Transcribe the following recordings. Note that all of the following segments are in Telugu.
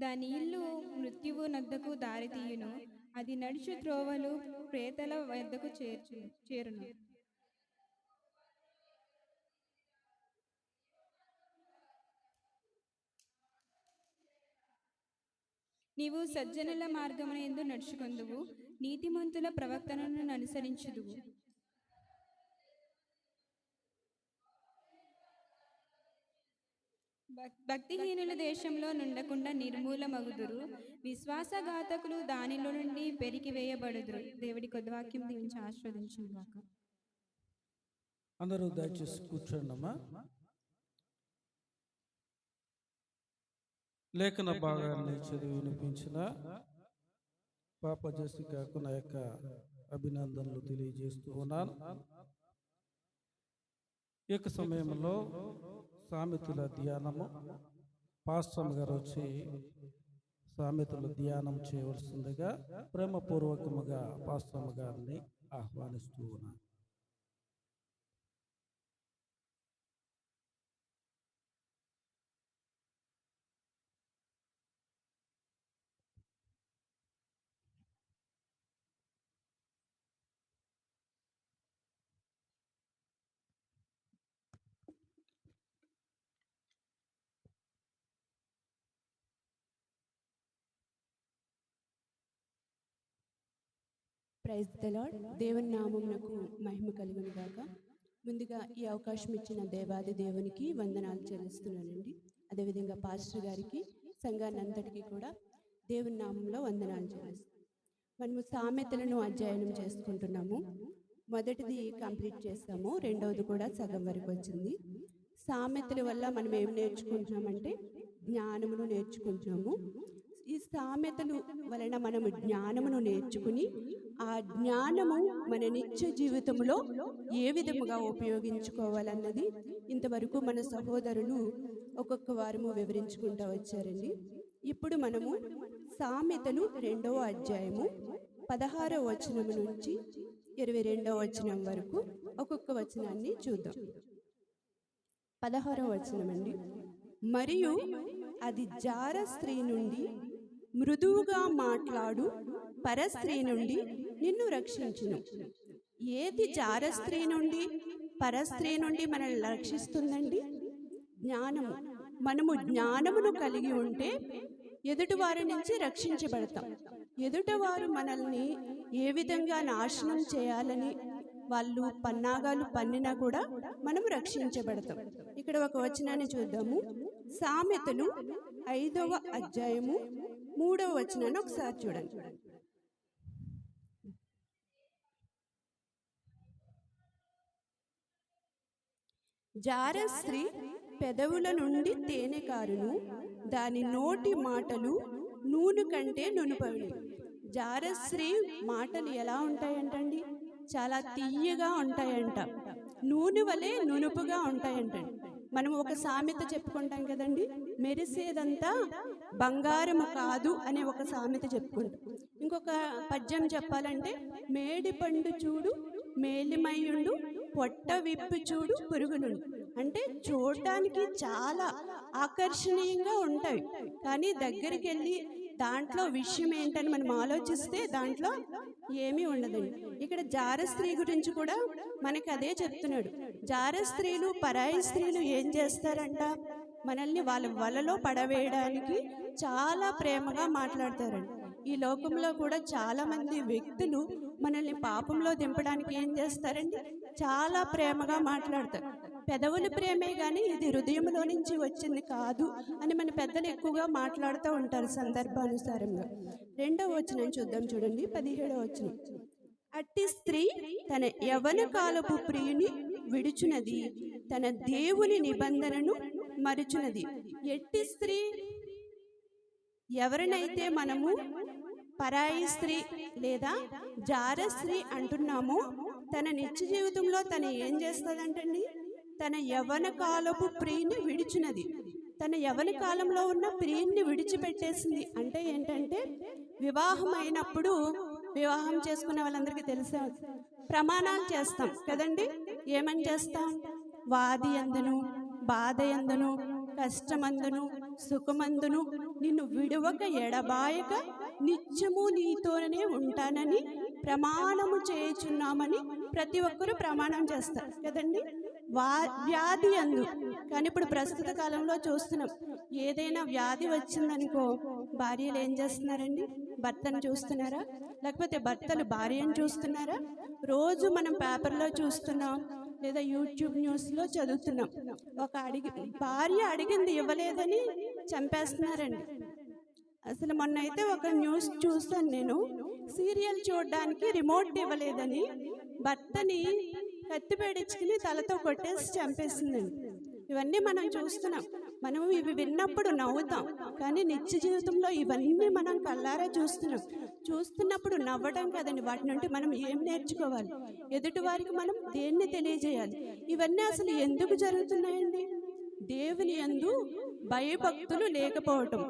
దాని ఇల్లు మృత్యువు నద్దకు దారితీయును, అది నడుచు త్రోవలు ప్రేతల వద్దకు చేరును. నీవు సజ్జనుల మార్గమున యందు నడుచుకొందువు, నీతిమంతుల ప్రవర్తనను అనుసరించుదువు. భక్తిహీనుల దేశంలో నుండకుండా నిర్మూలమగుదురు, విశ్వాసఘాతకులు దానిలో నుండి పెరికివేయబడుదురు. దేవుడి కొద్ది వాక్యం దీవించి ఆస్వాదించును గాక. అందరూ దయచేసి కూర్చోండమ్మా. లేఖన భాగాన్ని చదివి వినిపించిన పాప జెసికాకు నా యొక్క అభినందనలు తెలియజేస్తూ ఉన్నాను. ఈ యొక్క సమయంలో సామెతల ధ్యానము, పాస్టర్ గారు వచ్చి సామెతల ధ్యానం చేయవలసిందిగా ప్రేమపూర్వకముగా పాస్టర్ గారిని ఆహ్వానిస్తూ ఉన్నాను. Praise the Lord. దేవుని నామమునకు మహిమ కలుగును గాక. ముందుగా ఈ అవకాశం ఇచ్చిన దేవాది దేవునికి వందనాలు చెల్లిస్తున్నానండి. అదేవిధంగా పాస్టర్ గారికి, సంఘాన్ని అంతటికీ కూడా దేవుని నామంలో వందనాలు చెల్లిస్తున్నాను. మనము సామెతలను అధ్యయనం చేసుకుంటున్నాము. మొదటిది కంప్లీట్ చేస్తాము, రెండవది కూడా సగం వరకు వచ్చింది. సామెతల వల్ల మనం ఏం నేర్చుకుంటున్నామంటే జ్ఞానమును నేర్చుకుంటున్నాము. ఈ సామెతలు వలన మనము జ్ఞానమును నేర్చుకుని ఆ జ్ఞానము మన నిత్య జీవితంలో ఏ విధముగా ఉపయోగించుకోవాలన్నది ఇంతవరకు మన సహోదరులు ఒక్కొక్క వారము వివరించుకుంటూ వచ్చారండి. ఇప్పుడు మనము సామెతలు 2వ అధ్యాయము 16వ వచనము నుంచి 22వ వచనం వరకు ఒక్కొక్క వచనాన్ని చూద్దాం. 16వ వచనం అండి. మరియు అది జార స్త్రీ నుండి, మృదువుగా మాట్లాడు పరస్త్రీ నుండి నిన్ను రక్షించును. ఏది జార స్త్రీ నుండి, పరస్త్రీ నుండి మనల్ని రక్షిస్తుందండి? జ్ఞానము. మనము జ్ఞానమును కలిగి ఉంటే ఎదుటివారి నుంచి రక్షించబడతాం. ఎదుటివారు మనల్ని ఏ విధంగా నాశనం చేయాలని వాళ్ళు పన్నాగాలు పన్నినా కూడా మనం రక్షించబడతాం. ఇక్కడ ఒక వచనాన్ని చూద్దాము. సామెతలు 5వ అధ్యాయము 3వ వచనాన్ని ఒకసారి చూడండి. జార స్త్రీ పెదవుల నుండి తేనె కారును, దాని నోటి మాటలు నూనె కంటే నునుపవి. జార స్త్రీ మాటలు ఎలా ఉంటాయంటండి? చాలా తీయగా ఉంటాయంట, నూనె వలె నునుపుగా ఉంటాయంటండి. మనం ఒక సామెత చెప్పుకుంటాం కదండి, మెరిసేదంతా బంగారము కాదు అనే ఒక సామెత చెప్పుకుంటాం. ఇంకొక పద్యం చెప్పాలంటే, మేడి పండు చూడు మేలిమయ్యుండు, పొట్ట విప్పి చూడు పురుగులుండు. అంటే చూడటానికి చాలా ఆకర్షణీయంగా ఉంటాయి, కానీ దగ్గరికి వెళ్ళి దాంట్లో విషయం ఏంటని మనం ఆలోచిస్తే దాంట్లో ఏమీ ఉండదండి. ఇక్కడ జార స్త్రీ గురించి కూడా మనకి అదే చెప్తున్నాడు. జార స్త్రీలు, పరాయి స్త్రీలు ఏం చేస్తారంట? మనల్ని వాళ్ళ వలలో పడవేయడానికి చాలా ప్రేమగా మాట్లాడతారండి. ఈ లోకంలో కూడా చాలా మంది వ్యక్తులు మనల్ని పాపంలో దింపడానికి ఏం చేస్తారండి? చాలా ప్రేమగా మాట్లాడతారు. పెదవుల ప్రేమే కానీ ఇది హృదయంలో నుంచి వచ్చింది కాదు అని మన పెద్దలు ఎక్కువగా మాట్లాడుతూ ఉంటారు సందర్భానుసారంగా. 2వ వచనం చూద్దాం, చూడండి. 17వ వచనం. అట్టి స్త్రీ తన యవ్వన కాలపు ప్రియుని విడుచునది, తన దేవుని నిబంధనను మరుచునది. ఎట్టి స్త్రీ? ఎవరినైతే మనము పరాయి స్త్రీ లేదా జార స్త్రీ అంటున్నామో తన నిత్య జీవితంలో తన ఏం చేస్తుందంటండి? తన యవ్వన కాలపు ప్రియుని విడిచినది. తన యవ్వన కాలంలో ఉన్న ప్రియుని విడిచిపెట్టేసింది. అంటే ఏంటంటే, వివాహం అయినప్పుడు, వివాహం చేసుకునే వాళ్ళందరికీ తెలుసా, ప్రమాణాలు చేస్తాం కదండి. ఏమని చేస్తాం? వాది ఎందును, బాధ ఎందును, కష్టమందును సుఖమందును నిన్ను విడువక ఎడబాయక నిత్యము నీతోనే ఉంటానని ప్రమాణము చేయుచున్నామని ప్రతి ఒక్కరూ ప్రమాణం చేస్తారు కదండి. వ్యాధి అందు. కానీ ఇప్పుడు ప్రస్తుత కాలంలో చూస్తున్నాం, ఏదైనా వ్యాధి వచ్చిందనుకో భార్యలు ఏం చేస్తున్నారండి? భర్తను చూస్తున్నారా? లేకపోతే భర్తలు భార్యను చూస్తున్నారా? రోజు మనం పేపర్లో చూస్తున్నాం, లేదా యూట్యూబ్ న్యూస్లో చదువుతున్నాం. భార్య అడిగింది ఇవ్వలేదని చంపేస్తున్నారండి. అసలు మొన్న అయితే ఒక న్యూస్ చూస్తాను నేను, సీరియల్ చూడడానికి రిమోట్ ఇవ్వలేదని భర్తని కత్తిపేడించుకుని తలతో కొట్టేసి చంపేసిందండి. ఇవన్నీ మనం చూస్తున్నాం. మనం ఇవి విన్నప్పుడు నవ్వుతాం, కానీ నిత్య జీవితంలో ఇవన్నీ మనం కళ్ళారా చూస్తున్నప్పుడు నవ్వడం కదండి. వాటి నుండి మనం ఏం నేర్చుకోవాలి? ఎదుటి వారికి మనం దేన్ని తెలియజేయాలి? ఇవన్నీ అసలు ఎందుకు జరుగుతున్నాయండి? దేవుని యందు భయభక్తులు లేకపోవటం.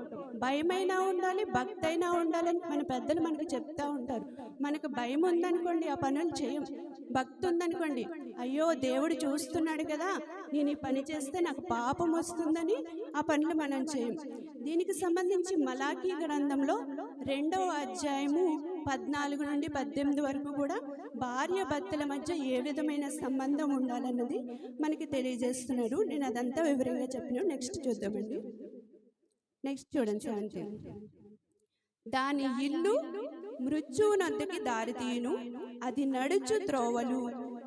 భయమైనా ఉండాలి, భక్తి అయినా ఉండాలని మన పెద్దలు మనకు చెప్తా ఉంటారు. మనకు భయం ఉందనుకోండి ఆ పనులు చేయం. భక్తి ఉందనుకోండి, అయ్యో దేవుడు చూస్తున్నాడు కదా, నేను ఈ పని చేస్తే నాకు పాపం వస్తుందని ఆ పనులు మనం చేయం. దీనికి సంబంధించి మలాకీ గ్రంథంలో 2వ అధ్యాయము 14 నుండి 18 వరకు కూడా భార్య భర్తల మధ్య ఏ విధమైన సంబంధం ఉండాలన్నది మనకి తెలియజేస్తున్నాడు. నేను అదంతా వివరంగా చెప్పిన. నెక్స్ట్ చూద్దామండి. నెక్స్ట్ చూడండి 17. దాని ఇల్లు మృత్యువునొద్దకి దారితీయును, అది నడుచు త్రోవలు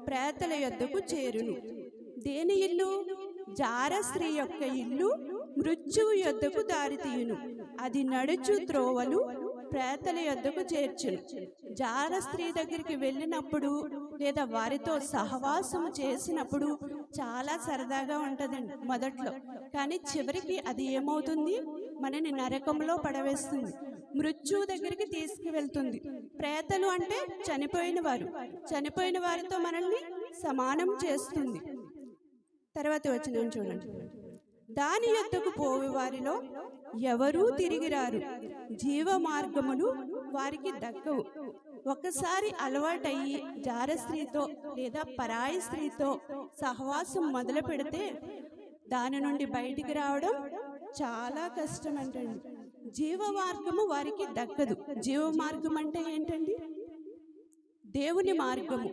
ప్రేతల యొద్దకు చేరును. దేని ఇల్లు? జార స్త్రీ యొక్క ఇల్లు మృత్యువు యొద్దకు దారితీయును, అది నడుచు త్రోవలు ప్రేతల యొద్దకు చేర్చును. జార స్త్రీ దగ్గరికి వెళ్ళినప్పుడు లేదా వారితో సహవాసం చేసినప్పుడు చాలా సరదాగా ఉంటుందండి మొదట్లో, కానీ చివరికి అది ఏమవుతుంది? మనని నరకంలో పడవేస్తుంది, మృత్యువు దగ్గరికి తీసుకువెళ్తుంది. ప్రేతలు అంటే చనిపోయిన వారితో మనల్ని సమానం చేస్తుంది. తర్వాత వచనం చూడండి. దాని యొద్దకు పోవు వారిలో ఎవరూ తిరిగి రారు, జీవ మార్గములు వారికి దక్కవు. ఒకసారి అలవాటయ్యి జార స్త్రీతో లేదా పరాయి స్త్రీతో సహవాసం మొదలు పెడితే దాని నుండి బయటికి రావడం చాలా కష్టం అంటండి. జీవ మార్గము వారికి దక్కదు. జీవ మార్గం అంటే ఏంటండి? దేవుని మార్గము.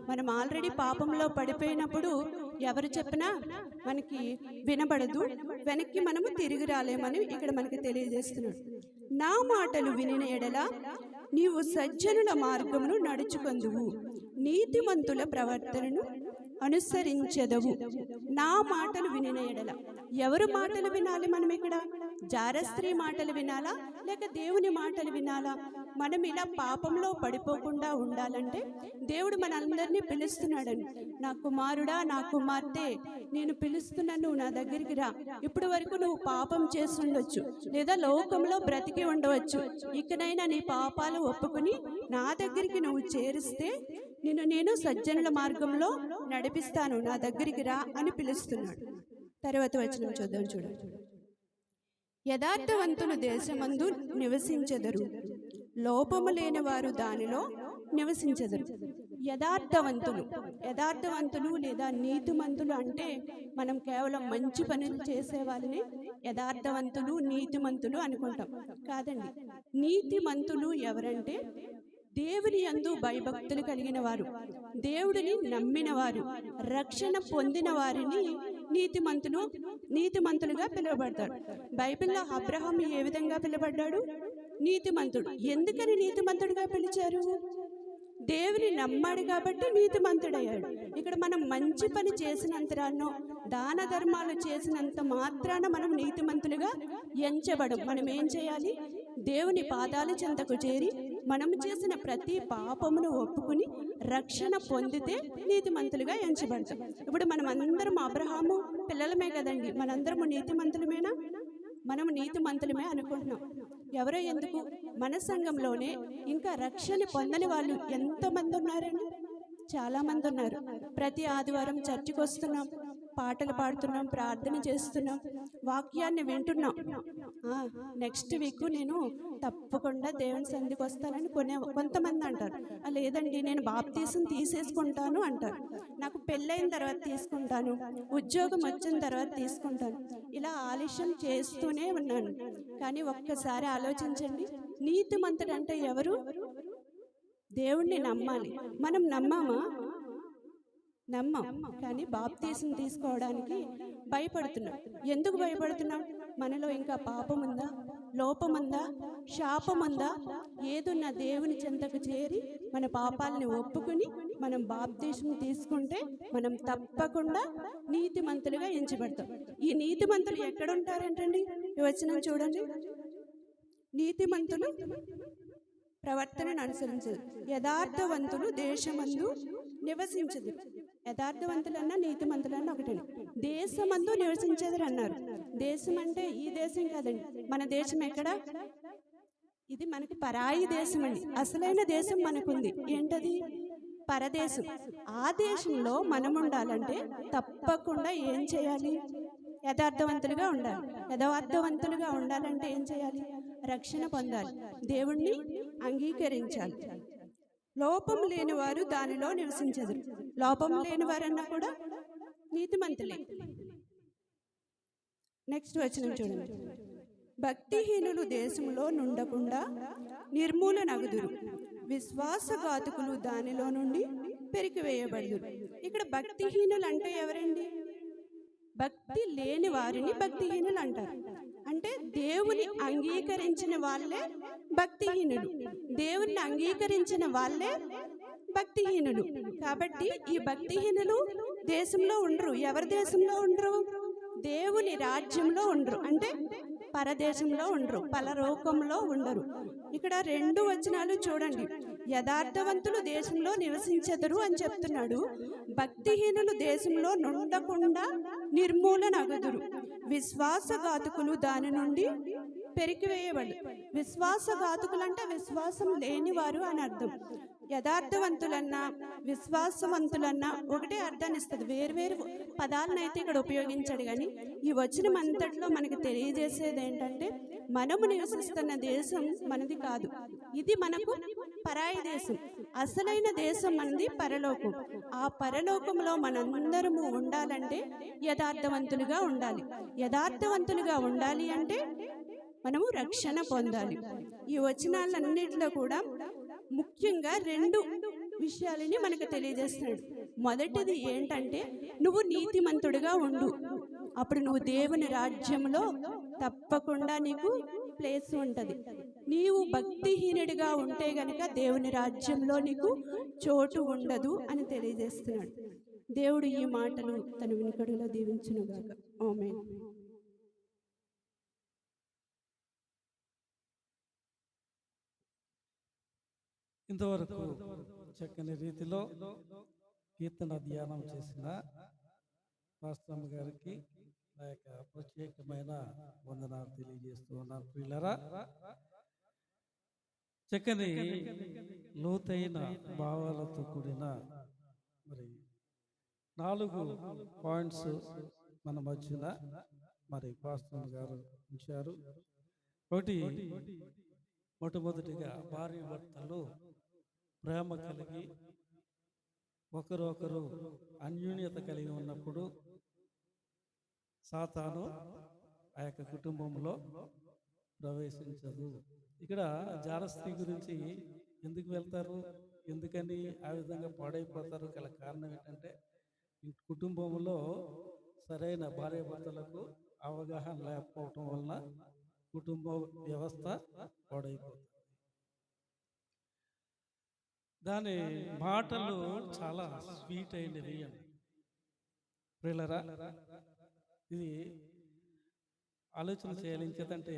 మనం ఆల్రెడీ పాపంలో పడిపోయినప్పుడు ఎవరు చెప్పినా మనకి వినబడదు, వెనక్కి మనము తిరిగి రాలేమని ఇక్కడ మనకి తెలియజేస్తున్నాడు. నా మాటలు వినిన ఎడల నీవు సజ్జనుల మార్గమును నడుచుకొందువు, నీతిమంతుల ప్రవర్తనను అనుసరించెదవు. నా మాటలు వినిన ఎడల. ఎవరు మాటలు వినాలి మనం ఇక్కడ? జారస్త్రీ మాటలు వినాలా లేక దేవుని మాటలు వినాలా? మనం ఇలా పాపంలో పడిపోకుండా ఉండాలంటే దేవుడు మనందరినీ పిలుస్తున్నాడండి. నా కుమారుడా, నా కుమార్తె, నేను పిలుస్తున్నాను, నువ్వు నా దగ్గరికి రా. ఇప్పటి వరకు నువ్వు పాపం చేసి ఉండొచ్చు, లేదా లోకంలో బ్రతికి ఉండవచ్చు. ఇకనైనా నీ పాపాలు ఒప్పుకుని నా దగ్గరికి నువ్వు చేరిస్తే నేను సజ్జనుల మార్గంలో నడిపిస్తాను, నా దగ్గరికి రా అని పిలుస్తున్నాడు. తర్వాత వచనం చూద్దాం. చూడండి. యథార్థవంతులు దేశమందు నివసించెదరు, లోపము లేని వారు దానిలో నివసించెదరు. యథార్థవంతులు లేదా నీతిమంతులు అంటే మనం కేవలం మంచి పనులు చేసే వాళ్ళని యథార్థవంతులు, నీతిమంతులు అనుకుంటాం. కాదండి. నీతిమంతులు ఎవరంటే దేవుని యందు భయభక్తులు కలిగిన వారు, దేవుడిని నమ్మిన వారు, రక్షణ పొందిన వారిని నీతిమంతులుగా పిలువబడతారు. బైబిల్లో అబ్రహాము ఏ విధంగా పిలువబడ్డాడు? నీతిమంతుడు. ఎందుకని నీతిమంతుడిగా పిలిచారు? దేవుని నమ్మాడు కాబట్టి నీతిమంతుడయ్యాడు. ఇక్కడ మనం మంచి పని చేసినంతరానో, దాన ధర్మాలు చేసినంత మాత్రాన మనం నీతిమంతులుగా ఎంచబడం. మనం ఏం చేయాలి? దేవుని పాదాల చెంతకు చేరి మనము చేసిన ప్రతి పాపమును ఒప్పుకుని రక్షణ పొందితే నీతిమంతులుగా ఎంచబడతాం. ఇప్పుడు మనం అందరం అబ్రహాము పిల్లలమే కదండి. మనందరము నీతిమంతులమేనా? మనము నీతిమంతులమే అనుకుంటున్నాం. ఎవరో ఎందుకు? మన సంఘంలోనే ఇంకా రక్షణ పొందని వాళ్ళు ఎంతమంది ఉన్నారండి? చాలా మంది ఉన్నారు. ప్రతి ఆదివారం చర్చికి వస్తున్నాం, పాటలు పాడుతున్నాం, ప్రార్థన చేస్తున్నాం, వాక్యాన్ని వింటున్నాం. నెక్స్ట్ వీక్ నేను తప్పకుండా దేవుని సన్నిధికి వస్తానని కొంతమంది అంటారు. లేదండి నేను బాప్తీసం తీసేసుకుంటాను అంటారు. నాకు పెళ్ళైన తర్వాత తీసుకుంటాను, ఉద్యోగం వచ్చిన తర్వాత తీసుకుంటాను, ఇలా ఆలస్యం చేస్తూనే ఉన్నాను. కానీ ఒక్కసారి ఆలోచించండి, నీతిమంతుడు అంటే ఎవరు? దేవుణ్ణి నమ్మాలి. మనం నమ్మం. కానీ బాప్తీసం తీసుకోవడానికి భయపడుతున్నాం. ఎందుకు భయపడుతున్నాం? మనలో ఇంకా పాపం ఉందా, లోపం ఉందా, శాపం ఉందా? ఏదున్న దేవుని చెంతకు చేరి మన పాపాలని ఒప్పుకుని మనం బాప్తీసం తీసుకుంటే మనం తప్పకుండా నీతిమంతులుగా ఎంచబడతాం. ఈ నీతిమంతులు ఎక్కడ ఉంటారంటండి? ఈ వచనం చూడండి. నీతిమంతులు ప్రవర్తనను అనుసరించదు, యథార్థవంతులు దేశమందు నివసించదు. యథార్థవంతులన్నా నీతిమంతులన్నా ఒకటే. దేశమందు నివసించదు అన్నారు. దేశం అంటే ఈ దేశం కాదండి. మన దేశం ఎక్కడ? ఇది మనకి పరాయి దేశం అండి. అసలైన దేశం మనకుంది. ఏంటది? పరదేశం. ఆ దేశంలో మనం ఉండాలంటే తప్పకుండా ఏం చేయాలి? యథార్థవంతులుగా ఉండాలి. యథార్థవంతులుగా ఉండాలంటే ఏం చేయాలి? రక్షణ పొందాలి, దేవుణ్ణి అంగీకరించాలి. లోపం లేని వారు దానిలో నివసించదు. లోపం లేని వారన్నా కూడా నీతిమంతులే. నెక్స్ట్ వచనం చూడండి. భక్తిహీనులు దేశంలో నుండకుండా నిర్మూలనగుదురు, విశ్వాసఘాతకులు దానిలో నుండి పెరికివేయబడుదురు. ఇక్కడ భక్తిహీనులు అంటే ఎవరండి? భక్తి లేని వారిని భక్తిహీనులు అంటారు. అంటే దేవుని అంగీకరించిన వాళ్ళే భక్తిహీనులు, దేవుని అంగీకరించిన వాళ్ళే భక్తిహీనులు. కాబట్టి ఈ భక్తిహీనులు దేశంలో ఉండరు. ఎవరి దేశంలో ఉండరు? దేవుని రాజ్యంలో ఉండరు. అంటే పరదేశంలో ఉండరు, పరలోకంలో ఉండరు. ఇక్కడ 2 వచనాలు చూడండి. యథార్థవంతులు దేశంలో నివసించెదరు అని చెప్తున్నాడు. భక్తిహీనులు దేశంలో నుండకుండా నిర్మూలనగుదురు, విశ్వాసఘాతకులు దాని నుండి పెరికివేయబడు. విశ్వాసఘాతకులు అంటే విశ్వాసం లేనివారు అని అర్థం. యథార్థవంతులన్నా విశ్వాసవంతులన్నా ఒకటే అర్థాన్ని ఇస్తుంది. వేరువేరు పదాలను అయితే ఇక్కడ ఉపయోగించాడు. కానీ ఈ వచనం అంతట్లో మనకి తెలియజేసేది ఏంటంటే, మనము నివసిస్తున్న దేశం మనది కాదు. ఇది మనకు పరాయి దేశం. అసలైన దేశం మనది పరలోకం. ఆ పరలోకంలో మనందరము ఉండాలంటే యథార్థవంతులుగా ఉండాలి. యథార్థవంతులుగా ఉండాలి అంటే మనము రక్షణ పొందాలి. ఈ వచనాలన్నిటిలో కూడా ముఖ్యంగా 2 విషయాలని మనకు తెలియజేస్తున్నాడు. మొదటిది ఏంటంటే, నువ్వు నీతిమంతుడిగా ఉండు, అప్పుడు నువ్వు దేవుని రాజ్యంలో తప్పకుండా నీకు ప్లేస్ ఉంటుంది. నీవు భక్తిహీనుడిగా ఉంటే గనక దేవుని రాజ్యంలో నీకు చోటు ఉండదు అని తెలియజేస్తున్నాడు. దేవుడు ఈ మాటలు తన వినికిడిలో దీవించునుగాక. ఆమేన్. ఇంతవరకు చక్కని రీతిలో కీర్తన ధ్యానం చేసిన పాస్టర్ గారికి నా యొక్క ప్రత్యేకమైన వందనాలు తెలియజేస్తూ ఉన్నాను. ప్రియులారా, చక్కని లోతైన భావాలతో కూడిన మరి 4 పాయింట్స్ మన మధ్యన మరి పాస్టర్ గారు ఉంచారు. మొట్టమొదటిగా భార్య భర్తలు ప్రేమ కలిగి ఒకరొకరు అన్యోన్యత కలిగి ఉన్నప్పుడు సాతాను ఆ యొక్క కుటుంబంలో ప్రవేశించదు. ఇక్కడ జారస్త్రీ గురించి ఎందుకు వెళ్తారు, ఎందుకని ఆ విధంగా పాడైపోతారు గల కారణం ఏంటంటే, ఈ కుటుంబంలో సరైన భార్య భర్తలకు అవగాహన లేకపోవటం వలన కుటుంబ వ్యవస్థ పాడైపోతుంది. దాని మాటలు చాలా స్వీట్ అయినవి అని ప్రియులారా, ఇది ఆలోచన చేయాలి. ఇంకేదంటే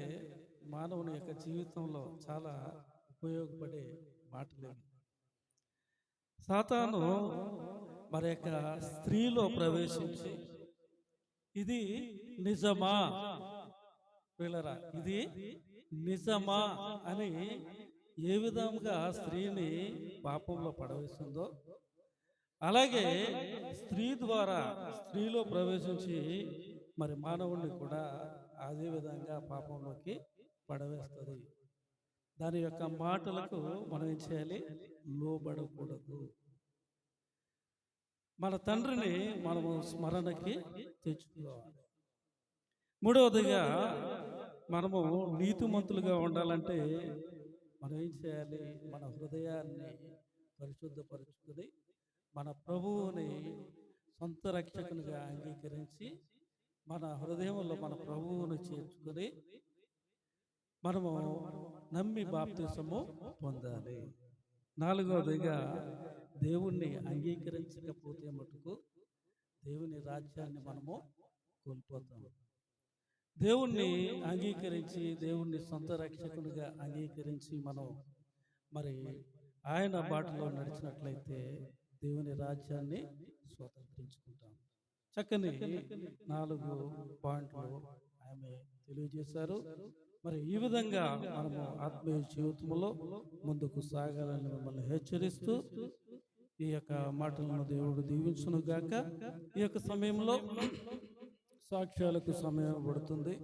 మానవుని యొక్క జీవితంలో చాలా ఉపయోగపడే మాటలు. సాతాను మరి యొక్క స్త్రీలో ప్రవేశించి ఇది నిజమా ప్రియులారా, ఇది నిజమా అని ఏ విధంగా స్త్రీని పాపంలో పడవేస్తుందో, అలాగే స్త్రీ ద్వారా స్త్రీలో ప్రవేశించి మరి మానవుడిని కూడా అదే విధంగా పాపంలోకి పడవేస్తుంది. దాని యొక్క మాటలకు మనం ఏం చేయాలి? లోబడకూడదు. మన తండ్రిని మనము స్మరణకి తెచ్చుకోవాలి. మూడవదిగా మనము నీతిమంతులుగా ఉండాలంటే మనం ఏం చేయాలి? మన హృదయాన్ని పరిశుద్ధపరుచుకుని మన ప్రభువుని సొంత రక్షకునిగా అంగీకరించి మన హృదయంలో మన ప్రభువుని చేర్చుకొని మనము నమ్మి బాప్తిసము పొందాలి. నాలుగవదిగా దేవుణ్ణి అంగీకరించకపోతే మటుకు దేవుని రాజ్యాన్ని మనము కోల్పోతాము. దేవుణ్ణి అంగీకరించి దేవుణ్ణి సొంత రక్షకునిగా అంగీకరించి మనం మరి ఆయన బాటలో నడిచినట్లయితే దేవుని రాజ్యాన్ని స్వతంత్రించుకుంటాం. చక్కని 4 పాయింట్లు ఆమె తెలియజేశారు. మరి ఈ విధంగా మనము ఆత్మీయ జీవితంలో ముందుకు సాగాలని మిమ్మల్ని హెచ్చరిస్తూ ఈ యొక్క మాటలను దేవుడు దీవించును గాక. ఈ యొక్క సమయంలో సాక్ష్యాలకు సమయం పడుతుంది.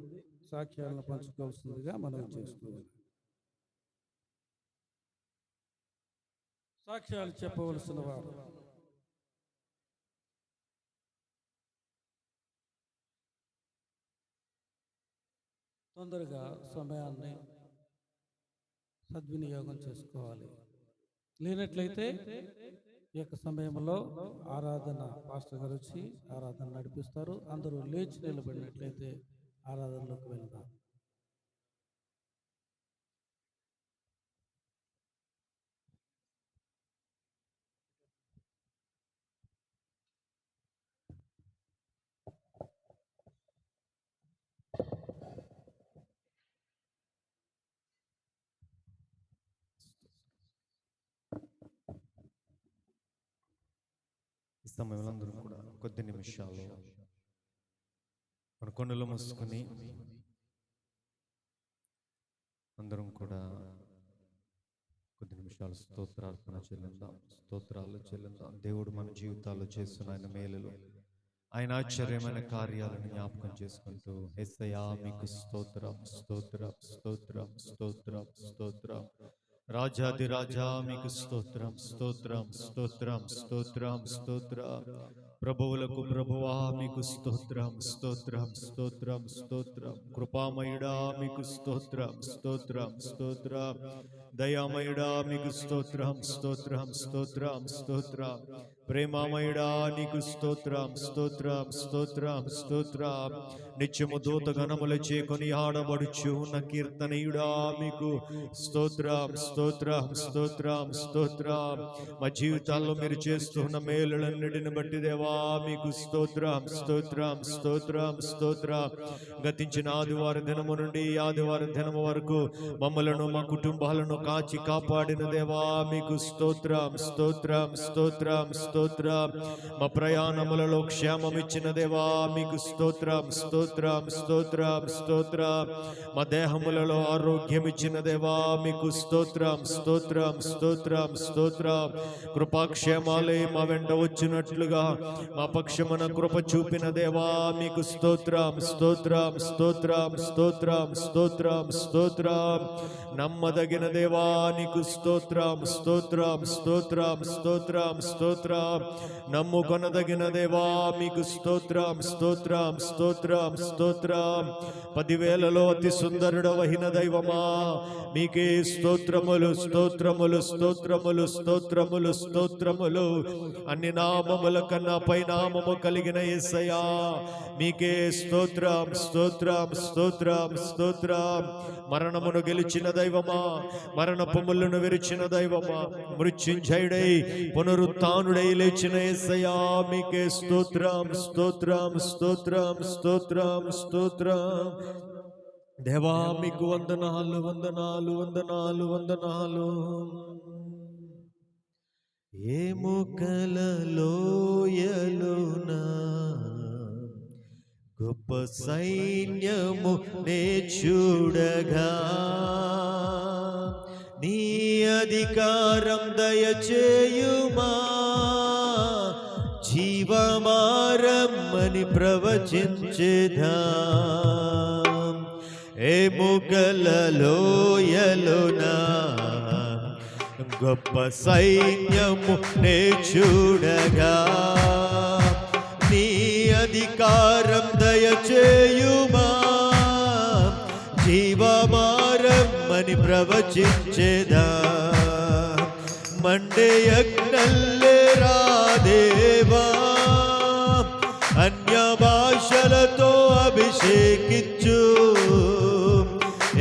సాక్ష్యాలను పంచుకోవాల్సిందిగా మనం చేసుకోవాలి. సాక్ష్యాలు చెప్పవలసిన వారు తొందరగా సమయాన్ని సద్వినియోగం చేసుకోవాలి. లేనట్లయితే ఈ యొక్క సమయంలో ఆరాధన పాస్టర్ గారు వచ్చి ఆరాధన నడిపిస్తారు. అందరూ లేచి నిలబడినట్లయితే ఆరాధనలోకి వెళ్దాం. ఈ సమయంలో అందరూ కూడా కొద్ది నిమిషాలు మన కన్నులు మూసుకొని అందరం కూడా కొద్ది నిమిషాలు స్తోత్రార్పణ చెల్లిందాం, స్తోత్రాలు చెల్లిందాం. దేవుడు మన జీవితాల్లో చేస్తున్న ఆయన మేలులు, ఆయన ఆశ్చర్యమైన కార్యాలను జ్ఞాపకం చేసుకుంటూ యేసయ్యా మీకు స్తోత్రం స్తోత్రం స్తోత్రం స్తోత్రం స్తోత్రం. రాజాది రాజా మీకు స్తోత్రం స్తోత్రం స్తోత్రం స్తోత్రం స్తోత్రం. ప్రభువులకు ప్రభువా మీకు స్తోత్రం స్తోత్రం స్తోత్రం స్తోత్రం. కృపామయుడా మీకు స్తోత్రం స్తోత్రం స్తోత్రం. దయామయుడా మీకు స్తోత్రం స్తోత్రం స్తోత్రం స్తోత్రం. ప్రేమామయుడా నీకు స్తోత్రం స్తోత్రం స్తోత్రం స్తోత్రం. నిత్యము దూత గణములచే కొనియాడబడుచు ఉన్న కీర్తనీయుడా మీకు స్తోత్రం స్తోత్రం స్తోత్రం స్తోత్రం. మా జీవితాల్లో మీరు చేస్తున్న మేలులన్నిటిని బట్టి దేవా మీకు స్తోత్రం స్తోత్రం స్తోత్రం స్తోత్రం. గతించిన ఆదివారం దినము నుండి ఆదివారం దినము వరకు మమ్మలను మా కుటుంబాలను కాచి కాపాడిన దేవా మీకు స్తోత్రం స్తోత్రం స్తోత్రం స్తోత్రం. మా ప్రయాణములలో క్షేమం ఇచ్చిన దేవా మీకు స్తోత్రం స్తోత్రం స్తోత్రం స్తోత్రం. మా దేహములలో ఆరోగ్యం ఇచ్చిన దేవా మీకు స్తోత్రం స్తోత్రం స్తోత్రం స్తోత్రం. కృపాక్షేమాలే మా వెంట వచ్చినట్లుగా మా పక్షమున కృప చూపిన దేవా మీకు స్తోత్రం స్తోత్రం స్తోత్రం స్తోత్రం స్తోత్రం స్తోత్రం. నమ్మదగిన దేవా నీకు స్తోత్రం స్తోత్రం స్తోత్రం స్తోత్రం స్తోత్రం. నమ్ముకొనదగిన దేవా మీకు స్తోత్రం స్తోత్రం స్తోత్రం స్తోత్రం. 10,000లో అతి సుందరుడవైన దైవమా మీకే స్తోత్రములు స్తోత్రములు స్తోత్రములు స్తోత్రములు స్తోత్రములు. అన్ని నామముల కన్నా పై నామము కలిగిన యేసయ్యా మీకే స్తోత్రం స్తోత్రం స్తోత్రం స్తోత్రం. మరణమును గెలిచిన దైవమా, మరణపు ముళ్ళును విరిచిన దైవమా, మృత్యుంజయుడై పునరుత్థానుడై లేచిన యేసయ్యా మీకే స్తోత్రం స్తోత్రం స్తోత్రం స్తోత్రం స్తోత్రం. దేవా మీకు వందనాలు వందనాలు వందనాలు వందనాలు. ఏ ముకలలోయలునా గొప్ప సైన్యము నే చూడగా నీ అధికారం దయచేయుమా. జీవమారమ్మని ప్రవచించేదా ఎముకల లోయలోనా గొప్ప సైన్యము నే చూడగా నీ అధికారం దయచేయుమా జీవమారమ్మని ప్రవచించేదా మండే యజ్ఞల్లే రాదేవా అన్య భాషలతో అభిషేకించు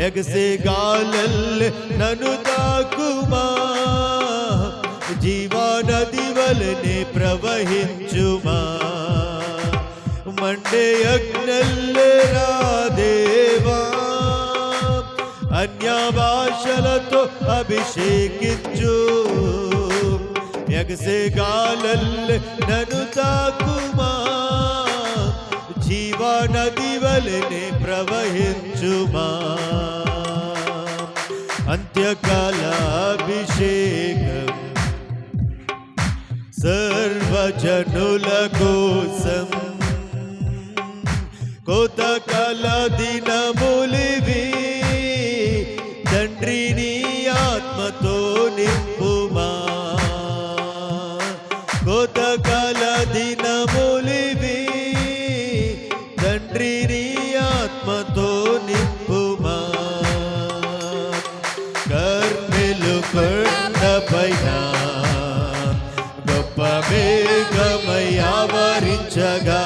ఎగసే గాలల్లే నన్ను తాకుమా జీవనది వలనే ప్రవహించుమా మండే యజ్ఞల్లే రాదేవా అన్య భాషలతో అభిషేకించు ఎగసే గాలల్లే నన్ను తాకుమా జీవనది వలనే ప్రవహించుమా అంత్యకాల అభిషేకం సర్వజనుల కోసం కోతకాల దినములివి తండ్రి నీ ఆత్మతో నింపుమా కోతకాల దినములివి తండ్రి నీ ఆత్మతో నింపుమా కర్మెలు కొండపైన గొప్ప మేఘమై ఆవరించగా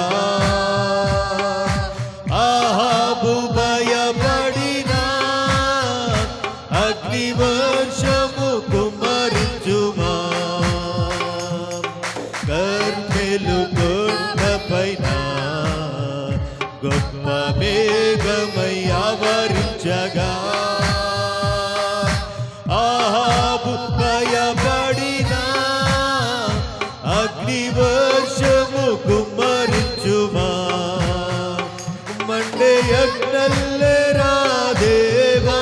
ఆహాబు భయపడిన అగ్ని వర్షము కుమ్మరించుమా కర్మెలు కొండపైన గొప్ప మేఘమై ఆవరించగా ఆహాబు భయపడిన అగ్ని వర్షము కుమ్మరించుమా మండే యజ్ఞల్లే రాదేవా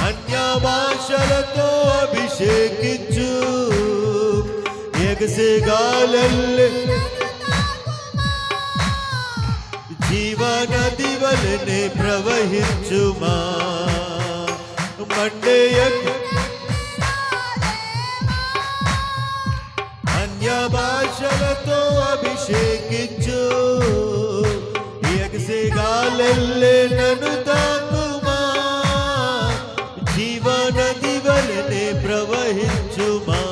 అన్య భాషలతో అభిషేకించు ఎగసే గాలల్లే జీవనది వలనే ప్రవహించుమా మండే అన్య భాషలతో అభిషేకించు ఎగసే గాలల్లే నన్ను తాకుమా జీవనది వలనే ప్రవహించుమా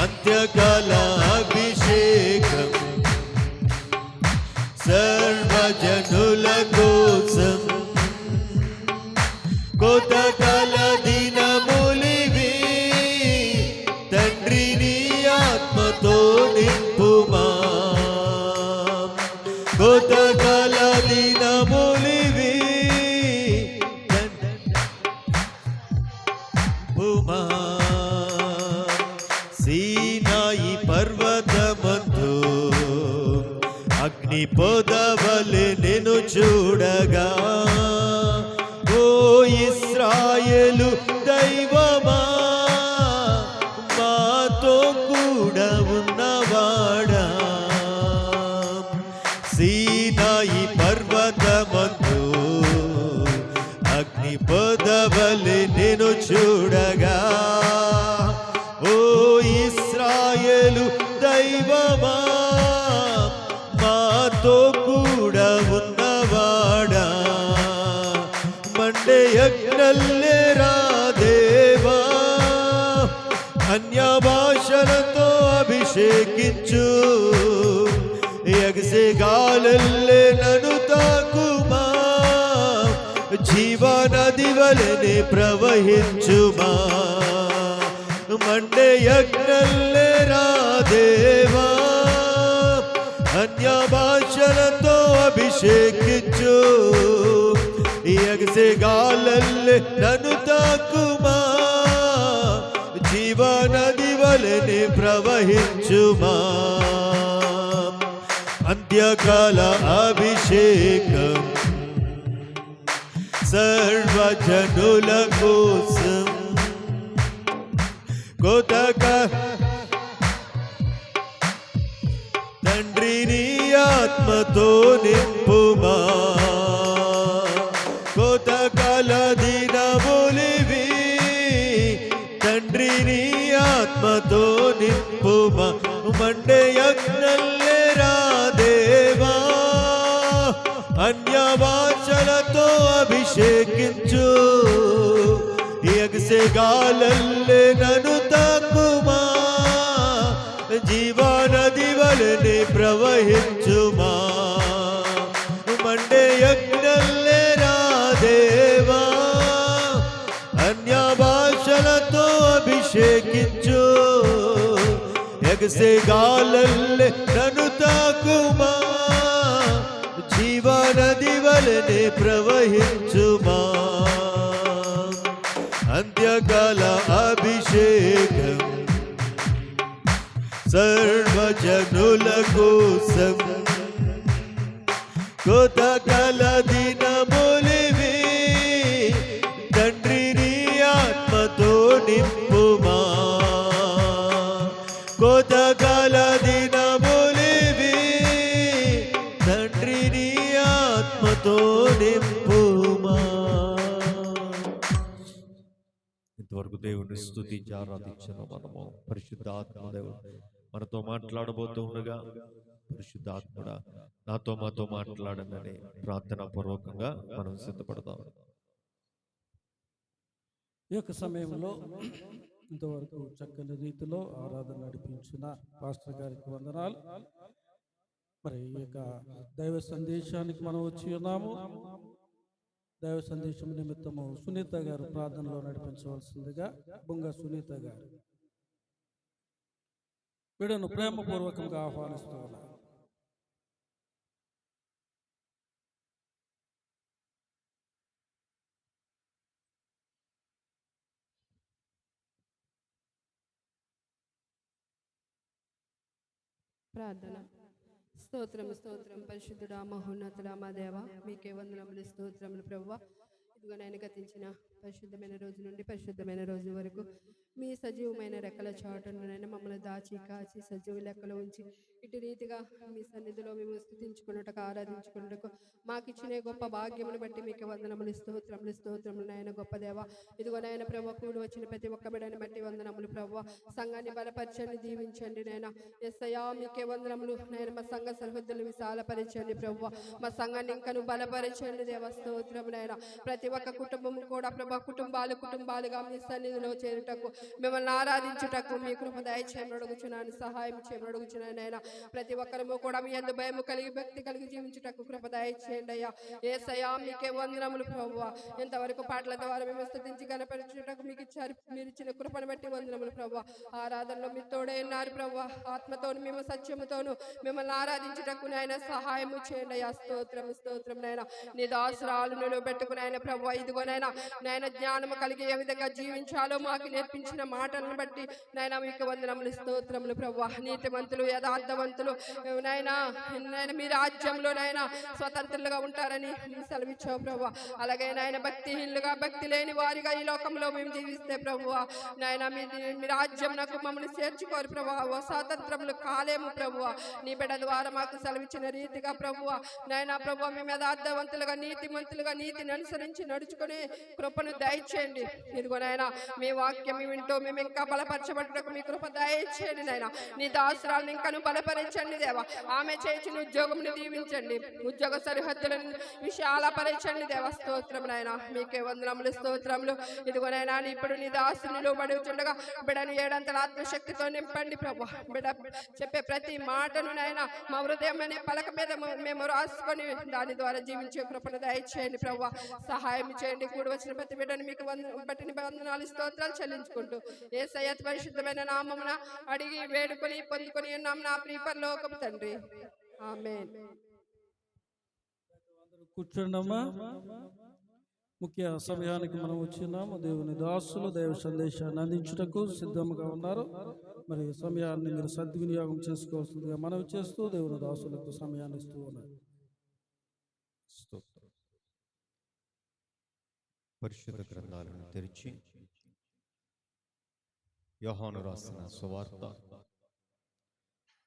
అంత్యకాల అభిషేకం సర్వజనుల కోసం కోతకాల దినములివి తండ్రి నీ ఆత్మతో నింపుమా కోతకాల దినములివి నింపుమా సీనాయి పర్వతమందు అగ్ని పొదవలె నేను చూడగా ఓ ఇశ్రాయేలు దైవమా మాతో కూడా ఉన్నవాడా సీనాయి పర్వతమందు అగ్ని పొదవలె నేను చూడగా ఓ ఇశ్రాయేలు దైవమా మాతో కూడా ఉన్నవాడా మండే యజ్ఞల్లే రాదేవా అన్య భాషలతో అభిషేకించు ఎగసే గాలల్లే నన్ను తాకుమా జీవనది వలనే ప్రవహించుమా మండే యజ్ఞల్లే రాదేవా అన్య భాషలతో అభిషేకించు ఎగసే గాలల్లే నన్ను తాకుమా జీవనది వలనే ప్రవహించుమా అంత్యకాల అభిషేకం సర్వజనుల కోసం కోతక తండ్రి నీ ఆత్మతో నింపుమా కోతకాల దినములివి తండ్రి నీ ఆత్మతో నింపుమా మండే యజ్ఞల్లే రాదేవా అన్య భాషలతో అభిషేకించు ఎగసెగాలల్లే నన్ను తాకుమా జీవనది వలె ప్రవహించుమా మండే యజ్ఞల్లే రాదేవా అన్య భాషలతో అభిషేకించు ఎగసెగాలల్లే నన్ను తాకుమా జీవనది వలె ప్రవహించుమా అంత్యకాల అభిషేకం సర్వజనుల కోసం కోతకాల దినములివి తండ్రి నీ ఆత్మతో నింపుమా కోతకాల దినములివి తండ్రి నీ ఆత్మతో నింపుమా. ఇంతవరకు దేవుని స్తుతించి ఆరాధించిన మనము పరిశుద్ధాత్మ దేవుడు మనతో మాట్లాడబోతూ ఉండగా పరిశుద్ధాత్ముడా నాతో మాతో మాట్లాడనని ప్రార్థనా పూర్వకంగా మనం సిద్ధపడతాం. ఈ యొక్క సమయంలో ఇంతవరకు చక్కని రీతిలో ఆరాధన నడిపించిన పాస్టర్ గారికి వందనాలు. మరి ఈ యొక్క దైవ సందేశానికి మనం వచ్చి ఉన్నాము. దైవ సందేశం నిమిత్తము సునీత గారు ప్రార్థనలో నడిపించవలసిందిగా బొంగ సునీత గారు వీడను ప్రేమపూర్వకంగా ఆహ్వానిస్తూ ఉన్నారు. ప్రార్థన. స్తోత్రం స్తోత్రం పరిశుద్ధుడా మహోన్నతుడా మా దేవ మీకే వందనములు స్తోత్రములు ప్రభువా. ఇదిగో నేను గతించిన పరిశుద్ధమైన రోజు నుండి పరిశుద్ధమైన రోజు వరకు మీ సజీవమైన రెక్కల చాటునైనా మమ్మల్ని దాచి కాచి సజీవ లెక్కలో ఉంచి ఇటు రీతిగా మీ సన్నిధిలో మేము స్తుతించుకున్నట్టుకు ఆరాధించుకున్నట్టుకు మాకు ఇచ్చిన గొప్ప భాగ్యమును బట్టి మీకు వందనములు స్తోత్రములు నాయన గొప్ప దేవ. ఇదిగో నాయన ప్రభు కూడి వచ్చిన ప్రతి ఒక్క బిడ్డని బట్టి వందనములు ప్రభు. సంఘాన్ని బలపరచండి దీవించండి నాయన యేసయ్యా మీకే వందనములు నాయన. మా సంఘ సరిహద్దులు విశాలపరచండి ప్రభు. మా సంఘాన్ని ఇంకను బలపరచండి దేవ స్తోత్రము నాయన. ప్రతి ఒక్క కుటుంబం కూడా ప్రభు కుటుంబాలుగా మీ సన్నిధిలో చేరుటకు మిమ్మల్ని ఆరాధించుటకు మీ కృప దయచేయమని అడుగుచున్నాను, సహాయం చేయమని అడుగుచున్నాను నాయన. ప్రతి ఒక్కరము కూడా మీ యందు భయము కలిగి భక్తి కలిగి జీవించుటకు కృప దయచేయండి అయ్యా. యేసయ్యా మీకే వందనములు ప్రభువా. ఇంతవరకు పాటల ద్వారా మేము స్తుతించి కనపరచుటకు మీకు ఇచ్చారు, మీరు ఇచ్చిన కృపను బట్టి వందనములు ప్రభువా. ఆరాధనలో మీరు తోడే ఉన్నారు ప్రభువా. ఆత్మతోను మేము సత్యముతోను మిమ్మల్ని ఆరాధించుటకు నాయన సహాయము చేయండి అయ్యా. స్తోత్రం నాయన. నీ దాసురాలు నిలబెట్టుకుని ఆయన ప్రభువా. ఇదిగోనైనా నాయన జ్ఞానము కలిగి ఏ విధంగా జీవించాలో మాకు నేర్పించిన మాటలను బట్టి నాయన మీకు వందనములు స్తోత్రములు ప్రభువా. నీతిమంతులు యథార్థవంతులు నాయన మీ రాజ్యంలో నాయన స్వతంత్రులుగా ఉంటారని సెలవిచ్చావు ప్రభువా. అలాగే నాయన భక్తిహీనులుగా భక్తి లేని వారిగా ఈ లోకంలో మేము జీవిస్తే ప్రభువా నాయన మీ రాజ్యం నాకు మమ్మల్ని చేర్చుకోరు ప్రభువా. స్వాతంత్రములు కాలేము ప్రభువా. నీ బిడ్డ ద్వారా మాకు సెలవిచ్చిన రీతిగా ప్రభువా నాయన ప్రభువా మేము యథార్థవంతులుగా నీతిమంతులుగా నీతిని అనుసరించి నడుచుకునే కృపను దయచేయండి. ఇదిగో నాయన మీ వాక్యం వింటూ మేము ఇంకా బలపరచబడ్డకు మీ కృప దయచేయండి నాయన. నీ దాసురాలను ఇంకాను బలపరచండి దేవా. ఆమె చేసిన ఉద్యోగంను దీవించండి, ఉద్యోగ సరిహద్దులను విశాలపరచండి దేవ. స్తోత్రం నాయన. మీకే వందనములు స్తోత్రములు. ఇదిగోనైనా ఇప్పుడు నీ దాసుని లోబడుచుండగా బిడను ఏడంతల ఆత్మశక్తితో నింపండి ప్రభు. బిడ చెప్పే ప్రతి మాటను నాయన మా హృదయం అనే పలక మీద మేము రాసుకొని దాని ద్వారా జీవించే కృపను దయచేయండి ప్రభు. సహాయం చేయండి. కూడి వచ్చిన ప్రతి బిడ్డను మీకు బట్టి వందనాలు స్తోత్రాలు చెల్లించుకుంటూ యేసయ్య పరిశుద్ధమైన నామమున అడిగి వేడుకొని పొందుకొని ఉన్నాం నా ప్రియ పరలోకపు తండ్రి. ఆమేన్. కూర్చోండమ్మా. ముఖ్య సమయానికి మనం వచ్చినాము. దేవుని దాసులు దైవ సందేశాన్ని అందించుటకు సిద్ధంగా ఉన్నారు. మరి సమయాన్ని మీరు సద్వినియోగం చేసుకోవాల్సిందిగా మనవి చేస్తూ దేవుని దాసులకు సమయాన్ని ఇస్తూ ఉన్నారు. పరిశుద్ధ గ్రంథాలను తెరిచి యోహాను రాసిన సువార్త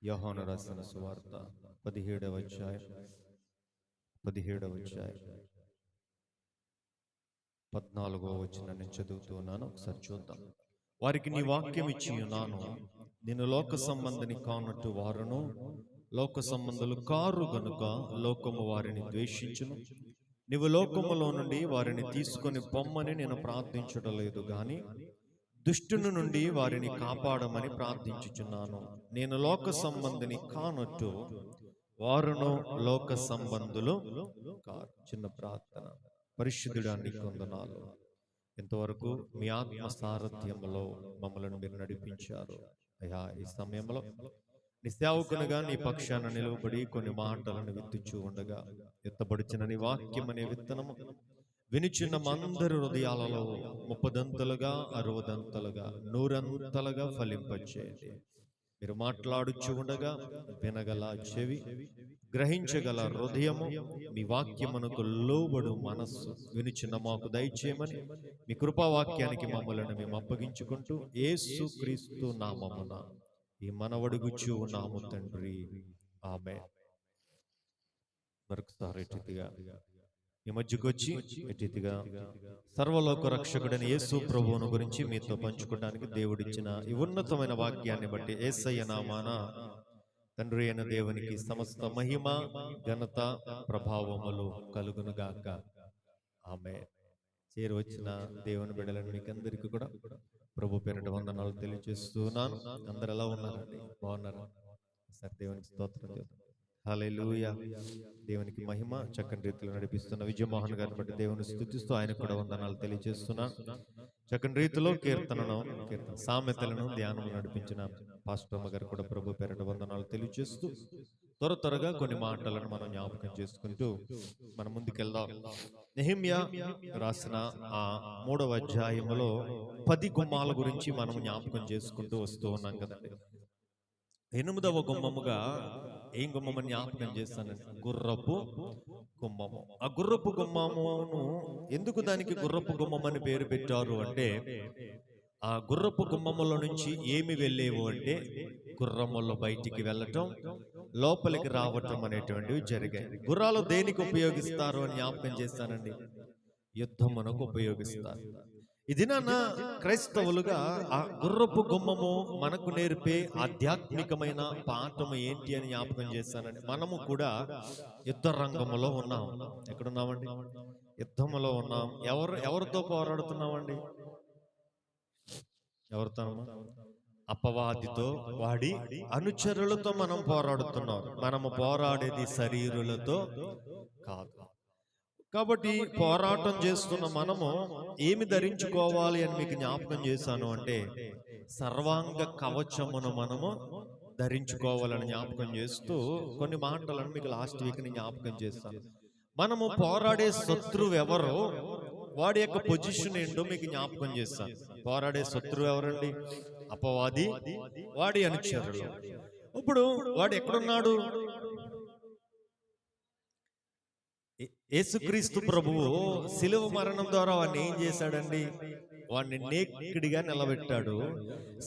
యోహాను రాసిన సువార్త 17వ అధ్యాయం 14వ వచనం నేను చదువుతున్నాను, ఒకసారి చూద్దాం. వారికి నీ వాక్యం ఇచ్చి ఉన్నాను, నేను లోక సంబంధిని కానట్టు వారును లోక సంబంధులు కారు గనుక లోకము వారిని ద్వేషించును. నీవు లోకములో నుండి వారిని తీసుకొని పొమ్మని నేను ప్రార్థించడం లేదు గాని దుష్టుని నుండి వారిని కాపాడమని ప్రార్థించుచున్నాను. నేను లోక సంబంధిని కానట్టు వారును లోక సంబంధులు కారు. చిన్న ప్రార్థన. పరిశుద్ధుడా నీకు వందనాలు. ఇంతవరకు మీ ఆత్మ సారథ్యంలో మమ్మల్ని మీరు నడిపించారు అయ్యా. ఈ సమయంలో నీ సేవకునిగా నీ పక్షాన నిలువబడి కొన్ని మాటలను విత్తుచూ ఉండగా ఎత్తబడిచిన నీ వాక్యం అనే విత్తనము వినిచున్న మందరి హృదయాలలో 30దంతలుగా 60దంతలుగా 100అంతలుగా ఫలింపచేయండి. మీరు మాట్లాడుచు ఉండగా వినగల చెవి, గ్రహించగల హృదయము, మీ వాక్యమునకు లోబడు మనస్సు వినిచున్న మాకు దయచేయమని మీ కృపావాక్యానికి మమ్మల్ని మేము అప్పగించుకుంటూ యేసు క్రీస్తు నామమున ఈ మనవడుగుచు ఉన్నాము తండ్రి, ఆమేన్. మరొకసారి ఈ మధ్యకు వచ్చి ఎట్టిగా సర్వలోక రక్షకుడైన యేసు ప్రభువును గురించి మీతో పంచుకోవడానికి దేవుడిచ్చిన ఈ ఉన్నతమైన వాక్యాన్ని బట్టి యేసయ్య నామాన తండ్రి అయిన దేవునికి సమస్త మహిమ, ఘనత, ప్రభావములు కలుగునుగాక, ఆమేన్. చేరువచ్చిన దేవుని బిడ్డలను మీకు అందరికీ కూడా ప్రభు పేరిట వందనాలు తెలియజేస్తున్నాను. అందరు ఎలా ఉన్నారండి? బాగున్నారా? సరే, దేవునికి స్తోత్రం చేద్దాం. హల్లెలూయా. దేవునికి మహిమ. చక్కని రీతిలో నడిపిస్తున్న విజయమోహన్ గారిని బట్టి దేవుని స్తుతిస్తూ ఆయనకు కూడా వందనాలు తెలియజేస్తున్నాను. చక్కని రీతిలో సామెతలను ధ్యానం నడిపించిన పాస్టర్ గారు కూడా ప్రభు పేరిట వందనాలు తెలియజేస్తూ త్వరగా కొన్ని మాటలను మనం జ్ఞాపకం చేసుకుంటూ మనం ముందుకెళ్దాం. నెహెమ్యా రాసిన ఆ 3వ అధ్యాయములో 10 గుమ్మాల గురించి మనం జ్ఞాపకం చేసుకుంటూ వస్తూ ఉన్నాం కదండి. 8వ గుమ్మముగా ఏం గుమ్మమని జ్ఞాపకం చేస్తానండి? గుర్రపు గుమ్మము. ఆ గుర్రపు గుమ్మమును ఎందుకు దానికి గుర్రపు గుమ్మం అని పేరు పెట్టారు అంటే, ఆ గుర్రపు గుమ్మముల నుంచి ఏమి వెళ్ళేవు అంటే గుర్రములు బయటికి వెళ్ళటం, లోపలికి రావటం అనేటువంటివి జరిగాయి. గుర్రాలు దేనికి ఉపయోగిస్తారు అని జ్ఞాపకం చేస్తానండి? యుద్ధమునకు ఉపయోగిస్తారు. ఇది నాన్న క్రైస్తవులుగా ఆ గుర్రపు గుమ్మము మనకు నేర్పే ఆధ్యాత్మికమైన పాఠము ఏంటి అని జ్ఞాపకం చేస్తానండి. మనము కూడా యుద్ధ రంగములో ఉన్నాం. ఎక్కడున్నామండి? యుద్ధములో ఉన్నాం. ఎవరితో పోరాడుతున్నామండి? ఎవరితో? అపవాదితో, వాడి అనుచరులతో మనం పోరాడుతున్నాం. మనము పోరాడేది శరీరులతో కాదు. కాబట్టి పోరాటం చేస్తున్న మనము ఏమి ధరించుకోవాలి అని మీకు జ్ఞాపకం చేశాను అంటే, సర్వాంగ కవచమును మనము ధరించుకోవాలని జ్ఞాపకం చేస్తూ కొన్ని మాటలను మీకు లాస్ట్ వీక్ ని జ్ఞాపకం చేస్తాను. మనము పోరాడే శత్రువు ఎవరో, వాడి యొక్క పొజిషన్ ఏంటో మీకు జ్ఞాపకం చేస్తాను. పోరాడే శత్రువు ఎవరండి? అపవాది, వాడి అనుచరులు. ఇప్పుడు వాడు ఎక్కడున్నాడు? యేసుక్రీస్తు ప్రభువు శిలువ మరణం ద్వారా వాడిని ఏం చేశాడండి? వాడిని నేకిడిగా నిలబెట్టాడు,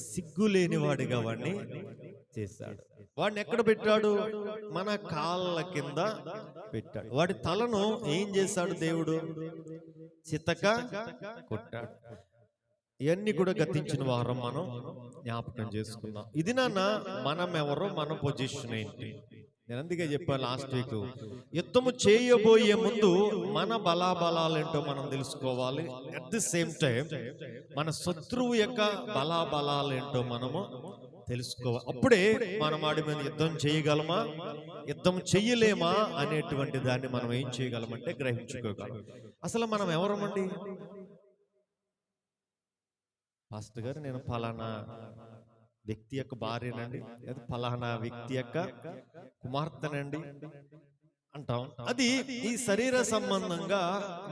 సిగ్గులేని వాడిగా వాడిని చేశాడు. వాడిని ఎక్కడ పెట్టాడు? మన కాళ్ళ కింద పెట్టాడు. వాడి తలను ఏం చేశాడు? దేవుడు చితక కొట్టాడు. ఇవన్నీ కూడా గతించిన వారం మనం జ్ఞాపకం చేసుకున్నాం. ఇది నాన్న మనం ఎవరో, మన పొజిషన్ ఏంటి? నేను అందుకే చెప్పాను లాస్ట్ వీక్, యుద్ధము చేయబోయే ముందు మన బలాబలాలేంటో మనం తెలుసుకోవాలి. అట్ ది సేమ్ టైం మన శత్రువు యొక్క బలాబలాలేంటో మనము తెలుసుకోవాలి. అప్పుడే మనం వాడి మీద యుద్ధం చేయగలమా, యుద్ధం చెయ్యలేమా అనేటువంటి దాన్ని మనం ఏం చేయగలమంటే గ్రహించుకోగలం. అసలు మనం ఎవరమండి? పాస్టర్ గారు, నేను ఫలానా వ్యక్తి యొక్క భార్యనండి, లేదా ఫలానా వ్యక్తి యొక్క కుమార్తెనండి అంటాం. అది ఈ శరీర సంబంధంగా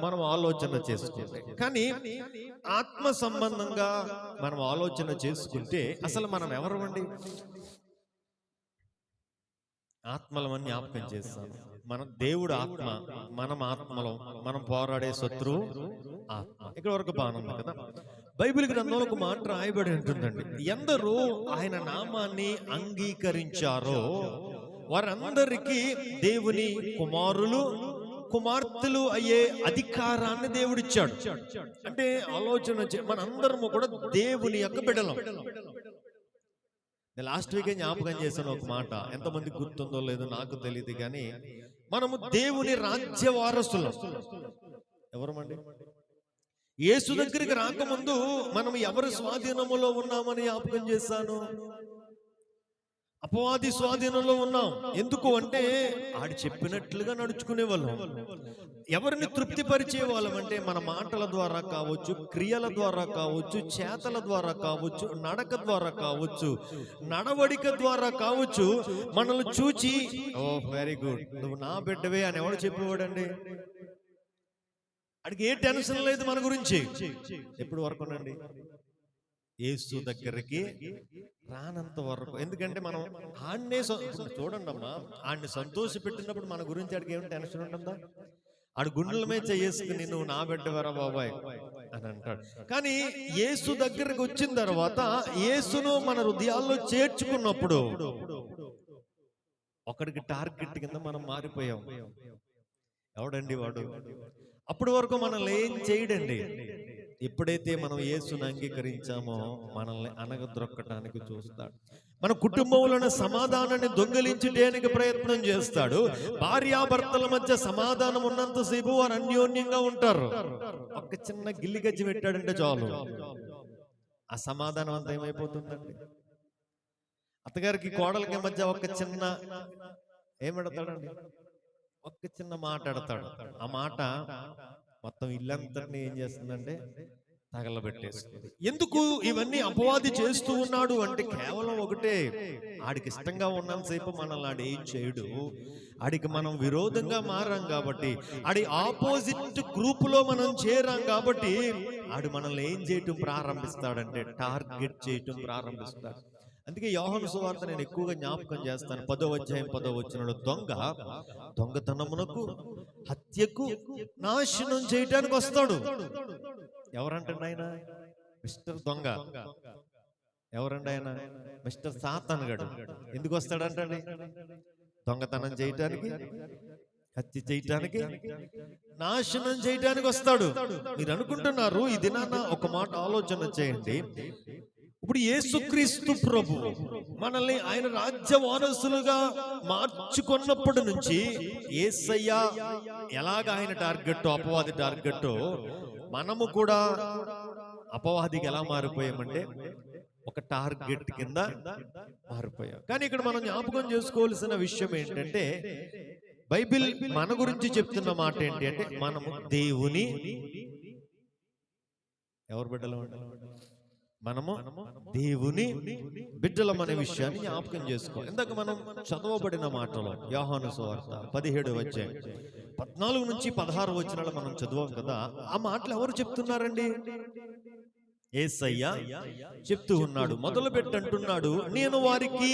మనం ఆలోచన చేసుకుంటే, కానీ ఆత్మ సంబంధంగా మనం ఆలోచన చేసుకుంటే అసలు మనం ఎవరమండి? ఆత్మలమని జ్ఞాపకం చేస్తాను. మన దేవుడు ఆత్మ, మనం ఆత్మలో, మనం పోరాడే శత్రువు ఆత్మ. ఇక్కడ వరకు బాగుంది కదా. బైబిల్ గ్రంథంలో ఒక మాట రాయబడి ఉంటుందండి, ఎందరూ ఆయన నామాన్ని అంగీకరించారో వారందరికీ దేవుని కుమారులు కుమార్తెలు అయ్యే అధికారాన్ని దేవుడిచ్చాడు. అంటే ఆలోచన మనందరము కూడా దేవుని యొక్క బిడ్డలం. లాస్ట్ వీకే జ్ఞాపకం చేశాను ఒక మాట, ఎంతమంది గుర్తుందో లేదో నాకు తెలియదు, కానీ మనము దేవుని రాజ్య వారసులం. ఎవరమండి? యేసు దగ్గరికి రాకముందు మనం ఎవరి స్వాధీనములో ఉన్నామని జ్ఞాపకం చేశాను. అపవాది స్వాధీనంలో ఉన్నాం. ఎందుకు అంటే ఆడు చెప్పినట్లుగా నడుచుకునే వాళ్ళం. ఎవరిని తృప్తిపరిచే వాళ్ళం అంటే మన మాటల ద్వారా కావచ్చు, క్రియల ద్వారా కావచ్చు, చేతల ద్వారా కావచ్చు, నడక ద్వారా కావచ్చు, నడవడిక ద్వారా కావచ్చు. మనల్ని చూచి ఓ వెరీ గుడ్, నువ్వు నా బిడ్డవే అని ఎవడు చెప్పేవాడండి? అడిగి ఏ టెన్షన్ లేదు మన గురించి. ఎప్పుడు వరకునండి? యేసు దగ్గరికి రానంత వరకు. ఎందుకంటే మనం ఆడినే చూడండి అమ్మా, ఆడిని సంతోష పెట్టినప్పుడు మన గురించి ఆడికి ఏమైనా టెన్షన్ ఉంటుందా? ఆడు గుండెల మీద చేసుకుని నువ్వు నా బిడ్డవరా బాబాయ్ అని అంటాడు. కానీ యేసు దగ్గరకు వచ్చిన తర్వాత యేసును మన హృదయాల్లో చేర్చుకున్నప్పుడు ఒకడికి టార్గెట్ కింద మనం మారిపోయాం. ఎవడండి వాడు? అప్పటి వరకు మనల్ని ఏం చేయడండి. ఎప్పుడైతే మనం యేసును అంగీకరించామో మనల్ని అనగద్రొక్కటానికి చూస్తాడు. మన కుటుంబంలోని సమాధానాన్ని దొంగిలించడానికి ప్రయత్నం చేస్తాడు. భార్యాభర్తల మధ్య సమాధానం ఉన్నంతసేపు వారు అన్యోన్యంగా ఉంటారు. ఒక చిన్న గిల్లి గజ్జి పెట్టాడంటే చాలు, ఆ సమాధానం అంతా ఏమైపోతుందండి. అత్తగారికి కోడలకి మధ్య ఒక చిన్న ఏమెడతాడండి, ఒక్క చిన్న మాట ఆడతాడు. ఆ మాట మొత్తం ఇల్లంతటిని ఏం చేస్తుందంటే తగలబెట్టేస్తుంది. ఎందుకు ఇవన్నీ అపవాది చేస్తూ ఉన్నాడు అంటే కేవలం ఒకటే, ఆడికి ఇష్టంగా ఉన్నంతసేపు మనల్ని ఆడు ఏం చేయడు. ఆడికి మనం విరోధంగా మారాం కాబట్టి, ఆడి ఆపోజిట్ గ్రూప్ లో మనం చేరాం కాబట్టి ఆడు మనల్ని ఏం చేయటం ప్రారంభిస్తాడంటే టార్గెట్ చేయటం ప్రారంభిస్తాడు. అందుకే యోహాను సువార్త నేను ఎక్కువగా జ్ఞాపకం చేస్తాను. 10వ అధ్యాయం 10వ వచనంలో దొంగ దొంగతనమునకు, హత్యకు, నాశనం చేయటానికి వస్తాడు. ఎవరంటండి ఆయన? మిస్టర్ దొంగ. ఎవరండి ఆయన? మిస్టర్ సాతాన్ గడు. ఎందుకు వస్తాడంటండి? దొంగతనం చేయటానికి, హత్య చేయటానికి, నాశనం చేయటానికి వస్తాడు. మీరు అనుకుంటున్నారు, ఈ దినాన ఒక మాట ఆలోచన చేయండి. ఇప్పుడు యేసుక్రీస్తు ప్రభు మనల్ని ఆయన రాజ్య వారసులుగా మార్చుకున్నప్పటి నుంచి యేసయ్య ఎలాగ ఆయన టార్గెట్, అపవాది టార్గెట్, మనము కూడా అపవాదికి ఎలా మారిపోయామంటే ఒక టార్గెట్ కింద మారిపోయాం. కానీ ఇక్కడ మనం జ్ఞాపకం చేసుకోవాల్సిన విషయం ఏంటంటే, బైబిల్ మన గురించి చెప్తున్న మాట ఏంటి అంటే మనము దేవుని ఎవరు బిడ్డలు? మనము దేవుని బిడ్డలం అనే విషయాన్ని జ్ఞాపకం చేసుకో. ఇందాక మనం చదవబడిన మాటలో యోహాను సువార్త 17వ అధ్యాయం 14 నుంచి 16 వచనాలు మనం చదివాం కదా. ఆ మాటలు ఎవరు చెప్తున్నారండి? యేసయ్య చెప్తూ ఉన్నాడు. మొదలు పెట్టంటున్నాడు, నేను వారికి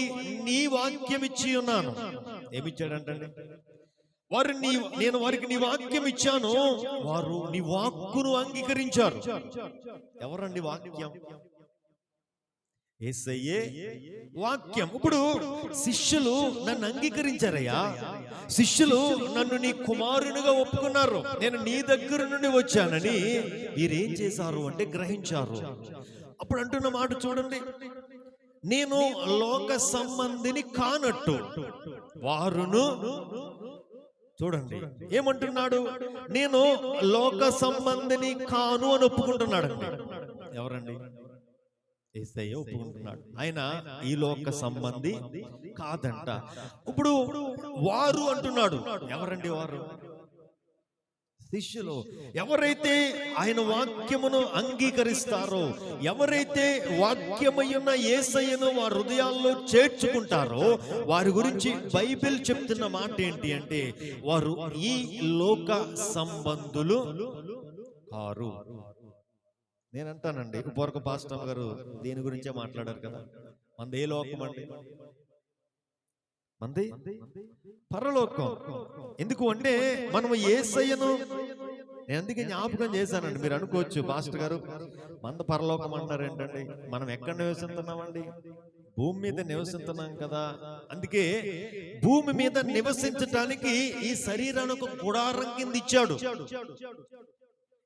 నీ వాక్యం ఇచ్చి ఉన్నాను. ఏమిచ్చాడంటండి? నేను వారికి నీ వాక్యం ఇచ్చాను, వారు నీ వాక్కును అంగీకరించారు. ఎవరండి వాక్యం? యేసయ్యే వాక్యం. ఇప్పుడు శిష్యులు నన్ను అంగీకరించారయ్యా, శిష్యులు నన్ను నీ కుమారునిగా ఒప్పుకున్నారు, నేను నీ దగ్గర నుండి వచ్చానని మీరేం చేశారు అంటే గ్రహించారు. అప్పుడు అంటున్న మాట చూడండి, నేను లోక సంబంధిని కానట్టు వారును. చూడండి ఏమంటున్నాడు? నేను లోక సంబంధిని కాను అని ఒప్పుకుంటున్నాడండి. ఎవరండి? యేసయ్య ఒప్పుకుంటున్నాడు. ఆయన ఈ లోక సంబంధి కాదంట. ఇప్పుడు వారు అంటున్నాడు. ఎవరండి వారు? శిష్యులు. ఎవరైతే ఆయన వాక్యమును అంగీకరిస్తారో, ఎవరైతే వాక్యమయ్యున్న యేసయ్యను వారి హృదయాల్లో చేర్చుకుంటారో, వారి గురించి బైబిల్ చెప్తున్న మాట ఏంటి అంటే వారు ఈ లోక సంబంధులు కారు. నేనంటానండి, ఉపవర్గ పాస్టర్ గారు దీని గురించే మాట్లాడారు కదా. మనది ఏ లోకం అండి? మంది పరలోకం. ఎందుకు అంటే మనము యేసయ్యను, నేను అందుకే జ్ఞాపకం చేశానండి. మీరు అనుకోవచ్చు, పాస్టర్ గారు మంద పరలోకం అంటారు ఏంటండి? మనం ఎక్కడ నివసిస్తున్నామండి? భూమి మీద నివసిస్తున్నాం కదా. అందుకే భూమి మీద నివసించటానికి ఈ శరీరాన్ని ఒక గుడారం కింద ఇచ్చాడు.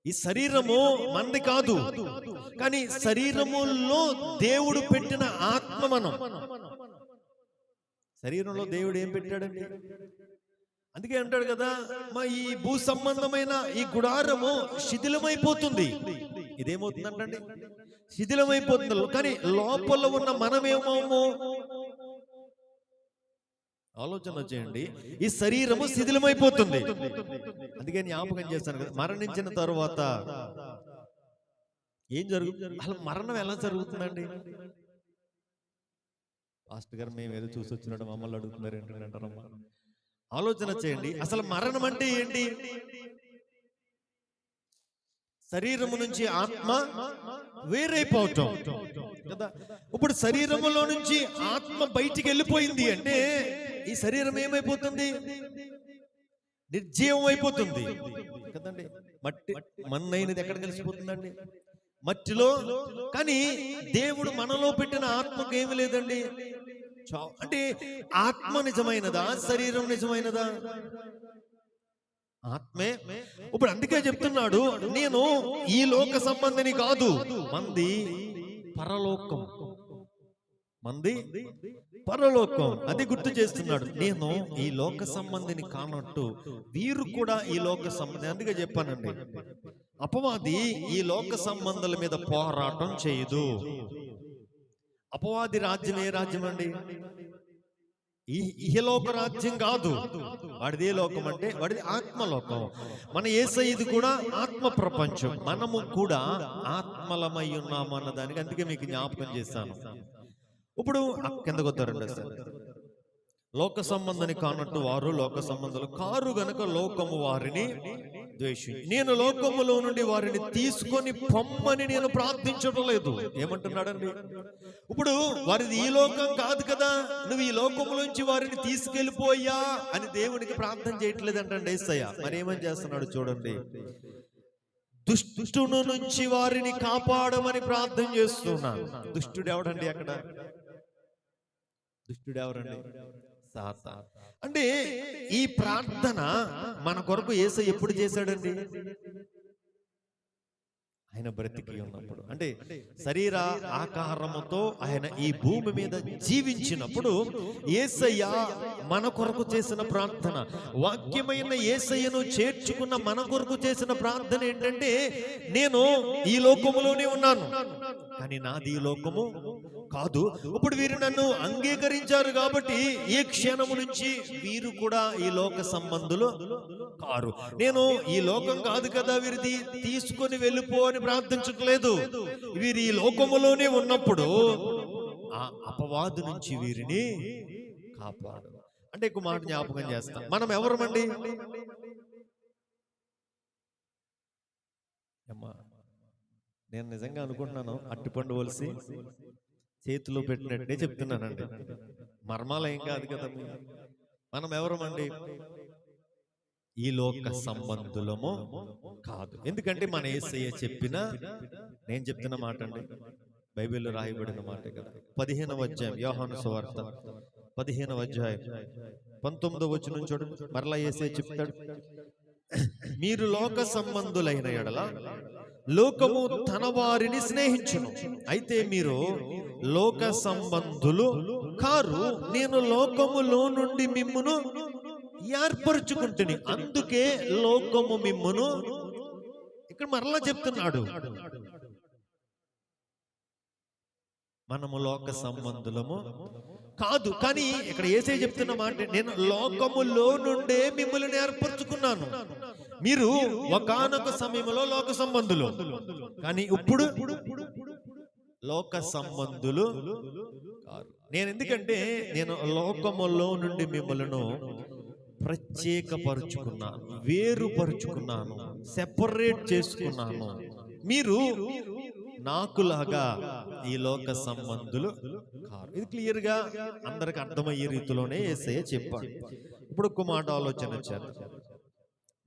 ఈ శరీరము మంది కాదు, కానీ శరీరములో దేవుడు పెట్టిన ఆత్మ మనం. శరీరంలో దేవుడు ఏం పెట్టాడండి? అందుకే అంటాడు కదా, మా ఈ భూ సంబంధమైన ఈ గుడారము శిథిలమైపోతుంది. ఇదేమవుతుందంటండి? శిథిలమైపోతుంది. కానీ లోపల ఉన్న మనమేమో ఆలోచన చేయండి, ఈ శరీరము శిథిలమైపోతుంది. అందుకే జ్ఞాపకం చేస్తాను కదా, మరణించిన తరువాత ఏం జరుగుతుంది? అసలు మరణం ఎలా జరుగుతుందండి? పాస్టర్ గారు మేము ఏదో చూసి వచ్చినట్టు మమ్మల్ని అడుగుతున్నారు ఏంటంటారమ్మా? ఆలోచన చేయండి, అసలు మరణం అంటే ఏంటి? శరీరము నుంచి ఆత్మ వేరైపోవటం కదా. ఇప్పుడు శరీరములో నుంచి ఆత్మ బయటికి వెళ్ళిపోయింది అంటే ఈ శరీరం ఏమైపోతుంది? నిర్జీవం అయిపోతుంది కదండి. మట్టి మన్నైనది ఎక్కడ కలిసిపోతుందండి? మట్టిలో. కానీ దేవుడు మనలో పెట్టిన ఆత్మకు ఏమి లేదండి. అంటే ఆత్మ నిజమైనదా, శరీరం నిజమైనదా? ఆత్మే. ఇప్పుడు అందుకే చెప్తున్నాడు, నేను ఈ లోక సంబంధిని కాదు, మంది పరలోకం. మంది పరలోకం. అది గుర్తు చేస్తున్నాడు. నేను ఈ లోక సంబంధిని కానట్టు వీరు కూడా ఈ లోక సంబంధి. అందుకే చెప్పానండి, అపవాది ఈ లోక సంబంధాల మీద పోరాటం చేయదు. అపవాది రాజ్యం ఏ రాజ్యం అండి? ఇహలోక రాజ్యం కాదు. వాడిది ఏ లోకం అంటే వాడిది ఆత్మలోకం. మన యేసయ్యది కూడా ఆత్మ ప్రపంచం. మనము కూడా ఆత్మలమై ఉన్నాము అన్నదానికి అందుకే మీకు జ్ఞాపకం చేస్తాను. ఇప్పుడు కిందకు వద్దారండి. సార్, లోక సంబంధాన్ని కానట్టు వారు లోక సంబంధాలు కారు గనుక లోకము వారిని ద్వేషించి, నేను లోకములో నుండి వారిని తీసుకొని పొమ్మని నేను ప్రార్థించడం లేదు. ఏమంటున్నాడండి? ఇప్పుడు వారిది ఈ లోకం కాదు కదా, నువ్వు ఈ లోకములోంచి వారిని తీసుకెళ్ళిపోయా అని దేవునికి ప్రార్థన చేయట్లేదు అంటండి యేసయ్య. మరి ఏమని చేస్తున్నాడు చూడండి, దుష్టును నుంచి వారిని కాపాడమని ప్రార్థన చేస్తున్నాను. దుష్టుడు ఎవడండి? అక్కడ దుష్టుడు ఎవరండి? సాతాను. అంటే ఈ ప్రార్థన మన కొరకు యేసయ్య ఎప్పుడు చేశాడండి? ఆయన బ్రతికి ఉన్నప్పుడు, అంటే శరీర ఆకారముతో ఆయన ఈ భూమి మీద జీవించినప్పుడు యేసయ్య మన కొరకు చేసిన ప్రార్థన, వాక్యమైన యేసయ్యను చేర్చుకున్న మన కొరకు చేసిన ప్రార్థన ఏంటంటే, నేను ఈ లోకములోనే ఉన్నాను కానీ నాది ఈ లోకము కాదు. ఇప్పుడు వీరు నన్ను అంగీకరించారు కాబట్టి ఈ క్షణము నుంచి వీరు కూడా ఈ లోక సంబంధులు కారు. నేను ఈ లోకం కాదు కదా వీరిది తీసుకొని వెళ్ళిపో అని ప్రార్థించట్లేదు. వీరు ఈ లోకములోనే ఉన్నప్పుడు ఆ అపవాదు నుంచి వీరిని కాపాడు. అంటే ఒక మాట జ్ఞాపకం చేస్తాం, మనం ఎవరమండి? అమ్మా, నేను నిజంగా అనుకుంటున్నాను, అట్టిపండు వలిసి చేతిలో పెట్టినట్టే చెప్తున్నానండి. మర్మాలు ఏం కాదు కదా. మనం ఎవరమండి? ఈ లోక సంబంధులము కాదు. ఎందుకంటే మన యేసయ్య చెప్పిన, నేను చెప్తున్న మాట అండి, బైబిల్లో రాయబడిన మాట కదా. 15వ అధ్యాయం యోహాను సువార్త 15వ అధ్యాయం 19వ వచనం చూడండి. మరలా యేసయ్య చెప్తాడు, మీరు లోక సంబంధులైన ఎడల లోకము తన వారిని స్నేహించును, అయితే మీరు లోక సంబంధులు కారు, నేను లోకములో నుండి మిమ్మును ఏర్పరచుకుంటుని, అందుకే లోకము మిమ్మును. ఇక్కడ మరలా చెప్తున్నాడు, మనము లోక సంబంధులము కాదు. కానీ ఇక్కడ యేసయ్య చెప్తున్న మాట, నేను లోకములో నుండే మిమ్మల్ని ఏర్పరచుకున్నాను. మీరు ఒకానొక సమయంలో లోక సంబంధులు, కానీ ఇప్పుడు లోక సంబంధులు కాదు. నేను ఎందుకంటే నేను లోకములో నుండి మిమ్మల్ని ప్రత్యేకపరుచుకున్నాను, వేరుపరుచుకున్నాను, సెపరేట్ చేసుకున్నాను. మీరు నాకులాగా ఈ లోక సంబంధులు కారు. ఇది క్లియర్ గా అందరికి అర్థమయ్యే రీతిలోనే యేసయ్య చెప్పాడు. ఇప్పుడు ఒక్క మాట ఆలోచన చేద్దాం.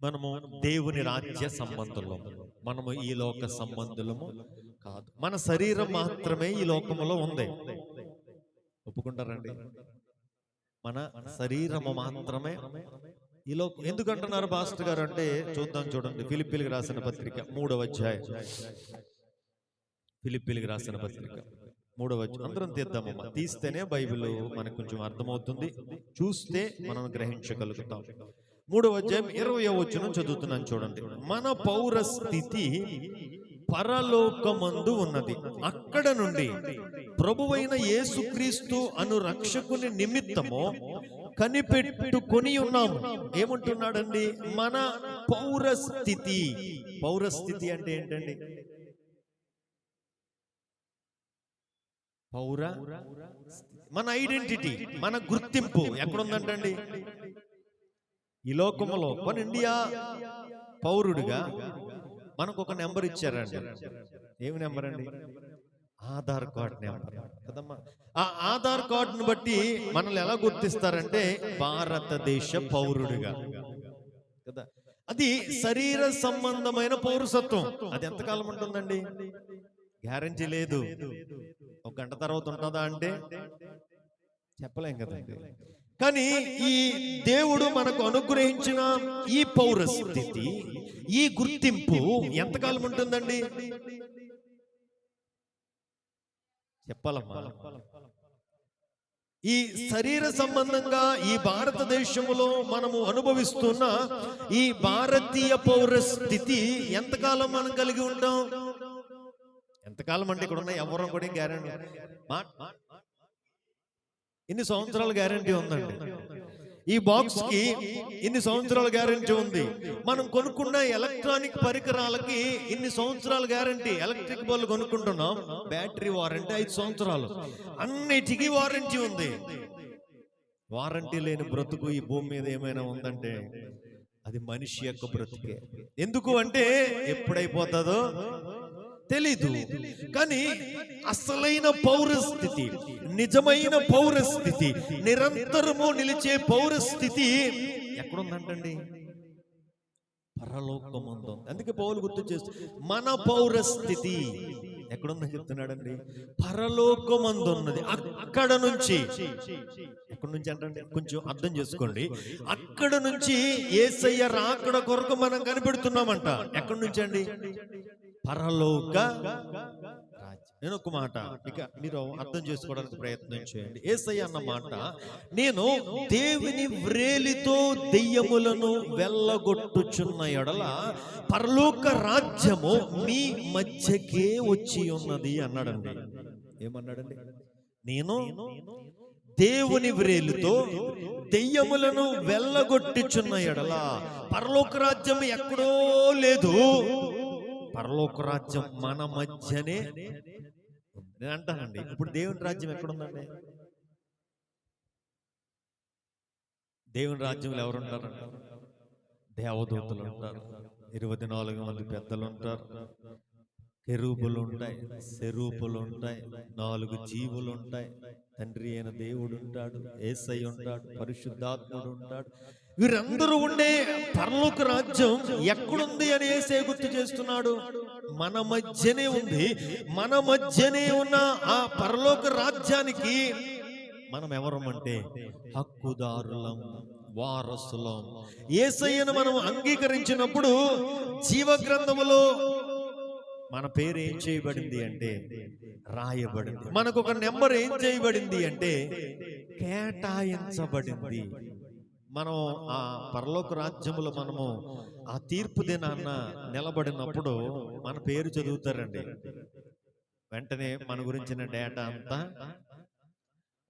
మనము దేవుని రాజ్య సంబంధులము, మనము ఈ లోక సంబంధులము కాదు. మన శరీరం మాత్రమే ఈ లోకములో ఉంది. ఒప్పుకుంటారండి? మన శరీరము మాత్రమే ఈ లోకం. ఎందుకంటున్నారు పాస్టర్ గారు అంటే చూద్దాం, చూడండి. ఫిలిప్పీలకు రాసిన పత్రిక 3వ అధ్యాయం. ఫిలిప్పీలకు రాసిన పత్రిక 3వ అధ్యాయం. అందరం తీద్దామమ్మా. తీస్తేనే బైబిల్ మనకు కొంచెం అర్థమవుతుంది, చూస్తే మనం గ్రహించగలుగుతాం. 3వ అధ్యాయం 20వ వచనం చదువుతున్నాను, చూడండి. మన పౌర స్థితి పరలోకమందు ఉన్నది. అక్కడ నుండి ప్రభువైన యేసుక్రీస్తు అను రక్షకుని నిమిత్తము కనిపెట్టుకొని ఉన్నాము. ఏమంటున్నాడండి? మన పౌర స్థితి. పౌర స్థితి అంటే ఏంటండి? పౌర మన ఐడెంటిటీ, మన గుర్తింపు ఎక్కడుందంటండి? ఈ లోకములో. మన ఇండియా పౌరుడిగా మనకు ఒక నెంబర్ ఇచ్చారండి. ఏమి నెంబర్ అండి? ఆధార్ కార్డ్ నెంబర్ కదమ్మా. ఆ ఆధార్ కార్డును బట్టి మనల్ని ఎలా గుర్తిస్తారంటే భారతదేశ పౌరుడిగా కదా. అది శరీర సంబంధమైన పౌరసత్వం. అది ఎంతకాలం ఉంటుందండి? గ్యారంటీ లేదు. ఒక గంట తర్వాత ఉంటుందా అంటే చెప్పలేం కదండి. కానీ ఈ దేవుడు మనకు అనుగ్రహించిన ఈ పౌరస్థితి, ఈ గుర్తింపు ఎంతకాలం ఉంటుందండి? చెప్పాలమ్మా. ఈ శరీర సంబంధంగా ఈ భారతదేశంలో మనము అనుభవిస్తున్న ఈ భారతీయ పౌరస్థితి ఎంతకాలం మనం కలిగి ఉంటాం? ఎంతకాలం అంటే ఇక్కడ ఉన్న ఎవరం కూడా గ్యారంటీ. ఇన్ని సంవత్సరాల గ్యారంటీ ఉందండి. ఈ బాక్స్ కి ఇన్ని సంవత్సరాల గ్యారంటీ ఉంది. మనం కొనుక్కున్న ఎలక్ట్రానిక్ పరికరాలకి ఇన్ని సంవత్సరాల గ్యారంటీ. ఎలక్ట్రిక్ బల్బ్ కొనుక్కుంటున్నాం, బ్యాటరీ వారంటీ 5 సంవత్సరాలు. అన్నిటికీ వారంటీ ఉంది. వారంటీ లేని బ్రతుకు ఈ భూమి మీద ఏమైనా ఉందంటే అది మనిషి యొక్క బ్రతుకే. ఎందుకు అంటే ఎప్పుడైపోతుందో తెలీదు. కానీ అసలైన పౌరస్థితి, నిజమైన పౌరస్థితి, నిరంతరము నిలిచే పౌరస్థితి ఎక్కడుందంటండి? పరలోకమందు. అందుకే పౌలు గుర్తు చేస్తూ మన పౌరస్థితి ఎక్కడుందని చెప్తున్నాడండి? పరలోకమందు ఉన్నది. అక్కడ నుంచి, ఎక్కడి నుంచి అంటే కొంచెం అర్థం చేసుకోండి. అక్కడ నుంచి యేసయ్య రాకడ కొరకు మనం కనిపెడుతున్నామంట. ఎక్కడి నుంచి అండి? పరలోక రాజ్యం. నేను ఒక మాట ఇక మీరు అర్థం చేసుకోవడానికి ప్రయత్నం చేయండి. యేసయ్య అన్న మాట, నేను దేవుని వ్రేలితో దెయ్యములను వెళ్ళగొట్టుచున్న ఎడల పరలోక రాజ్యము మీ మధ్యకే వచ్చి ఉన్నది అన్నాడండి. ఏమన్నాడండి? నేను దేవుని వ్రేలుతో దెయ్యములను వెళ్ళగొట్టుచున్న ఎడల పరలోక రాజ్యం ఎక్కడో లేదు, పరలోక రాజ్యం మన మధ్యనే. నేను అంటానండి, ఇప్పుడు దేవుని రాజ్యం ఎక్కడుందండి? దేవుని రాజ్యంలో ఎవరుంటారు? దేవదూతలు ఉంటారు, 24 మంది పెద్దలు ఉంటారు, కెరూబులు ఉంటాయి, సెరూపులు ఉంటాయి, 4 జీవులు ఉంటాయి, తండ్రి అయిన దేవుడు ఉంటాడు, యేసయ్య ఉంటాడు, పరిశుద్ధాత్ముడు ఉంటాడు. వీరందరూ ఉండే పరలోక రాజ్యం ఎక్కడుంది అని యేసయ్య గుర్తు చేస్తున్నాడు. మన మధ్యనే ఉంది. మన మధ్యనే ఉన్న ఆ పరలోక రాజ్యానికి మనం ఎవరమంటే హక్కుదారులం, వారసులం. యేసయ్యను మనం అంగీకరించినప్పుడు జీవ గ్రంథములో మన పేరు ఏం చేయబడింది అంటే రాయబడింది. మనకు ఒక నెంబర్ ఏం చేయబడింది అంటే కేటాయించబడింది. మనం ఆ పరలోక రాజ్యములో మనము ఆ తీర్పు దినాన్న నిలబడినప్పుడు మన పేరు చదువుతారండి. వెంటనే మన గురించిన డేటా అంతా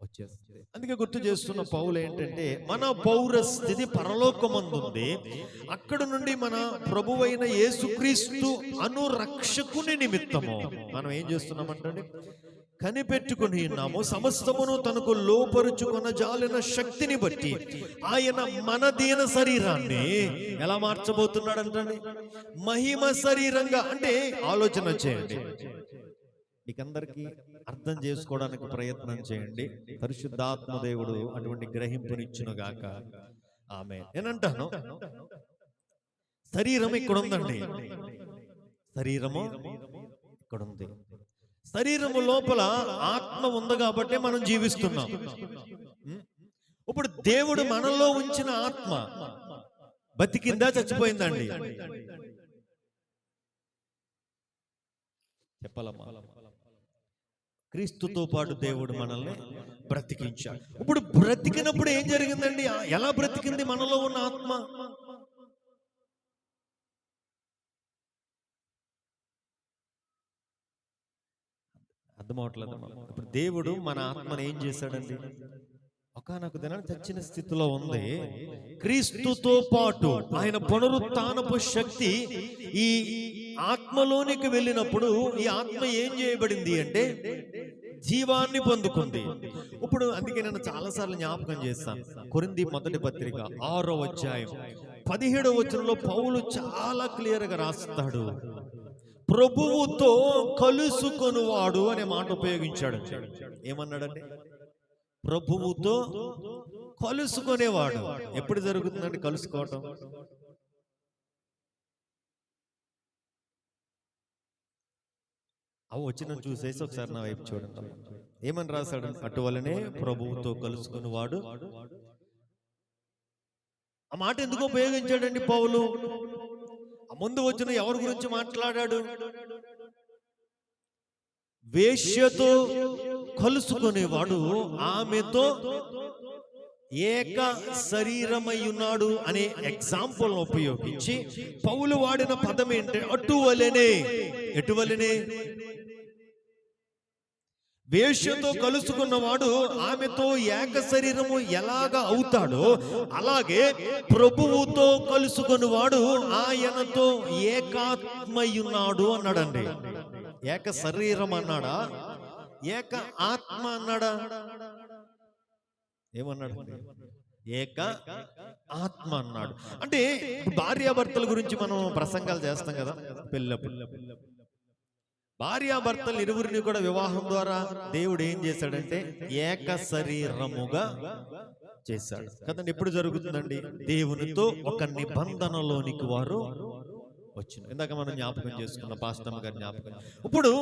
వచ్చేస్తుంది. అందుకే గుర్తు చేస్తున్న పౌలు ఏంటంటే మన పౌరస్థితి పరలోకమందుంది. అక్కడ నుండి మన ప్రభువైన యేసుక్రీస్తు అను రక్షకుని నిమిత్తము మనం ఏం చేస్తున్నామంటే కనిపెట్టుకుని ఉన్నాము. సమస్తమును తనకు లోపరుచుకొన జాలిన శక్తిని బట్టి ఆయన మన దీన శరీరాన్ని ఎలా మార్చబోతున్నాడు అంటే మహిమ శరీరంగా. అంటే ఆలోచన చేయండి, మీకందరికీ అర్థం చేసుకోవడానికి ప్రయత్నం చేయండి. పరిశుద్ధాత్మ దేవుడు అటువంటి గ్రహింపునిచ్చును గాక. ఆమేన్. నేనంటాను, శరీరం ఇక్కడ ఉందండి, శరీరము ఇక్కడ ఉంది. శరీరము లోపల ఆత్మ ఉంది కాబట్టి మనం జీవిస్తున్నాం. ఇప్పుడు దేవుడు మనలో ఉంచిన ఆత్మ బతికిందా చచ్చిపోయిందండి? చెప్పాలమ్మా. క్రీస్తుతో పాటు దేవుడు మనల్ని బ్రతికించాడు. ఇప్పుడు బ్రతికినప్పుడు ఏం జరిగిందండి? ఎలా బ్రతికింది మనలో ఉన్న ఆత్మ? అర్థమవట్లేదు. ఇప్పుడు దేవుడు మన ఆత్మను ఏం చేశాడండి? ఒకానొక దినాన్ని చచ్చిన స్థితిలో ఉంది. క్రీస్తుతో పాటు ఆయన పునరుత్థానపు శక్తి ఈ ఆత్మలోనికి వెళ్ళినప్పుడు ఈ ఆత్మ ఏం చేయబడింది అంటే జీవాన్ని పొందుకుంది. ఇప్పుడు అందుకే నేను చాలాసార్లు జ్ఞాపకం చేస్తాను. కొరింథీ మొదటి పత్రిక 6వ అధ్యాయం 17వ వచనంలో పౌలు చాలా క్లియర్ గా రాస్తాడు, ప్రభువుతో కలుసుకొనువాడు అనే మాట ఉపయోగించాడు. ఏమన్నాడండి? ప్రభువుతో కలుసుకునేవాడు. ఎప్పుడు జరుగుతుందండి కలుసుకోవటం? అవి వచ్చిన చూసేసి ఒకసారి నా వైపు చూడండి. ఏమని రాశాడు? అటువలనే ప్రభువుతో కలుసుకునేవాడు. ఆ మాట ఎందుకు ఉపయోగించాడండి పౌలు? ముందు వచ్చిన ఎవరి గురించి మాట్లాడాడు? వేశ్యతో కలుసుకునేవాడు ఆమెతో ఏక శరీరమై ఉన్నాడు అనే ఎగ్జాంపుల్ ఉపయోగించి పౌలు వాడిన పదం ఏంటి? అటువలనే. ఎటువలనే? వేశ్యతో కలుసుకున్నవాడు ఆమెతో ఏక శరీరము ఎలాగా అవుతాడో అలాగే ప్రభువుతో కలుసుకున్నవాడు ఆయనతో ఏకాత్మయున్నాడు అన్నాడండి. ఏక శరీరం అన్నాడా? ఏక ఆత్మ అన్నాడా? ఏమన్నాడు? ఏక ఆత్మ అన్నాడు. అంటే భార్యాభర్తల గురించి మనం ప్రసంగాలు చేస్తాం కదా పెళ్ళప్పుడు. భార్యాభర్తలు ఇరువురిని కూడా వివాహం ద్వారా దేవుడు ఏం చేశాడంటే ఏక శరీరముగా చేశాడు కదండి. ఎప్పుడు జరుగుతుందండి? దేవునితో ఒక నిబంధనలోనికి వారు వచ్చిన. ఇందాక మనం జ్ఞాపకం చేసుకున్న పాస్టమ్ గారి జ్ఞాపకం. ఇప్పుడు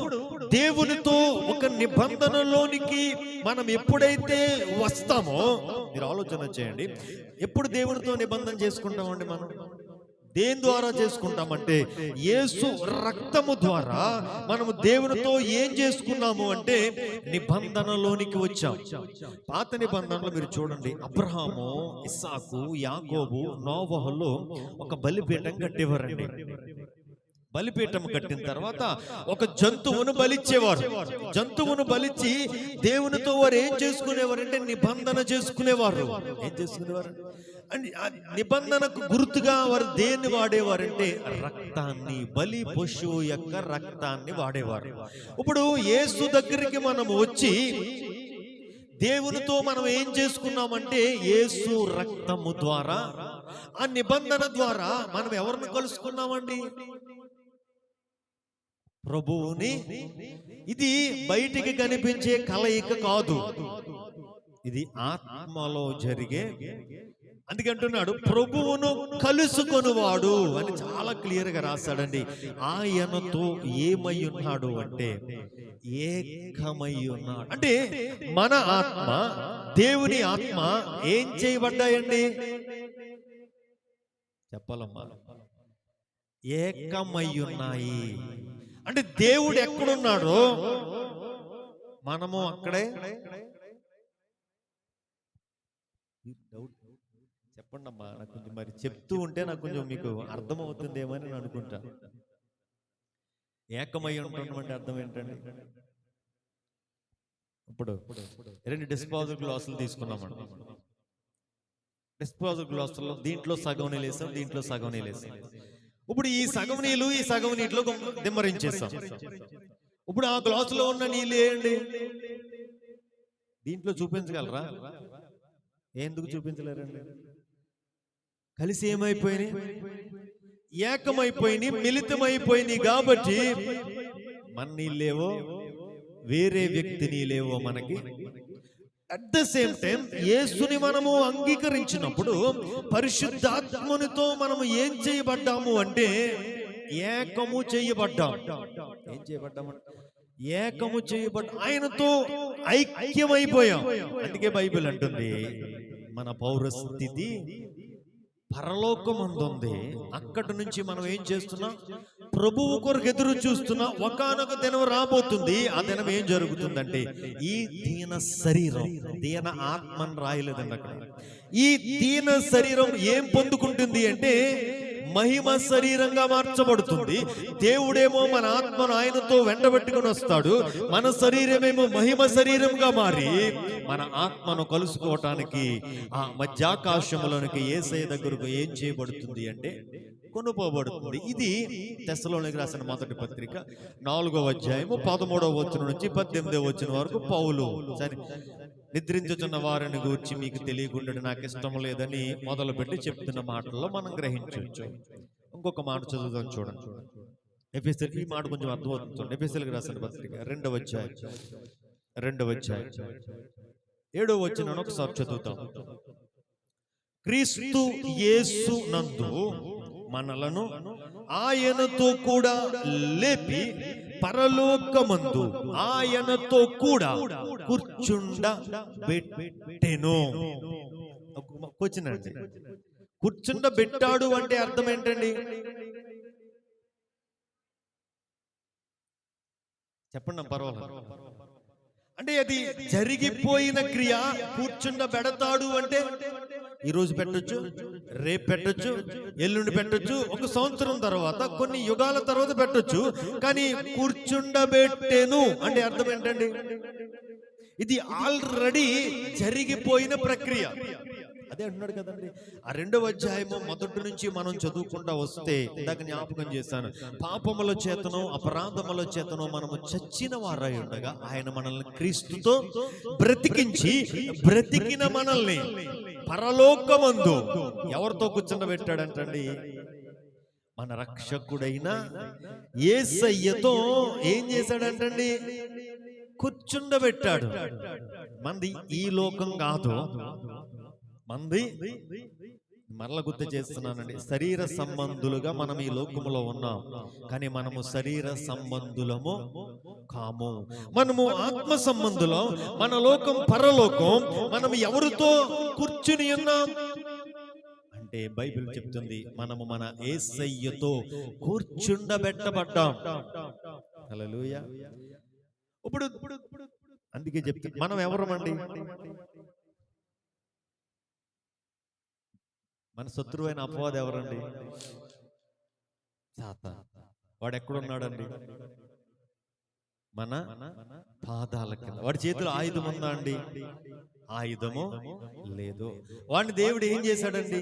దేవునితో ఒక నిబంధనలోనికి మనం ఎప్పుడైతే వస్తామో, మీరు ఆలోచన చేయండి, ఎప్పుడు దేవునితో నిబంధన చేసుకుంటామండి? మనం దేని ద్వారా చేసుకుంటామంటే యేసు రక్తము ద్వారా మనము దేవునితో ఏం చేసుకున్నాము అంటే నిబంధనలోనికి వచ్చాం. పాత నిబంధనలో మీరు చూడండి, అబ్రహాము, ఇస్సాకు, యాకోబు, నోవహులు ఒక బలిపీఠం కట్టేవారండి. బలిపీఠం కట్టిన తర్వాత ఒక జంతువును బలిచ్చేవారు. జంతువును బలిచ్చి దేవునితో వారు ఏం చేసుకునేవారంటే నిబంధన చేసుకునేవారు. ఏం చేసుకునేవారు? నిబంధనకు గుర్తుగా వారు దేన్ని వాడేవారంటే రక్తాన్ని, బలి పశువు యొక్క రక్తాన్ని వాడేవారు. ఇప్పుడు యేసు దగ్గరికి మనం వచ్చి దేవునితో మనం ఏం చేసుకున్నామంటే యేసు రక్తము ద్వారా, ఆ నిబంధన ద్వారా మనం ఎవరిని కలుసుకున్నామండి? ప్రభువుని. ఇది బయటికి కనిపించే కలయిక కాదు, ఇది ఆత్మలో జరిగే. అందుకంటున్నాడు ప్రభువును కలుసుకొనువాడు అని చాలా క్లియర్ గా రాశాడండి. ఆయనతో ఏమై ఉన్నాడు అంటే ఏకమై ఉన్నాడు. అంటే మన ఆత్మ, దేవుని ఆత్మ ఏం చేయబడ్డాయండి? చెప్పాలమ్మా. ఏకమై ఉన్నాయి. అంటే దేవుడు ఎక్కడున్నాడో మనము అక్కడే. చెప్పండి అమ్మా, నాకు కొంచెం మరి చెప్తూ ఉంటే నాకు కొంచెం మీకు అర్థమవుతుందేమో అని నేను అనుకుంటా. ఏకమై ఉంటున్నామంటే అర్థం ఏంటండి? ఇప్పుడు 2 డిస్పోజల్ గ్లాసులు తీసుకున్నామండి. డిస్పోజల్ గ్లాసుల్లో దీంట్లో సగం నీళ్ళు వేసాం, దీంట్లో సగం నీళ్ళు వేసాం. ఇప్పుడు ఈ సగం నీళ్ళు ఈ సగం నీటిలో దిమ్మరించేస్తాం. ఇప్పుడు ఆ గ్లాసులో ఉన్న నీళ్ళు ఏంటి? దీంట్లో చూపించగలరా? ఎందుకు చూపించలేరండి? కలిసి ఏమైపోయినాయి? ఏకమైపోయినాయి, మిళితమైపోయినాయి. కాబట్టి మన నీళ్ళేవో వేరే వ్యక్తిని లేవో మనకి. అట్ ద సేమ్ టైం యేసుని మనము అంగీకరించినప్పుడు పరిశుద్ధాత్మనితో మనము ఏం చేయబడ్డాము అంటే ఏకము చేయబడ్డాం. ఏం చేయబడ్డాము? ఏకము చేయబడ్డా, ఆయనతో ఐక్యమైపోయాం. అందుకే బైబిల్ అంటుంది మన పౌరస్థితి పరలోకమందుంది. అక్కడి నుంచి మనం ఏం చేస్తున్నాం? ప్రభువు కొరకు ఎదురు చూస్తున్నా. ఒకానొక దినం రాబోతుంది. ఆ దినం ఏం జరుగుతుందంటే ఈ దీన శరీరం, దీన ఆత్మని రాయలేదండి అక్కడ. ఈ దీన శరీరం ఏం పొందుకుంటుంది అంటే మహిమ శరీరంగా మార్చబడుతుంది. దేవుడేమో మన ఆత్మను ఆయనతో వెంటబెట్టుకుని వస్తాడు. మన శరీరమేమో మహిమ శరీరంగా మారి మన ఆత్మను కలుసుకోవటానికి ఆ మధ్యాకాశములోనికి యేసయ్య దగ్గరకు ఏం చేయబడుతుంది అంటే కొనుపోబడుతుంది. ఇది తెస్సలోనికి రాసిన మొదటి పత్రిక 4వ అధ్యాయము 13వ వచనం నుంచి 18వ వచనం వరకు పౌలు సరే నిద్రించుచున్న వారిని గూర్చి మీకు తెలియకుండా నాకు ఇష్టం లేదని మొదలుపెట్టి చెప్తున్న మాటల్లో మనం గ్రహించవచ్చు. ఇంకొక మాట చదువుదాం చూడండి. ఎఫెసీయులకు ఈ మాట కొంచెం అర్థమవుతుంది. ఎఫెసీయులకు రాసిన పత్రిక 2వ అధ్యాయం 7వ వచనం ఒకసారి చదువుతాం. క్రీస్తు యేసు నందు మనలను ఆయనతో కూడా లేపి పరలోకమందు ఆయనతో కూడా కూర్చుండబెట్టెను. కూర్చునండి. కూర్చుండబెట్టాడు అంటే అర్థం ఏంటండి? చెప్పండి, పర్వాలేదు. అంటే అది జరిగిపోయిన క్రియ. కూర్చుండబెడతాడు అంటే ఈరోజు పెట్టొచ్చు, రేపు పెట్టొచ్చు, ఎల్లుండి పెట్టొచ్చు, ఒక సంవత్సరం తర్వాత, కొన్ని యుగాల తర్వాత పెట్టొచ్చు. కానీ కూర్చుండబెట్టెను అంటే అర్థం ఏంటండి? ఇది ఆల్రెడీ జరిగిపోయిన ప్రక్రియ. అదే అంటున్నాడు కదండి. ఆ 2వ అధ్యాయము మొదటి నుంచి మనం చదువుకుంటా వస్తే ఇందాక జ్ఞాపకం చేశాను. పాపముల చేతనో అపరాధముల చేతనో మనము చచ్చిన వారై ఉండగా ఆయన మనల్ని క్రీస్తుతో బ్రతికించి బ్రతికిన మనల్ని పరలోకమందు ఎవరితో కూర్చుండబెట్టాడంటండి? మన రక్షకుడైన యేసయ్యతో ఏం చేశాడంటండి? కూర్చుండబెట్టాడు. మంది ఈ లోకం కాదు, మంది మరల గుర్తు చేస్తున్నానండి, శరీర సంబంధులుగా మనం ఈ లోకములో ఉన్నాం. కానీ మనము శరీర సంబంధులము కాము, మనము ఆత్మ సంబంధులం. మన లోకం పరలోకం. మనం ఎవరితో కూర్చుని ఉన్నాం అంటే బైబిల్ చెప్తుంది మనము మన యేసయ్యతో కూర్చుండబెట్టబడ్డాం. హల్లెలూయా. ఇప్పుడు అందుకే చెప్తే మనం ఎవరమండి? మన శత్రువైన అపవాది ఎవరండి? సాతాను. వాడు ఎక్కడున్నాడండి? మన పాదాల కింద. వాడి చేతిలో ఆయుధం ఉందా అండి? ఆయుధము లేదు. వాడిని దేవుడు ఏం చేశాడండి?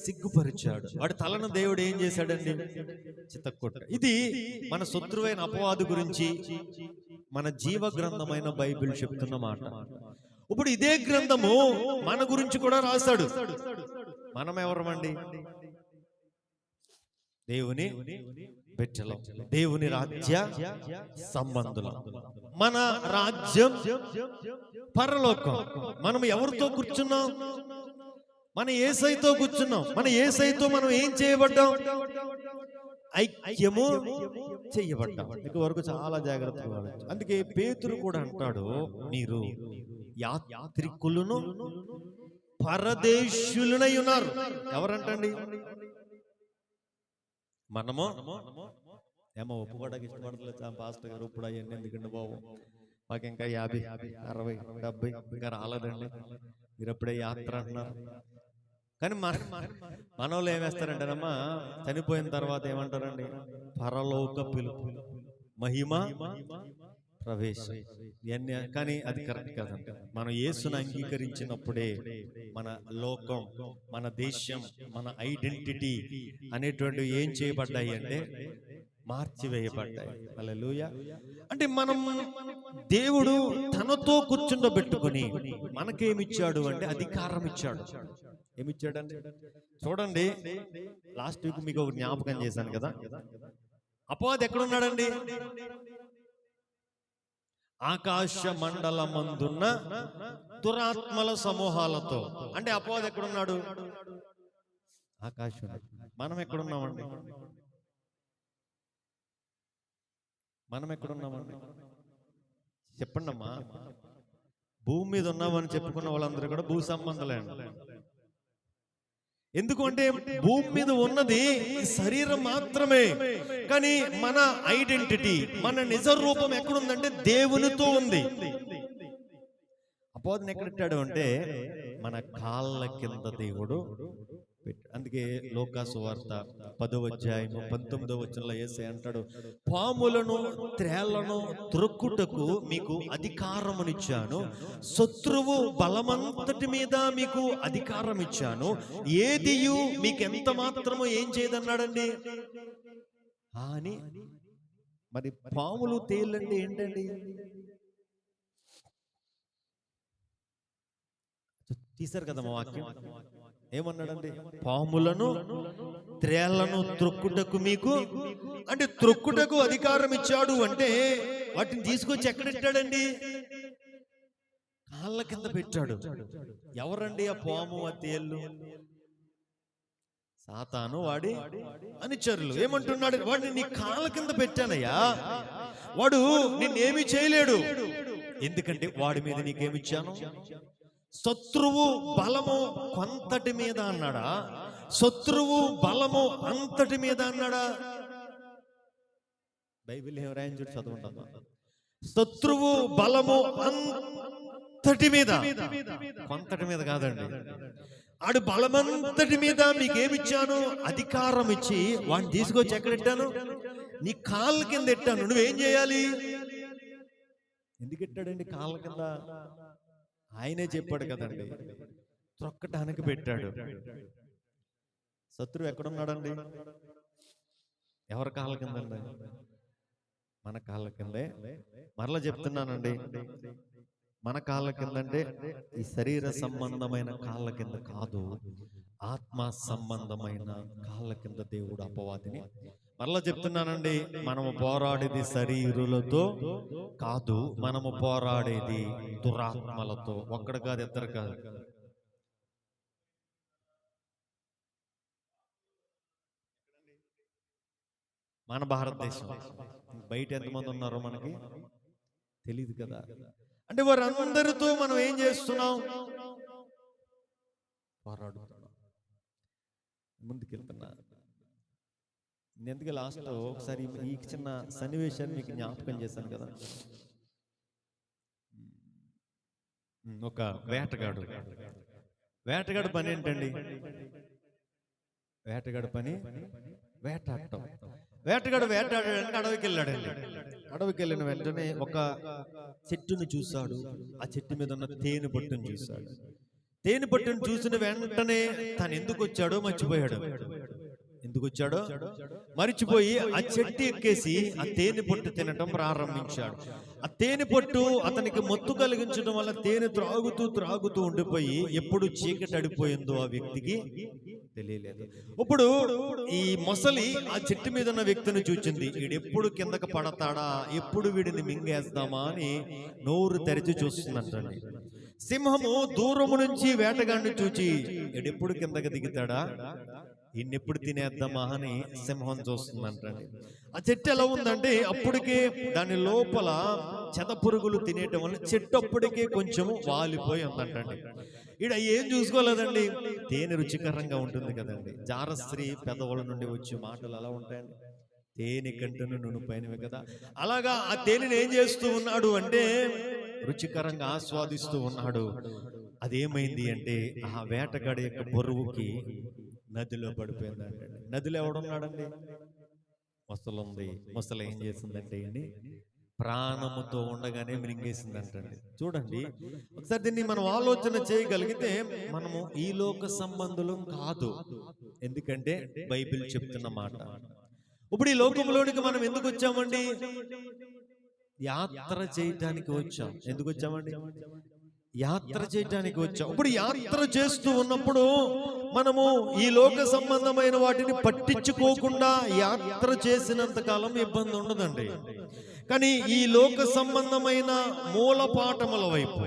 సిగ్గుపరిచాడు. వాడి తలను దేవుడు ఏం చేశాడండి? చితక్కొట్టాడు. ఇది మన శత్రువైన అపవాది గురించి మన జీవ గ్రంథమైన బైబిల్ చెప్తున్న మాట. ఇప్పుడు ఇదే గ్రంథము మన గురించి కూడా రాశాడు. మనం ఎవరమండి? దేవుని బిడ్డలం, దేవుని రాజ్య సంబంధులం. మన రాజ్యం పరలోకం. మనం ఎవరితో కూర్చున్నాం? మన యేసయ్యతో కూర్చున్నాం. మన యేసయ్యతో మనం ఏం చేయబడ్డాం? ఐక్యము చేయబడ్డాం. ఇక వరకు చాలా జాగ్రత్తగా. అందుకే పేతురు కూడా అంటాడు, మీరు యాత్రికులను పరదేశులనై ఉన్నారు. ఎవరంటండి? మనము ఏమో ఒప్పుకోవడానికి ఇష్టపడలేదు పాస్టర్ గారు. ఇప్పుడు అవన్నీ ఎందుకండి బాబు, మాకు ఇంకా 50, 60, 70 ఇంకా రాలేదండి, మీరు ఎప్పుడే యాత్ర అంటున్నారు. కానీ మన వాళ్ళు ఏమేస్తారంటేనమ్మా, చనిపోయిన తర్వాత ఏమంటారండి? పరలోక పిలుపు, మహిమ ప్రవేశం ఇవన్నీ. కానీ అది కరెక్ట్ కాదండి. మనం యేసును అంగీకరించినప్పుడే మన లోకం, మన దేశం, మన ఐడెంటిటీ అనేటువంటివి ఏం చేయబడ్డాయి అంటే మార్చివేయబడ్డాయి. హల్లెలూయా. అంటే మనం దేవుడు తనతో కూర్చుండబెట్టుకుని మనకేమిచ్చాడు అంటే అధికారం ఇచ్చాడు. ఏమిచ్చాడండి? చూడండి, లాస్ట్ వీక్ మీకు ఒక జ్ఞాపకం చేశాను కదా. అపవాది ఎక్కడున్నాడండి? ఆకాశ మండలమందున్న దురాత్మల సమూహాలతో. అంటే అపవాది ఎక్కడున్నాడు? ఆకాశం. మనం ఎక్కడున్నామండి? మనం ఎక్కడున్నామండి చెప్పండి అమ్మా. భూమి మీద ఉన్నామని చెప్పుకున్న వాళ్ళందరూ కూడా భూ సంబంధాలే అండి. ఎందుకంటే భూమి మీద ఉన్నది శరీరం మాత్రమే, కానీ మన ఐడెంటిటీ, మన నిజ రూపం ఎక్కడుందంటే దేవునితో ఉంది. అపోదన ఎక్కడెట్టాడు అంటే మన కాళ్ళ కింద దేవుడు. అందుకే లోకాసు వార్త 10వ అధ్యాయము 19వ వచనంలో యేసయ్య అంటాడు, పాములను త్రేళ్లను త్రొక్కుటకు మీకు అధికారమునిచ్చాను, శత్రువు బలమంతటి మీద మీకు అధికారం ఇచ్చాను, ఏదియు మీకు ఎంత మాత్రము ఏం చేయదన్నాడండి అని. మరి పాములు తేళ్ళంటే ఏంటండి? తీశారు కదా మా వాక్యం. ఏమన్నాడండి? పాములను త్రేళ్లను త్రొక్కుటకు మీకు, అంటే త్రొక్కుటకు అధికారం ఇచ్చాడు. అంటే వాటిని తీసుకొచ్చి ఎక్కడెట్టాడండి? కాళ్ళ కింద పెట్టాడు. ఎవరండి ఆ పాము, ఆ తేళ్ళు? సాతాను వాడి అనుచరులు. ఏమంటున్నాడు? వాడిని నీ కాళ్ళ కింద పెట్టానయ్యా, వాడు నిన్నేమి చేయలేడు. ఎందుకంటే వాడి మీద నీకేమిచ్చాను? శత్రువు బలము కొంతటి మీద అన్నాడా? శత్రువు బలము అంతటి మీద అన్నాడా? బైబిల్ ఏం రాయని చూసి చదవండి. శత్రువు బలము అంతటి మీద, కొంతటి మీద కాదండి. ఆడు బలమంతటి మీద మీకేమిచ్చాను? అధికారం ఇచ్చి వాడిని తీసుకొచ్చి ఎక్కడెట్టాను? నీ కాళ్ళ కింద ఎట్టాను. నువ్వేం చేయాలి? ఎందుకు ఎట్టాడండి కాళ్ళ కింద? ఆయనే చెప్పాడు కదండి, త్రొక్కటానికి పెట్టాడు. శత్రువు ఎక్కడున్నాడండి? ఎవరి కాళ్ళ కిందండి? మన కాళ్ళ కిందే. మరలా చెప్తున్నానండి, మన కాళ్ళ కిందంటే ఈ శరీర సంబంధమైన కాళ్ళ కింద కాదు, ఆత్మ సంబంధమైన కాళ్ళ కింద దేవుడు అపవాదిని. మరలా చెప్తున్నానండి, మనము పోరాడేది శరీరులతో కాదు, మనము పోరాడేది దురాత్మలతో. ఒక్కడు కాదు, ఇద్దరు కాదు. మన భారతదేశం బయట ఎంతమంది ఉన్నారో మనకి తెలియదు కదా. అంటే వారందరితో మనం ఏం చేస్తున్నాం? పోరాడుతున్నాం, ముందుకెళ్తున్నా. ఎందుకు లాస్ట్లో ఒకసారి ఈ చిన్న సన్నివేశాన్ని మీకు జ్ఞాపకం చేశాను కదా. ఒక వేటగాడు పని ఏంటండి? వేటగాడు పని వేటాడటం. వేటగాడు వేటాడడానికి అడవికి వెళ్ళాడండి. అడవికి వెళ్ళిన వెంటనే ఒక చెట్టుని చూశాడు. ఆ చెట్టు మీద ఉన్న తేనె పట్టును చూశాడు. తేనె పట్టును చూసిన వెంటనే తను ఎందుకు వచ్చాడో మర్చిపోయాడు. ఎందుకు వచ్చాడో మరిచిపోయి ఆ చెట్టు ఎక్కేసి ఆ తేనె పొట్టు తినటం ప్రారంభించాడు. ఆ తేనె పొట్టు అతనికి మత్తు కలిగించడం వల్ల తేనె త్రాగుతూ ఉండిపోయి ఎప్పుడు చీకటి అడిపోయిందో ఆ వ్యక్తికి తెలియలేదు. ఇప్పుడు ఈ మొసలి ఆ చెట్టు మీద ఉన్న వ్యక్తిని చూచింది. వీడెప్పుడు కిందకి పడతాడా, ఎప్పుడు వీడిని మింగేస్తామా అని నోరు తెరిచి చూస్తుందంటండి. సింహము దూరము నుంచి వేటగాడిని చూచి వీడెప్పుడు కిందకి దిగుతాడా, ఇన్నెప్పుడు తినేద్దామా అని సింహం చూస్తుందంటండి. ఆ చెట్టు ఎలా ఉందంటే అప్పటికే దాని లోపల చెద పురుగులు తినేయటం వల్ల చెట్టు అప్పటికే కొంచెం వాలిపోయి ఉందంటండి. ఈడ ఏం చూసుకోలేదండి, తేనె రుచికరంగా ఉంటుంది కదండి. జారస్త్రీ పెదవుల నుండి వచ్చే మాటలు ఎలా ఉంటాయండి? తేనె కంటను నునుపైనవి కదా. అలాగా ఆ తేనెని ఏం చేస్తూ ఉన్నాడు అంటే రుచికరంగా ఆస్వాదిస్తూ ఉన్నాడు. అదేమైంది అంటే ఆ వేటగాడి యొక్క బరువుకి నదిలో పడిపోయిందంటే. నదిలో ఎవడున్నాడండి? మొసలుంది. మొసలు ఏం చేసిందంటే అండి ప్రాణముతో ఉండగానే మింగేసిందంటండి. చూడండి ఒకసారి దీన్ని మనం ఆలోచన చేయగలిగితే మనము ఈ లోక సంబంధులం కాదు. ఎందుకంటే బైబిల్ చెప్తున్న మాట. ఇప్పుడు ఈ లోకంలోనికి మనం ఎందుకు వచ్చామండి? యాత్ర చేయటానికి వచ్చాం. ఎందుకు వచ్చామండి? యాత్ర చేయటానికి వచ్చాం. ఇప్పుడు యాత్ర చేస్తూ ఉన్నప్పుడు మనము ఈ లోక సంబంధమైన వాటిని పట్టించుకోకుండా యాత్ర చేసినంత కాలం ఇబ్బంది ఉండదండి. కానీ ఈ లోక సంబంధమైన మూల పాఠముల వైపు,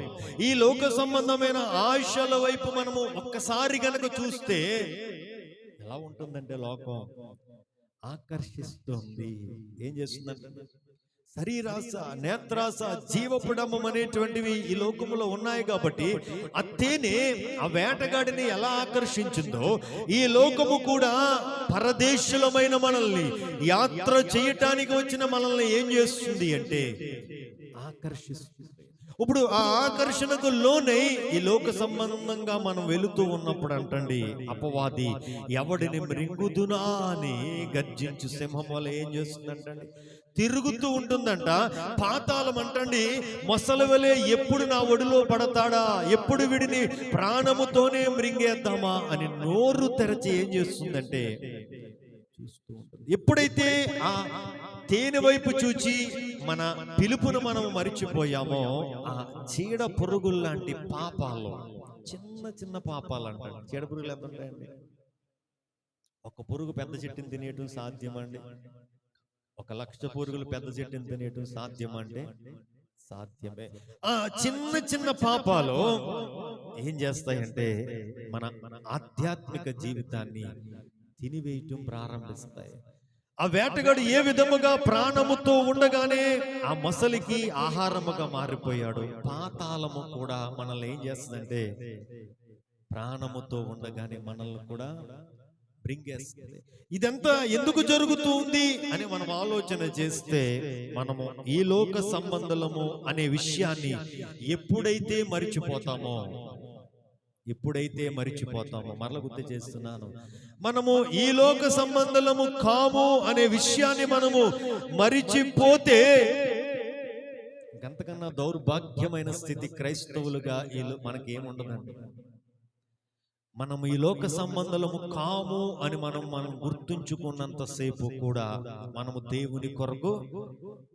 ఈ లోక సంబంధమైన ఆశల వైపు మనము ఒక్కసారి గనక చూస్తే ఎలా ఉంటుందంటే లోకం ఆకర్షిస్తుంది. ఏం చేస్తుందంటే శరీరాశ, నేత్రాశ, జీవపుడమం అనేటువంటివి ఈ లోకములో ఉన్నాయి కాబట్టి ఆ తేనె ఆ వేటగాడిని ఎలా ఆకర్షించిందో ఈ లోకము కూడా పరదేశులమైన మనల్ని, యాత్ర చేయటానికి వచ్చిన మనల్ని ఏం చేస్తుంది అంటే ఆకర్షిస్తుంది. ఇప్పుడు ఆ ఆకర్షణకు లోనై ఈ లోక సంబంధంగా మనం వెళుతూ ఉన్నప్పుడు అంటండి అపవాది ఎవడిని మృంగుదునా అని గర్జించు సింహం వల్ల ఏం చేస్తుందంటండి తిరుగుతూ ఉంటుందంట. పాతాళం అంటండి మొసలి వలె ఎప్పుడు నా ఒడిలో పడతాడా, ఎప్పుడు వీడిని ప్రాణముతోనే మృంగేద్దామా అని నోరు తెరచి ఏం చేస్తుందంటే చూస్తూ ఉంటుంది. ఎప్పుడైతే ఆ తేనె వైపు చూచి మన పిలుపును మనం మరిచిపోయామో ఆ చీడ పురుగులు లాంటి పాపాలు, చిన్న చిన్న పాపాలు అంటారు. చీడ పురుగులు ఎంత ఉంటాయండి? ఒక పురుగు పెద్ద చెట్టుని తినేయటం సాధ్యమండి? 1,00,000 పురుగులు పెద్ద చెట్టుని తినేయటం సాధ్యమంటే సాధ్యమే. ఆ చిన్న చిన్న పాపాలు ఏం చేస్తాయంటే మన ఆధ్యాత్మిక జీవితాన్ని తినివేయటం ప్రారంభిస్తాయి. ఆ వేటగాడు ఏ విధముగా ప్రాణముతో ఉండగానే ఆ మొసలికి ఆహారముగా మారిపోయాడు. పాతాళము కూడా మనల్ని ఏం చేస్తుందంటే ప్రాణముతో ఉండగానే మనల్ని కూడా బ్రింగేస్తుంది. ఇదంతా ఎందుకు జరుగుతుంది అని మనం ఆలోచన చేస్తే మనము ఈ లోక సంబంధము అనే విషయాన్ని ఎప్పుడైతే మరిచిపోతామో మరల గుర్తు చేస్తున్నాను, మనము ఈ లోక సంబంధము కాము అనే విషయాన్ని మనము మరిచిపోతే అంతకన్నా దౌర్భాగ్యమైన స్థితి క్రైస్తవులుగా మనకి ఏముండదండి. మనము ఈ లోక సంబంధము కాము అని మనం గుర్తుంచుకున్నంతసేపు కూడా మనము దేవుని కొరకు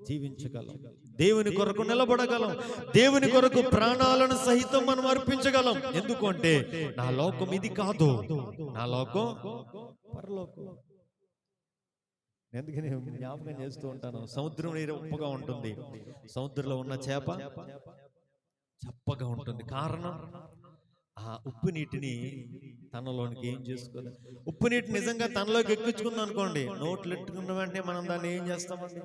జీవించగలం, దేవుని కొరకు నిలబడగలం, దేవుని కొరకు ప్రాణాలను సహితం మనం అర్పించగలం. ఎందుకంటే నా లోకం ఇది కాదు, నా లోకం పరలోకం. ఎందుకని జ్ఞాపకం చేస్తూ ఉంటాను, సముద్రం నీరు ఉప్పుగా ఉంటుంది, సముద్రంలో ఉన్న చేప చప్పగా ఉంటుంది. కారణం ఆ ఉప్పు నీటిని తనలోనికి ఏం చేసుకోవాలి. ఉప్పు నీటి నిజంగా తనలోకి ఎక్కించుకుంది అనుకోండి, నోట్లు ఎట్టుకున్న వెంటనే మనం దాన్ని ఏం చేస్తామండి,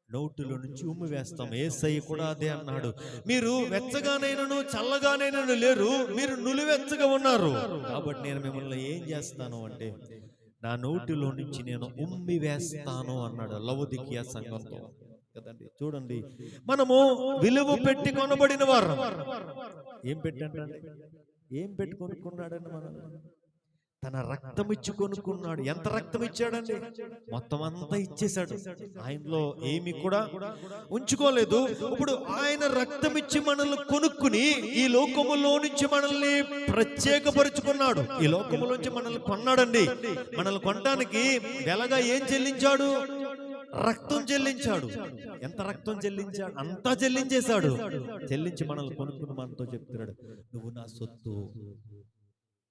నోటులో నుంచి ఉమ్మి వేస్తాం. యేసయ్య కూడా అదే అన్నాడు, మీరు వెచ్చగానైనను చల్లగానైనను లేరు, మీరు నులివెచ్చగా ఉన్నారు, కాబట్టి నేను మిమ్మల్ని ఏం చేస్తాను అంటే నా నోటిలో నుంచి నేను ఉమ్మి వేస్తాను అన్నాడు లవొదికీయ సంఘంతో కదండి. చూడండి, మనము విలువ పెట్టి కొనబడిన వారు. ఏం పెట్టండి, ఏం పెట్టి కొనుక్కున్నాడండి? మనం తన రక్తం ఇచ్చి కొనుక్కున్నాడు. ఎంత రక్తం ఇచ్చాడండి? మొత్తం అంతా ఇచ్చేశాడు. ఆయనలో ఏమి కూడా ఉంచుకోలేదు. ఇప్పుడు ఆయన రక్తం ఇచ్చి మనల్ని కొనుక్కుని ఈ లోకములో నుంచి మనల్ని ప్రత్యేకపరుచుకున్నాడు. ఈ లోకములోంచి మనల్ని కొన్నాడండి. మనల్ని కొనడానికి వెలగా ఏం చెల్లించాడు? రక్తం చెల్లించాడు. ఎంత రక్తం చెల్లించాడు? అంతా చెల్లించేశాడు. చెల్లించి మనల్ని కొనుక్కుని మనతో చెప్తున్నాడు, నువ్వు నా సొత్తు.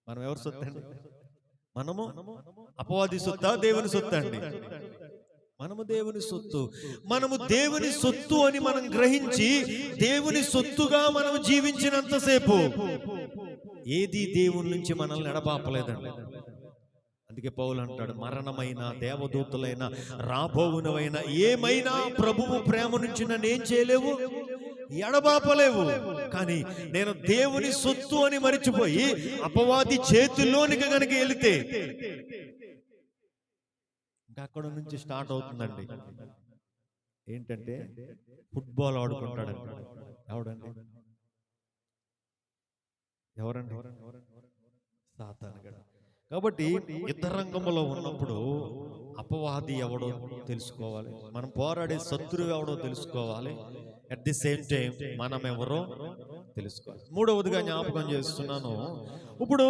మనం ఎవరు సొత్తు అండి? మనము అపవాది సొత్తా, దేవుని సొత్తు అండి? మనము దేవుని సొత్తు. మనము దేవుని సొత్తు అని మనం గ్రహించి దేవుని సొత్తుగా మనం జీవించినంతసేపు ఏది దేవుని నుంచి మనల్ని ఎడబాపలేదండి. అందుకే పౌలు అంటాడు, మరణమైన, దేవదూతలైన, రాబోవునవైన ఏమైనా ప్రభువు ప్రేమ నుంచి నన్ను ఏం చేయలేవు, ఎడబాపలేవు. కానీ నేను దేవుని సొత్తు అని మరిచిపోయి అపవాది చేతుల్లోనికి కనుక వెళితే ఇంకా అక్కడ నుంచి స్టార్ట్ అవుతుందండి. ఏంటంటే ఫుట్బాల్ ఆడుకుంటాడంట. ఎవరండి? సాతానుగాడు. కాబట్టి యుద్ధ రంగంలో ఉన్నప్పుడు అపవాది ఎవడో తెలుసుకోవాలి, మనం పోరాడే శత్రువు ఎవడో తెలుసుకోవాలి, అట్ ది సేమ్ టైం మనం ఎవరో తెలుసుకోవాలి. మూడవదిగా జ్ఞాపకం చేస్తున్నాను, ఇప్పుడు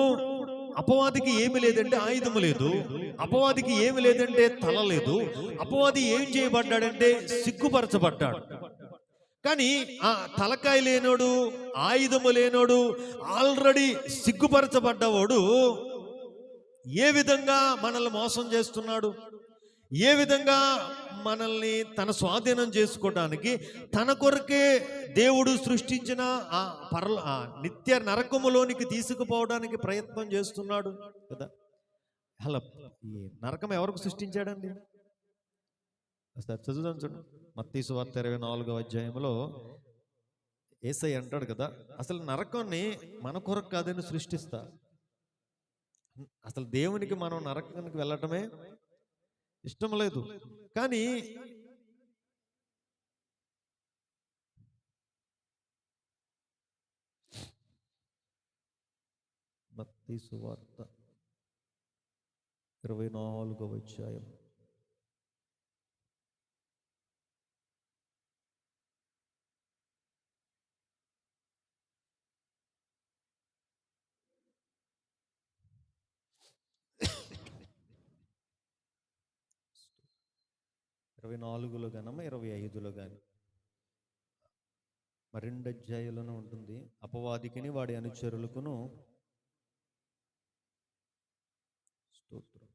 అపవాదికి ఏమి లేదంటే ఆయుధము లేదు, అపవాదికి ఏమి లేదంటే తల లేదు. అపవాది ఏం చేయబడ్డాడంటే సిగ్గుపరచబడ్డాడు. కానీ ఆ తలకాయ లేనోడు, ఆయుధము లేనోడు, ఆల్రెడీ సిగ్గుపరచబడ్డవాడు ఏ విధంగా మనల్ని మోసం చేస్తున్నాడు, ఏ విధంగా మనల్ని తన స్వాధీనం చేసుకోవడానికి తన కొరకే దేవుడు సృష్టించిన ఆ నిత్య నరకములోనికి తీసుకుపోవడానికి ప్రయత్నం చేస్తున్నాడు కదా. అలా ఈ నరకం ఎవరికి సృష్టించాడండి? ఒకసారి చదువుదాం చూడండి. మత్తయి సువార్త 24వ అధ్యాయంలో యేసయ్య అంటాడు కదా, అసలు నరకాన్ని మన కొరకు కాదని సృష్టిస్తా. అసలు దేవునికి మనం నరకానికి వెళ్ళటమే ఇష్టం లేదు. కానీ మత్తయి సువార్త 24వ అధ్యాయం 24లో గానమ్మా 25లో కానీ మరి 2 అధ్యాయాల్లోనే ఉంటుంది. అపవాదికిని వాడి అనుచరులకును స్తోత్రం.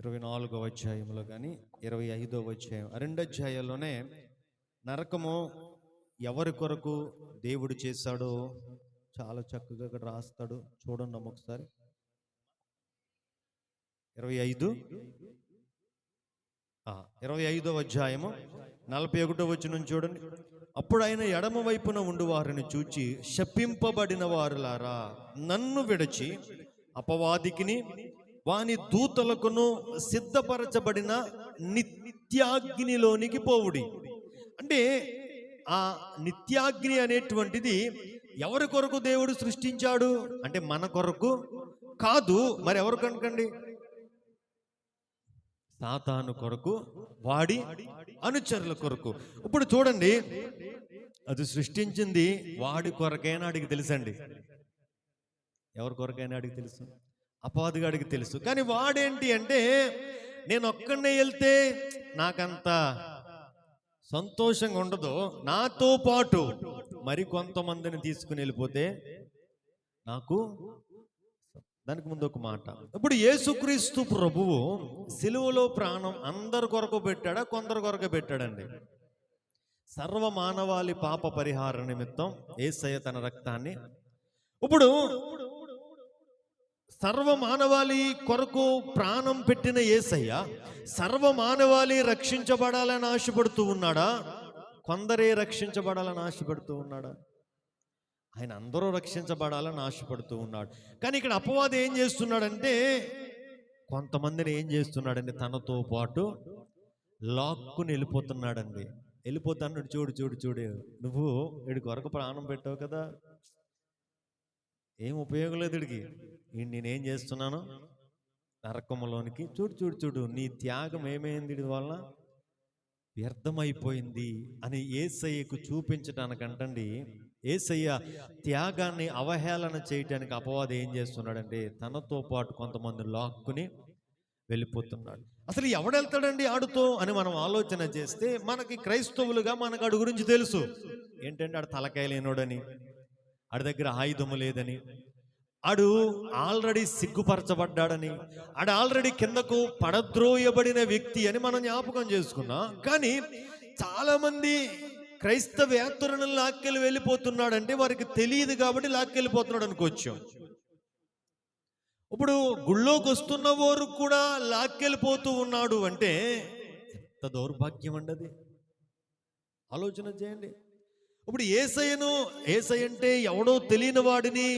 ఇరవై 24వ అధ్యాయంలో కానీ 25వ అధ్యాయం 2 అధ్యాయాల్లోనే నరకము ఎవరి కొరకు దేవుడు చేశాడో చాలా చక్కగా ఇక్కడ రాస్తాడు. చూడండి ఒకసారి 25వ అధ్యాయము 41వ వచనం చూడండి. అప్పుడు ఆయన ఎడమ వైపున ఉండు వారిని చూచి, శపింపబడిన వారులారా, నన్ను విడిచి అపవాదికిని వాని దూతలకును సిద్ధపరచబడిన నిత్యాగ్నిలోనికి పోవుడి. అంటే ఆ నిత్యాగ్ని అనేటువంటిది ఎవరి కొరకు దేవుడు సృష్టించాడు అంటే మన కొరకు కాదు, మరి ఎవరు కనుకండి? సాతాను కొరకు, వాడి అనుచరుల కొరకు. ఇప్పుడు చూడండి, అది సృష్టించింది వాడి కొరకైనా అడిగి తెలుసండి. ఎవరి కొరకైనా అడిగి తెలుసు, అపవాదిగాడికి తెలుసు. కానీ వాడేంటి అంటే, నేను ఒక్కడనే వెళ్తే నాకంత సంతోషంగా ఉండదు, నాతో పాటు మరి కొంతమందిని తీసుకుని వెళ్ళిపోతే నాకు. దానికి ముందు ఒక మాట, ఇప్పుడు యేసుక్రీస్తు ప్రభువు సిలువలో ప్రాణం అందరి కొరకు పెట్టాడా, కొందరి కొరకు పెట్టాడండి? సర్వ మానవాళి పాప పరిహార నిమిత్తం యేసయ్య తన రక్తాన్ని, ఇప్పుడు సర్వ మానవాళి కొరకు ప్రాణం పెట్టిన యేసయ్య సర్వ మానవాళి రక్షించబడాలని ఆశపడుతూ ఉన్నాడా, కొందరే రక్షించబడాలని ఆశపడుతూ ఉన్నాడా? ఆయన అందరూ రక్షించబడాలని ఆశపడుతూ ఉన్నాడు. కానీ ఇక్కడ అపవాది ఏం చేస్తున్నాడంటే, కొంతమందిని ఏం చేస్తున్నాడండి, తనతో పాటు లాక్కుని వెళ్ళిపోతున్నాడండి. వెళ్ళిపోతాను, చూడు చూడు చూడు, నువ్వు వీడి కొరకు ప్రాణం పెట్టావు కదా, ఏం ఉపయోగం లేదు వీడికి, నేనేం చేస్తున్నాను నరకములోనికి, చూడు చూడు చూడు, నీ త్యాగం ఏమైంది వీడి వల్ల, వ్యర్థమైపోయింది అని యేసయ్యకు చూపించడానికంటండి. యేసయ్య త్యాగాన్ని అవహేళన చేయటానికి అపవాది ఏం చేస్తున్నాడంటే, తనతో పాటు కొంతమంది లాక్కుని వెళ్ళిపోతున్నాడు. అసలు ఎవడెళ్తాడండి ఆడుతో అని మనం ఆలోచన చేస్తే, మనకి క్రైస్తవులుగా మనకు ఆడు గురించి తెలుసు. ఏంటంటే ఆడు తలకాయ లేనోడని, ఆడి దగ్గర ఆయుధము లేదని, ఆడు ఆల్రెడీ సిగ్గుపరచబడ్డాడని, ఆడు ఆల్రెడీ కిందకు పడద్రోయబడిన వ్యక్తి అని మనం జ్ఞాపకం చేసుకున్నాం. కానీ చాలా మంది క్రైస్తవేత్తరులను లాక్కెళ్ళి వెళ్ళిపోతున్నాడంటే వారికి తెలియదు కాబట్టి లాక్కెళ్ళిపోతున్నాడు అనుకోవచ్చు. ఇప్పుడు గుళ్ళోకి వస్తున్న వారు కూడా లాక్కెళ్ళిపోతూ ఉన్నాడు అంటే ఎంత దౌర్భాగ్యం అండి అది. ఆలోచన చేయండి. ఇప్పుడు యేసయ్య అంటే ఎవడో తెలియని వాడిని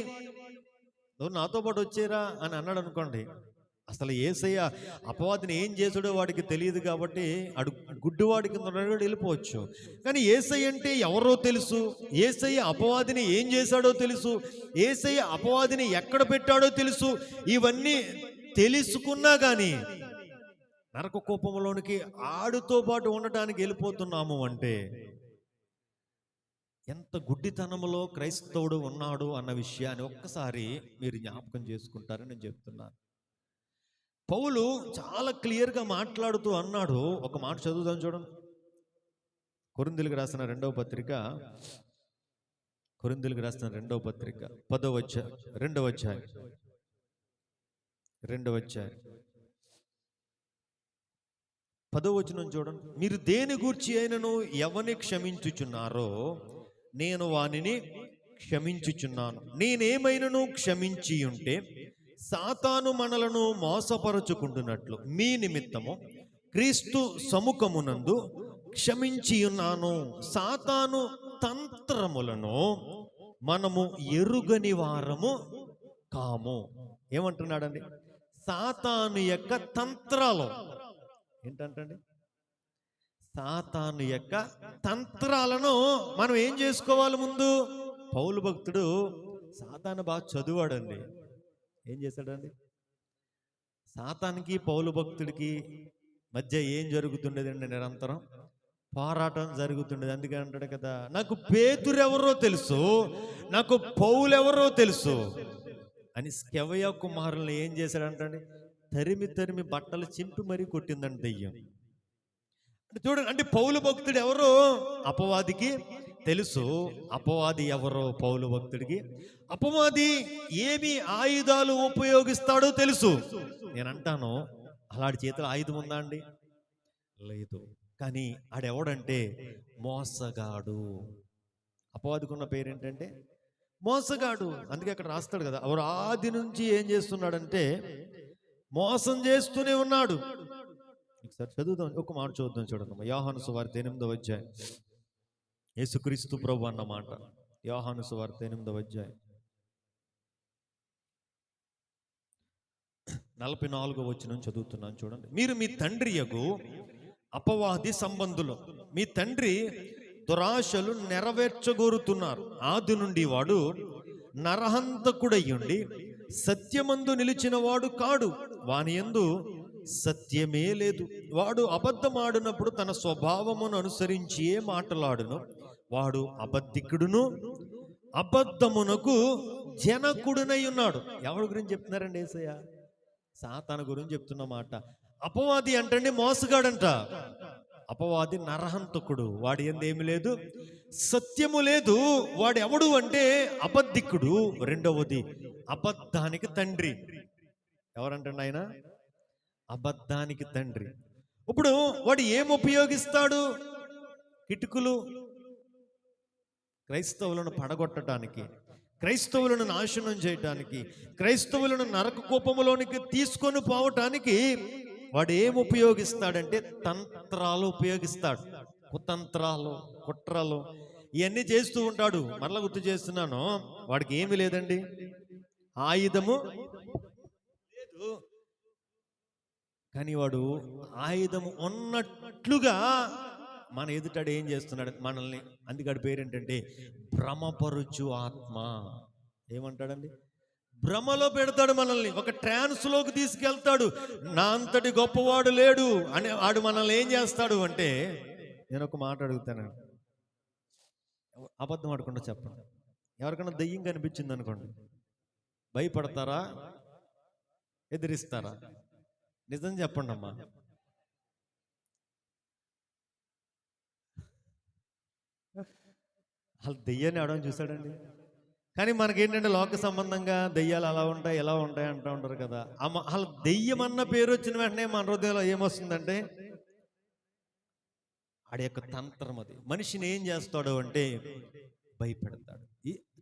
నాతో పాటు వచ్చేరా అని అన్నాడు అనుకోండి, అసలు యేసయ్య అపవాదిని ఏం చేసాడో వాడికి తెలియదు కాబట్టి అడు గుడ్డివాడి కింద వెళ్ళిపోవచ్చు. కానీ యేసయ్య అంటే ఎవరో తెలుసు, యేసయ్య అపవాదిని ఏం చేశాడో తెలుసు, యేసయ్య అపవాదిని ఎక్కడ పెట్టాడో తెలుసు. ఇవన్నీ తెలుసుకున్నా కానీ నరక కోపంలోనికి ఆడుతో పాటు ఉండటానికి వెళ్ళిపోతున్నాము అంటే ఎంత గుడ్డితనములో క్రైస్తవుడు ఉన్నాడు అన్న విషయాన్ని ఒక్కసారి మీరు జ్ఞాపకం చేసుకుంటారని నేను చెప్తున్నాను. పౌలు చాలా క్లియర్గా మాట్లాడుతూ అన్నాడు. ఒక మాట చదువుదాం చూడండి. కొరింథీయులకు రాసిన రెండవ పత్రిక 10వ అధ్యాయం 2వ అధ్యాయం 10వ వచనం చూడండి. మీరు దేని గూర్చి అయినను ఎవని క్షమించుచున్నారో నేను వానిని క్షమించుచున్నాను. నేనేమైనను క్షమించి ఉంటే సాతాను మనలను మోసపరచుకుంటున్నట్లు మీ నిమిత్తము క్రీస్తు సముఖమునందు క్షమించి ఉన్నాను. సాతాను తంత్రములను మనము ఎరుగని వారము కాము. ఏమంటున్నాడండి? సాతాను యొక్క తంత్రాలు ఏంటంటండి? సాతాను యొక్క తంత్రాలను మనం ఏం చేసుకోవాలి? ముందు పౌలు భక్తుడు సాతాను బాగా చదివాడండి. ఏం చేశాడండి? సాతానికి పౌలు భక్తుడికి మధ్య ఏం జరుగుతుండేదండి? నిరంతరం పోరాటం జరుగుతుండేది. అందుకే అంటాడు కదా, నాకు పేతురు ఎవరో తెలుసు, నాకు పౌలు ఎవరో తెలుసు అని స్కెవయ కుమారులను ఏం చేశాడంటండి? తరిమి బట్టలు చింపి మరీ కొట్టిందండి దెయ్యం. చూడండి, అంటే పౌలు భక్తుడు ఎవరో అపవాదికి తెలుసు. అపవాది ఎవరో పౌలు భక్తుడికి, అపవాది ఏమి ఆయుధాలు ఉపయోగిస్తాడో తెలుసు. నేను అంటాను, అలాంటి చేతిలో ఆయుధం ఉందా అండి? లేదు. కానీ ఆడెవడంటే మోసగాడు. అపవాదికి ఉన్న పేరేంటంటే మోసగాడు. అందుకే అక్కడ రాస్తాడు కదా, ఎవరు ఆది నుంచి ఏం చేస్తున్నాడంటే మోసం చేస్తూనే ఉన్నాడు. ఒకసారి చదువుదాం, ఒక మాట చూద్దాం చూడండి. యోహాను సువార్త 8వ అధ్యాయం, యేసుక్రీస్తు ప్రభు అన్నమాట. యోహాను సువార్త 8వ అధ్యాయం 44వ వచనం చదువుతున్నాను చూడండి. మీరు మీ తండ్రి యగు అపవాది సంబంధులు, మీ తండ్రి దురాశలు నెరవేర్చగోరుతున్నారు. ఆది నుండి వాడు నరహంతకుడయ్యుండి సత్యమందు నిలిచిన వాడు కాడు, వాని యందు సత్యమే లేదు. వాడు అబద్ధమాడినప్పుడు తన స్వభావమును అనుసరించి మాటలాడును. వాడు అబద్ధికుడును అబద్ధమునకు జనకుడునై ఉన్నాడు. ఎవరి గురించి చెప్తున్నారండి? యేసయ్య సాతాను గురించి చెప్తున్నమాట. అపవాది అంటండి మోసగాడంట. అపవాది నరహంతకుడు, వాడి యందు ఏమి లేదు, సత్యము లేదు. వాడు ఎవడు అంటే అబద్ధికుడు. రెండవది అబద్ధానికి తండ్రి. ఎవరంటండి ఆయన? అబద్ధానికి తండ్రి. ఇప్పుడు వాడు ఏం ఉపయోగిస్తాడు? కిటుకులు క్రైస్తవులను పడగొట్టడానికి, క్రైస్తవులను నాశనం చేయటానికి, క్రైస్తవులను నరక కూపములోనికి తీసుకొని పోవటానికి వాడు ఏం ఉపయోగిస్తాడంటే తంత్రాలు ఉపయోగిస్తాడు. కుతంత్రాలు, కుట్రలు ఇవన్నీ చేస్తూ ఉంటాడు. మరలా గుర్తు చేస్తున్నాను, వాడికి ఏమి లేదండి, ఆయుధము లేదు. కానీ వాడు ఆయుధము ఉన్నట్లుగా మన ఎదుటాడు ఏం చేస్తున్నాడు? మనల్ని, అందుకడి పేరేంటంటే భ్రమపరుచు ఆత్మ. ఏమంటాడండి? భ్రమలో పెడతాడు మనల్ని, ఒక ట్రాన్స్లోకి తీసుకెళ్తాడు. నా అంతటి గొప్పవాడు లేడు అని వాడు మనల్ని ఏం చేస్తాడు అంటే, నేను ఒక మాట అడుగుతానండి, అబద్ధం ఆడకుండా చెప్పండి. ఎవరికైనా దెయ్యం కనిపించింది అనుకోండి, భయపడతారా, ఎదిరిస్తారా? నిజం చెప్పండి అమ్మా. వాళ్ళు దెయ్యాన్ని ఆడని చూశాడండి. కానీ మనకేంటంటే లోక సంబంధంగా దెయ్యాలు అలా ఉంటాయి ఎలా ఉంటాయి అంటూ ఉంటారు కదా. వాళ్ళ దెయ్యం అన్న పేరు వచ్చిన వెంటనే మన హృదయంలో ఏమొస్తుందంటే ఆడి యొక్క తంత్రం. అది మనిషిని ఏం చేస్తాడు అంటే భయపెడతాడు.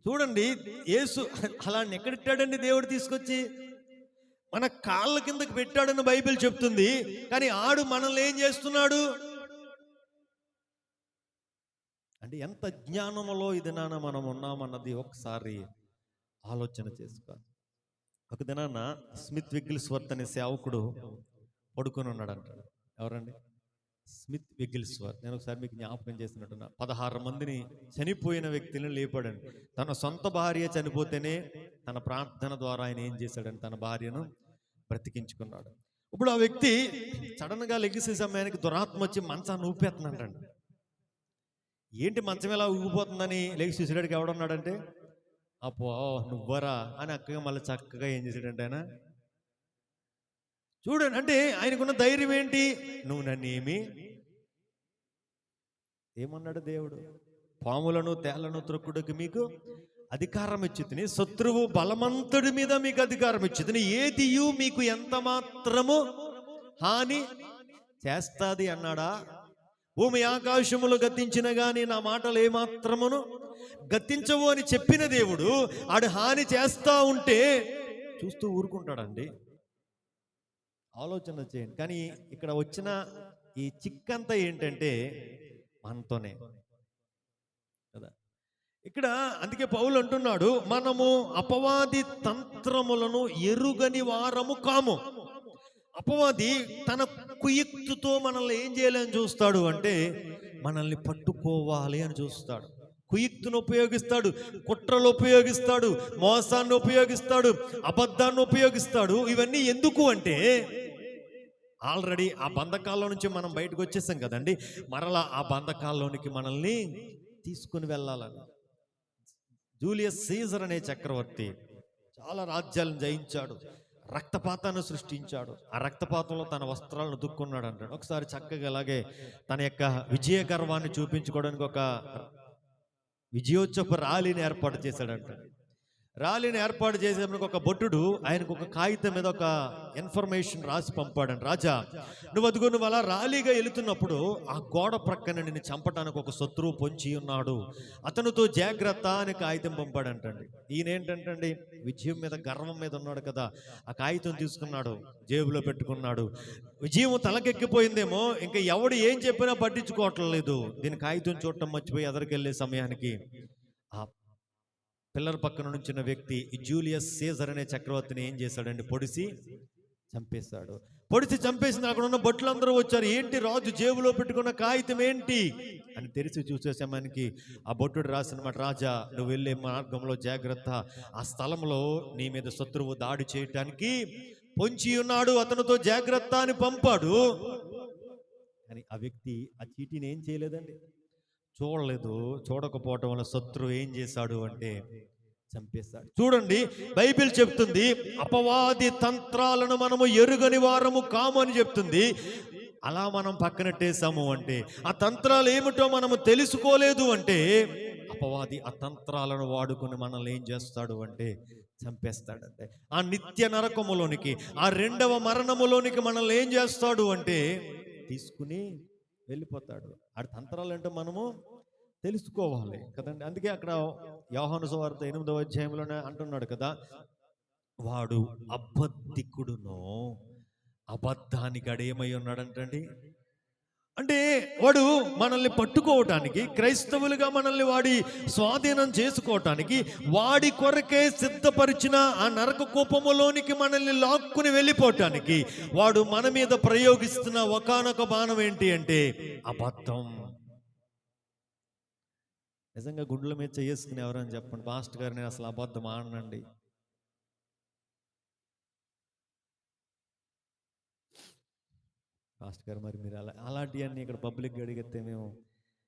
చూడండి, యేసు అలాంటి ఎక్కడిట్టాడండి? దేవుడు తీసుకొచ్చి మన కాళ్ళ కిందకి పెట్టాడని బైబిల్ చెప్తుంది. కానీ ఆడు మనల్ని ఏం చేస్తున్నాడు అంటే ఎంత జ్ఞానంలో ఇది నాన్న మనం ఉన్నామన్నది ఒకసారి ఆలోచన చేసుకోవాలి. ఒక దినాన్న స్మిత్ విగిల్స్వర్త్ అనే సేవకుడు పడుకొని ఉన్నాడు అంటాడు. ఎవరండి? స్మిత్ విగిల్స్వర్త్. నేను ఒకసారి మీకు జ్ఞాపకం చేసినట్టున్నా, 16 మందిని చనిపోయిన వ్యక్తులను లేపాడండి. తన సొంత భార్య చనిపోతేనే తన ప్రార్థన ద్వారా ఆయన ఏం చేశాడంటే తన భార్యను బ్రతికించుకున్నాడు. ఇప్పుడు ఆ వ్యక్తి సడన్గా లెగిసే సమయానికి దురాత్మ వచ్చి మంచాన్ని ఊపేస్తున్నాడండి. ఏంటి మంచం ఎలా ఊగిపోతుందని లేచి చూసేటాడికి ఎవడున్నాడంటే అప్పో నువ్వరా అని అక్కగా మళ్ళీ చక్కగా ఏం చేసాడంటే ఆయన చూడండి. అంటే ఆయనకున్న ధైర్యం ఏంటి? నువ్వు నన్ను ఏమన్నాడు దేవుడు? పాములను తేళ్లను త్రొక్కుడుకి మీకు అధికారం ఇచ్చితిని, శత్రువు బలమంతుడి మీద మీకు అధికారం ఇచ్చితిని, ఏదియు మీకు ఎంత మాత్రము హాని చేస్తాది అన్నాడా? భూమి ఆకాశములు గతించిన గాని నా మాటలు ఏమాత్రమును గతించవు అని చెప్పిన దేవుడు ఆడు హాని చేస్తా ఉంటే చూస్తూ ఊరుకుంటాడండి? ఆలోచన చేయండి. కానీ ఇక్కడ వచ్చిన ఈ చిక్కంతా ఏంటంటే మనతోనే కదా. ఇక్కడ అందుకే పౌలు అంటున్నాడు, మనము అపవాది తంత్రములను ఎరుగని వారము కాము. అపవాది తన కుయుక్తితో మనల్ని ఏం చేయాలని చూస్తాడు అంటే మనల్ని పట్టుకోవాలి అని చూస్తాడు. కుయుక్తిని ఉపయోగిస్తాడు, కుట్రలు ఉపయోగిస్తాడు, మోసాన్ని ఉపయోగిస్తాడు, అబద్ధాన్ని ఉపయోగిస్తాడు. ఇవన్నీ ఎందుకు అంటే ఆల్రెడీ ఆ బంధకాల్లో నుంచి మనం బయటకు వచ్చేసాం కదండి, మరలా ఆ బంధకాల్లోనికి మనల్ని తీసుకుని వెళ్ళాలని. జూలియస్ సీజర్ అనే చక్రవర్తి చాలా రాజ్యాలను జయించాడు, రక్తపాతాన్ని సృష్టించాడు. ఆ రక్తపాతంలో తన వస్త్రాలను దుక్కున్నాడు అంటాడు. ఒకసారి చక్కగా అలాగే తన యొక్క విజయ గర్వాన్ని చూపించుకోవడానికి ఒక విజయోత్సవ ర్యాలీని ఏర్పాటు చేశాడంట. ర్యాలీని ఏర్పాటు చేసేందుకు ఒక భటుడు ఆయనకు ఒక కాగితం మీద ఒక ఇన్ఫర్మేషన్ రాసి పంపాడంట. రాజా, నువ్వు అలా ర్యాలీగా వెళుతున్నప్పుడు ఆ గోడ ప్రక్కన నిన్ను చంపడానికి ఒక శత్రువు పొంచి ఉన్నాడు, అతనితో జాగ్రత్త అని కాగితం పంపాడంటండి. ఈయన ఏంటంటండి విజయం మీద గర్వం మీద ఉన్నాడు కదా, ఆ కాగితం తీసుకున్నాడు, జేబులో పెట్టుకున్నాడు. విజయం తలకెక్కిపోయిందేమో, ఇంకా ఎవడు ఏం చెప్పినా పట్టించుకోవట్లేదు. దీని కాగితం చూడటం మర్చిపోయి ఎదరికెళ్ళే సమయానికి ఆ పిల్లర్ పక్కన నుంచిన వ్యక్తి జూలియస్ సీజర్ అనే చక్రవర్తిని ఏం చేశాడండి? పొడిసి చంపేశాడు. పొడిసి చంపేసిన అక్కడ ఉన్న భటులందరూ వచ్చారు. ఏంటి రాజు జేబులో పెట్టుకున్న కాగితం ఏంటి అని తెరిచి చూసే సమయానికి ఆ భటుడు రాసినమాట, రాజా నువ్వు వెళ్ళే మార్గంలో జాగ్రత్త, ఆ స్థలంలో నీ మీద శత్రువు దాడి చేయటానికి పొంచి ఉన్నాడు, అతనితో జాగ్రత్త అని పంపాడు. అని ఆ వ్యక్తి ఆ చీటీని ఏం చేయలేదండి, చూడలేదు. చూడకపోవటం వల్ల శత్రువు ఏం చేశాడు అంటే చంపేశాడు. చూడండి, బైబిల్ చెప్తుంది అపవాది తంత్రాలను మనము ఎరుగని వారము కాము అని చెప్తుంది. అలా మనం పక్కనట్టేసాము అంటే, ఆ తంత్రాలు ఏమిటో మనము తెలుసుకోలేదు అంటే, అపవాది ఆ తంత్రాలను వాడుకొని మనల్ని ఏం చేస్తాడు అంటే చంపేస్తాడంటే, ఆ నిత్య నరకములోనికి, ఆ రెండవ మరణములోనికి మనల్ని ఏం చేస్తాడు అంటే తీసుకుని వెళ్ళిపోతాడు. ఆ తంత్రాలు అంటే మనము తెలుసుకోవాలి కదండి. అందుకే అక్కడ యోహాను సువార్త 8వ అధ్యాయంలోనే అంటున్నాడు కదా, వాడు అబద్ధికుడును, అబద్ధానికి అడేమై ఉన్నాడంటండి. అంటే వాడు మనల్ని పట్టుకోవటానికి, క్రైస్తవులుగా మనల్ని వాడి స్వాధీనం చేసుకోవటానికి, వాడి కొరకే సిద్ధపరిచిన ఆ నరక కూపములోనికి మనల్ని లాక్కుని వెళ్ళిపోవటానికి వాడు మన మీద ప్రయోగిస్తున్న ఒకానొక బాణం ఏంటి అంటే అబద్ధం. నిజంగా గుండెల మీద చేసుకుని ఎవరని చెప్పండి, పాస్టర్ గారు నేను అసలు అబద్ధం ఆడనండి. పాస్టర్ గారు మరి మీరు అలాంటివన్నీ ఇక్కడ పబ్లిక్గా అడిగితే మేము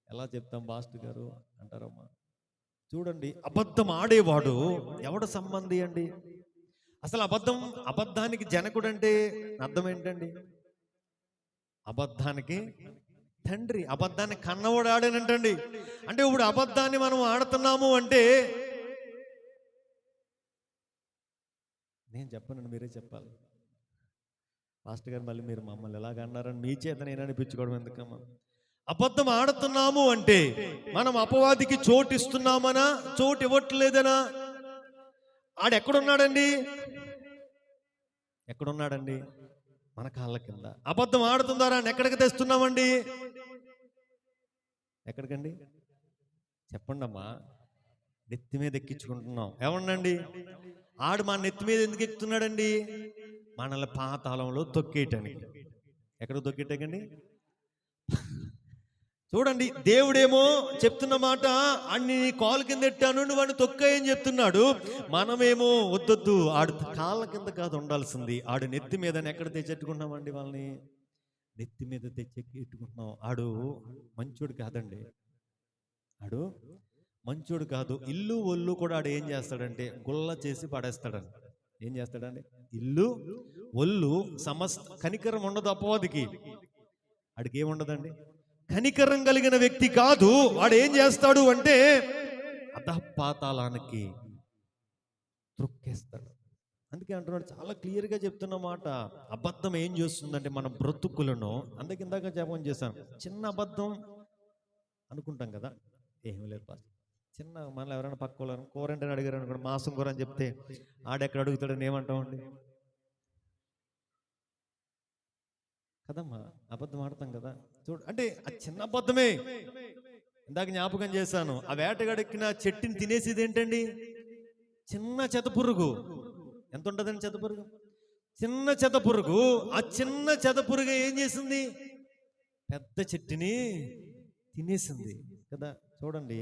ఎలా చెప్తాం పాస్టర్ గారు అంటారమ్మా. చూడండి, అబద్ధం ఆడేవాడు ఎవడ సంబంధి అండి? అసలు అబద్ధానికి జనకుడు అంటే అర్థం ఏంటండి? అబద్ధానికి తండ్రి, అబద్ధాన్ని కన్నవాడు ఆడానంటండి. అంటే ఇప్పుడు అబద్ధాన్ని మనం ఆడుతున్నాము అంటే, నేను చెప్పనండి, మీరే చెప్పాలి. మాస్టర్ గారు మళ్ళీ మీరు మమ్మల్ని ఎలాగ అన్నారని మీ చేత నేను అనిపించుకోవడం ఎందుకమ్మా? అబద్ధం ఆడుతున్నాము అంటే మనం అపవాదికి చోటు ఇస్తున్నామనా, చోటు ఇవ్వట్లేదనా? ఆడెక్కడున్నాడండి? ఎక్కడున్నాడండి? మన కాళ్ళ కింద. అబద్ధం ఆడుతుందారా ఎక్కడికి తెస్తున్నామండి? ఎక్కడికండి చెప్పండి అమ్మా. నెత్తి మీద ఎక్కించుకుంటున్నాం. ఏమన్నండి? ఆడు మా నెత్తి మీద ఎందుకు ఎక్కుతున్నాడండి? మనల్ని పాతాళంలో తొక్కేయటానికి. ఎక్కడ తొక్కేయటాకండి? చూడండి, దేవుడేమో చెప్తున్న మాట, అన్ని కాలు కింద ఎట్టాను నువ్వు అని తొక్కాయని చెప్తున్నాడు. మనమేమో వద్దొద్దు, ఆడు కాళ్ళ కింద కాదు ఉండాల్సింది, ఆడు నెత్తి మీద. ఎక్కడ తెచ్చెట్టుకుంటున్నామండి? వాళ్ళని నెత్తి మీద తెచ్చెట్టుకుంటున్నాం. ఆడు మంచోడు కాదండి. ఆడు మంచోడు కాదు. ఇల్లు ఒళ్ళు కూడా ఆడు ఏం చేస్తాడంటే గుల్ల చేసి పడేస్తాడండి. ఏం చేస్తాడండి? ఇల్లు ఒళ్ళు సమస్త కనికరం ఉండదు అపవాదికి. ఆడికి ఏముండదండి, కనికరం కలిగిన వ్యక్తి కాదు. వాడు ఏం చేస్తాడు అంటే అధపాతాళానికి త్రొక్కేస్తాడు. అందుకే అంటున్నాడు, చాలా క్లియర్గా చెప్తున్న మాట. అబద్ధం ఏం చేస్తుందంటే మన బ్రతుకులను, అందుకే ఇందాక జపం చేశాను, చిన్న అబద్ధం అనుకుంటాం కదా, ఏమీ లేదు పాస్ చిన్న, మనల్ని ఎవరైనా పక్క వాళ్ళని కూర అంటే అడిగారు అనుకోండి, మాంసం కూర అని చెప్తే ఆడెక్కడ అడుగుతాడని ఏమంటామండి కదమ్మా, అబద్ధం ఆడతాం కదా. చూడు అంటే ఆ చిన్న అబద్ధమే. ఇందాక జ్ఞాపకం చేశాను, ఆ వేటగాడెక్కిన చెట్టుని తినేసేది ఏంటండి? చిన్న చెతపురుగు. ఎంత ఉంటుందండి చెతపురుగు? చిన్న చెతపురుగు. ఆ చిన్న చెతపురుగు ఏం చేసింది? పెద్ద చెట్టుని తినేసింది కదా. చూడండి,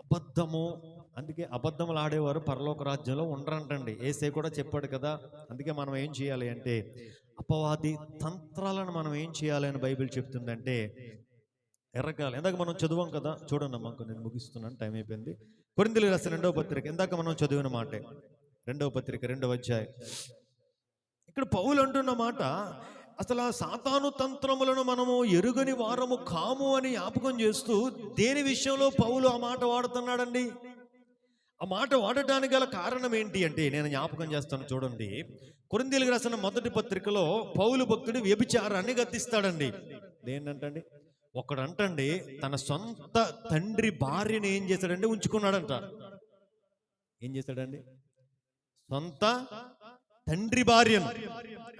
అబద్ధము. అందుకే అబద్ధములు ఆడేవారు పరలోక రాజ్యంలో ఉండరంటండి. యేసే కూడా చెప్పాడు కదా. అందుకే మనం ఏం చేయాలి అంటే అపవాది తంత్రాలను మనం ఏం చేయాలి అని బైబిల్ చెప్తుందంటే ఎరగాలి. ఇందాక మనం చదువాం కదా, చూడండి అమ్మా, నేను ముగిస్తున్నాను, టైం అయిపోయింది. కొరింథీయులకు రాసిన 2వ పత్రిక, ఇందాక మనం చదివిన మాటే, 2వ పత్రిక 2వ అధ్యాయం. ఇక్కడ పౌలు అంటున్న మాట, అసలు ఆ సాతాను తంత్రములను మనము ఎరుగని వారము కాము అని జ్ఞాపకం చేస్తూ దేని విషయంలో పౌలు ఆ మాట వాడుతున్నాడండి? ఆ మాట వాడటానికి గల కారణం ఏంటి అంటే నేను జ్ఞాపకం చేస్తాను. చూడండి, కొరింథీయులకు రాసిన 1వ పత్రికలో పౌలు భక్తుడు వ్యభిచారాన్ని గద్దిస్తాడండి. దేన్నంటండి? ఒకడంటండి తన సొంత తండ్రి భార్యని ఏం చేశాడంటే ఉంచుకున్నాడంట. ఏం చేశాడండి? సొంత తండ్రి భార్యను.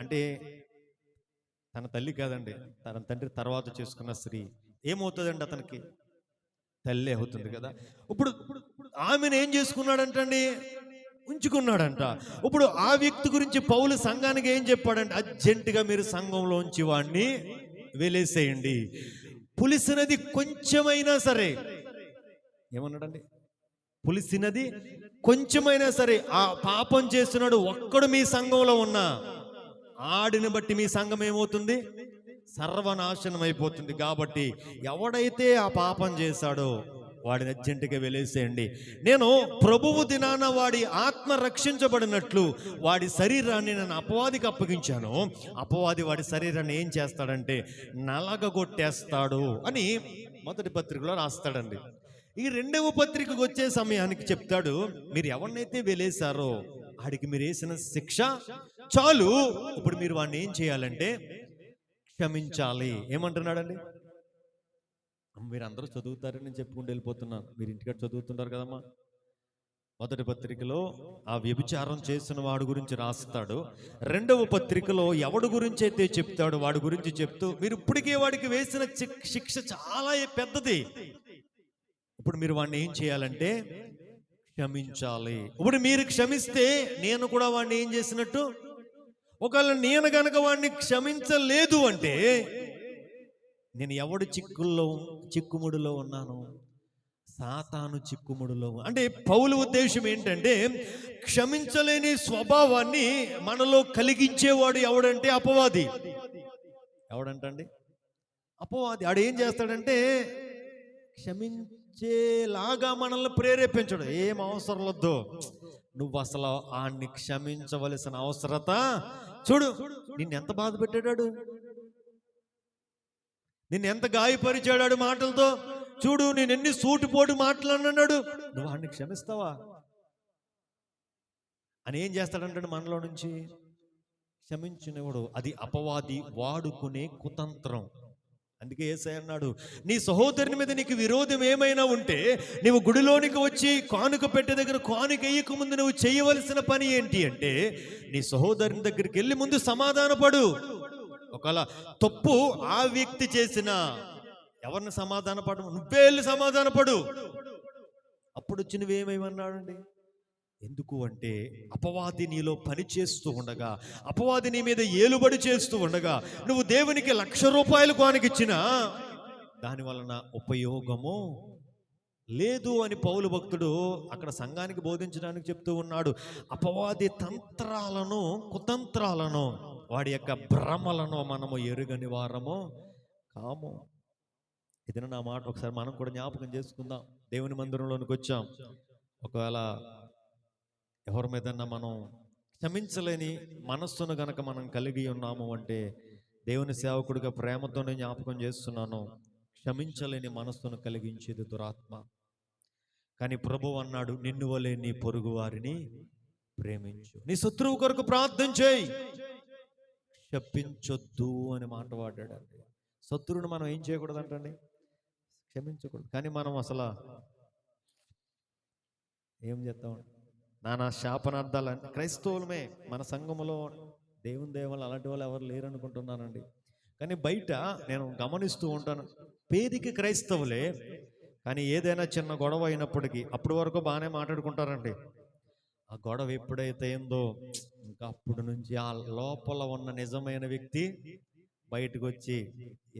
అంటే తన తల్లి కాదండి, తన తండ్రి తర్వాత చేసుకున్న స్త్రీ ఏమవుతుందండి? అతనికి తల్లి అవుతుంది కదా. ఇప్పుడు ఆమెను ఏం చేసుకున్నాడంటండి? ఉంచుకున్నాడంట. ఇప్పుడు ఆ వ్యక్తి గురించి పౌలు సంఘానికి ఏం చెప్పాడంటే, అర్జెంటుగా మీరు సంఘంలోంచి వాడిని వెలేసేయండి. పులిసినది కొంచెమైనా సరే, ఏమన్నాడండి? పులిసినది కొంచెమైనా సరే ఆ పాపం చేస్తున్నాడు ఒక్కడు మీ సంఘంలో ఉన్నా ఆడిని బట్టి మీ సంఘం ఏమవుతుంది? సర్వనాశనం అయిపోతుంది. కాబట్టి ఎవడైతే ఆ పాపం చేశాడో వాడిని అర్జెంటుగా వెలేసేయండి. నేను ప్రభువు దినాన వాడి ఆత్మ రక్షించబడినట్లు వాడి శరీరాన్ని నేను అపవాదికి అప్పగించాను. అపవాది వాడి శరీరాన్ని ఏం చేస్తాడంటే నలగగొట్టేస్తాడు అని 1వ పత్రికలో రాస్తాడండి. ఈ 2వ పత్రికకు వచ్చే సమయానికి చెప్తాడు, మీరు ఎవరినైతే వెలేశారో ఆడికి మీరు వేసిన శిక్ష చాలు. ఇప్పుడు మీరు వాడిని ఏం చేయాలంటే క్షమించాలి. ఏమంటున్నాడండి? మీరు అందరూ చదువుతారని నేను చెప్పుకుంటూ వెళ్ళిపోతున్నాను, మీరు ఇంటికాడ చదువుతుంటారు కదమ్మా. 1వ పత్రికలో ఆ వ్యభిచారం చేసిన వాడి గురించి రాస్తాడు. 2వ పత్రికలో ఎవడి గురించి అయితే చెప్తాడు వాడి గురించి చెప్తూ, మీరు ఇప్పటికే వాడికి వేసిన శిక్ష చాలా పెద్దది. ఇప్పుడు మీరు వాడిని ఏం చేయాలంటే క్షమించాలి. ఇప్పుడు మీరు క్షమిస్తే నేను కూడా వాడిని ఏం చేసినట్టు. ఒకవేళ నేను గనక వాడిని క్షమించలేదు అంటే నేను ఎవడు చిక్కుముడిలో ఉన్నాను? సాతాను చిక్కుముడిలో. అంటే పౌలు ఉద్దేశం ఏంటంటే క్షమించలేని స్వభావాన్ని మనలో కలిగించేవాడు ఎవడంటే అపవాది. ఎవడంటండి? అపవాది. ఆడు ఏం చేస్తాడంటే క్షమించేలాగా మనల్ని ప్రేరేపించడు. ఏం అవసరం వద్దు, నువ్వు అసలు ఆడిని క్షమించవలసిన అవసరత. చూడు, నిన్నెంత బాధ పెట్టాడు, నిన్నెంత గాయపరిచాడు మాటలతో. చూడు, నేను ఎన్ని సూటిపోటు మాట్లాడినాడు, నువ్వు ఆడిని క్షమిస్తావా అని ఏం చేస్తాడంటాడు మనలో నుంచి? క్షమించినవాడు. అది అపవాది వాడుకునే కుతంత్రం. అందుకే యేసయ్య అన్నాడు, నీ సహోదరుని మీద నీకు విరోధం ఏమైనా ఉంటే నువ్వు గుడిలోనికి వచ్చి కానుక పెట్టే దగ్గర కానుక వేయక ముందు నువ్వు చేయవలసిన పని ఏంటి అంటే నీ సహోదరుని దగ్గరికి వెళ్ళి ముందు సమాధానపడు. ఒకవేళ తప్పు ఆ వ్యక్తి చేసిన, ఎవరిని సమాధానపడు? నువ్వే వెళ్ళి సమాధానపడు. అప్పుడు వచ్చి నువ్వేమేమన్నాడండి? ఎందుకు అంటే అపవాది నీలో పని చేస్తూ ఉండగా, అపవాది నీ మీద ఏలుబడి చేస్తూ ఉండగా నువ్వు దేవునికి 1,00,000 రూపాయలు కానుకిచ్చినా దాని వలన ఉపయోగము లేదు అని పౌలు భక్తుడు అక్కడ సంఘానికి బోధించడానికి చెప్తూ ఉన్నాడు. అపవాది తంత్రాలను, కుతంత్రాలను, వాడి యొక్క భ్రమలను మనము ఎరుగని వారము కాము. ఇది నా మాట ఒకసారి మనం కూడా జ్ఞాపకం చేసుకుందాం. దేవుని మందిరంలోనికి వచ్చాం. ఒకవేళ ఎవరి మీదన్నా మనం క్షమించలేని మనస్సును గనక మనం కలిగి ఉన్నాము అంటే, దేవుని సేవకుడిగా ప్రేమతోనే జ్ఞాపకం చేస్తున్నాను, క్షమించలేని మనస్సును కలిగించేది దురాత్మ. కానీ ప్రభువు అన్నాడు, నిన్ను వలె నీ పొరుగు వారిని ప్రేమించు, నీ శత్రువు కొరకు ప్రార్థన చేయి, శపించొద్దు అని మాట వాడాడండి. శత్రువుని మనం ఏం చేయకూడదంటండి, క్షమించకూడదు. కానీ మనం అసలు ఏం చేస్తాం, నానా శాపనార్థాలు. క్రైస్తవులమే మన సంఘములో దేవుని దేవుళ్ళు అలాంటి వాళ్ళు ఎవరు లేరు అనుకుంటున్నానండి. కానీ బయట నేను గమనిస్తూ ఉంటాను, పేదికి క్రైస్తవులే, కానీ ఏదైనా చిన్న గొడవ అయినప్పటికీ అప్పటి వరకు బాగానే మాట్లాడుకుంటారండి. ఆ గొడవ ఎప్పుడైతే అయిందో ఇంకా అప్పుడు నుంచి ఆ లోపల ఉన్న నిజమైన వ్యక్తి బయటకు వచ్చి,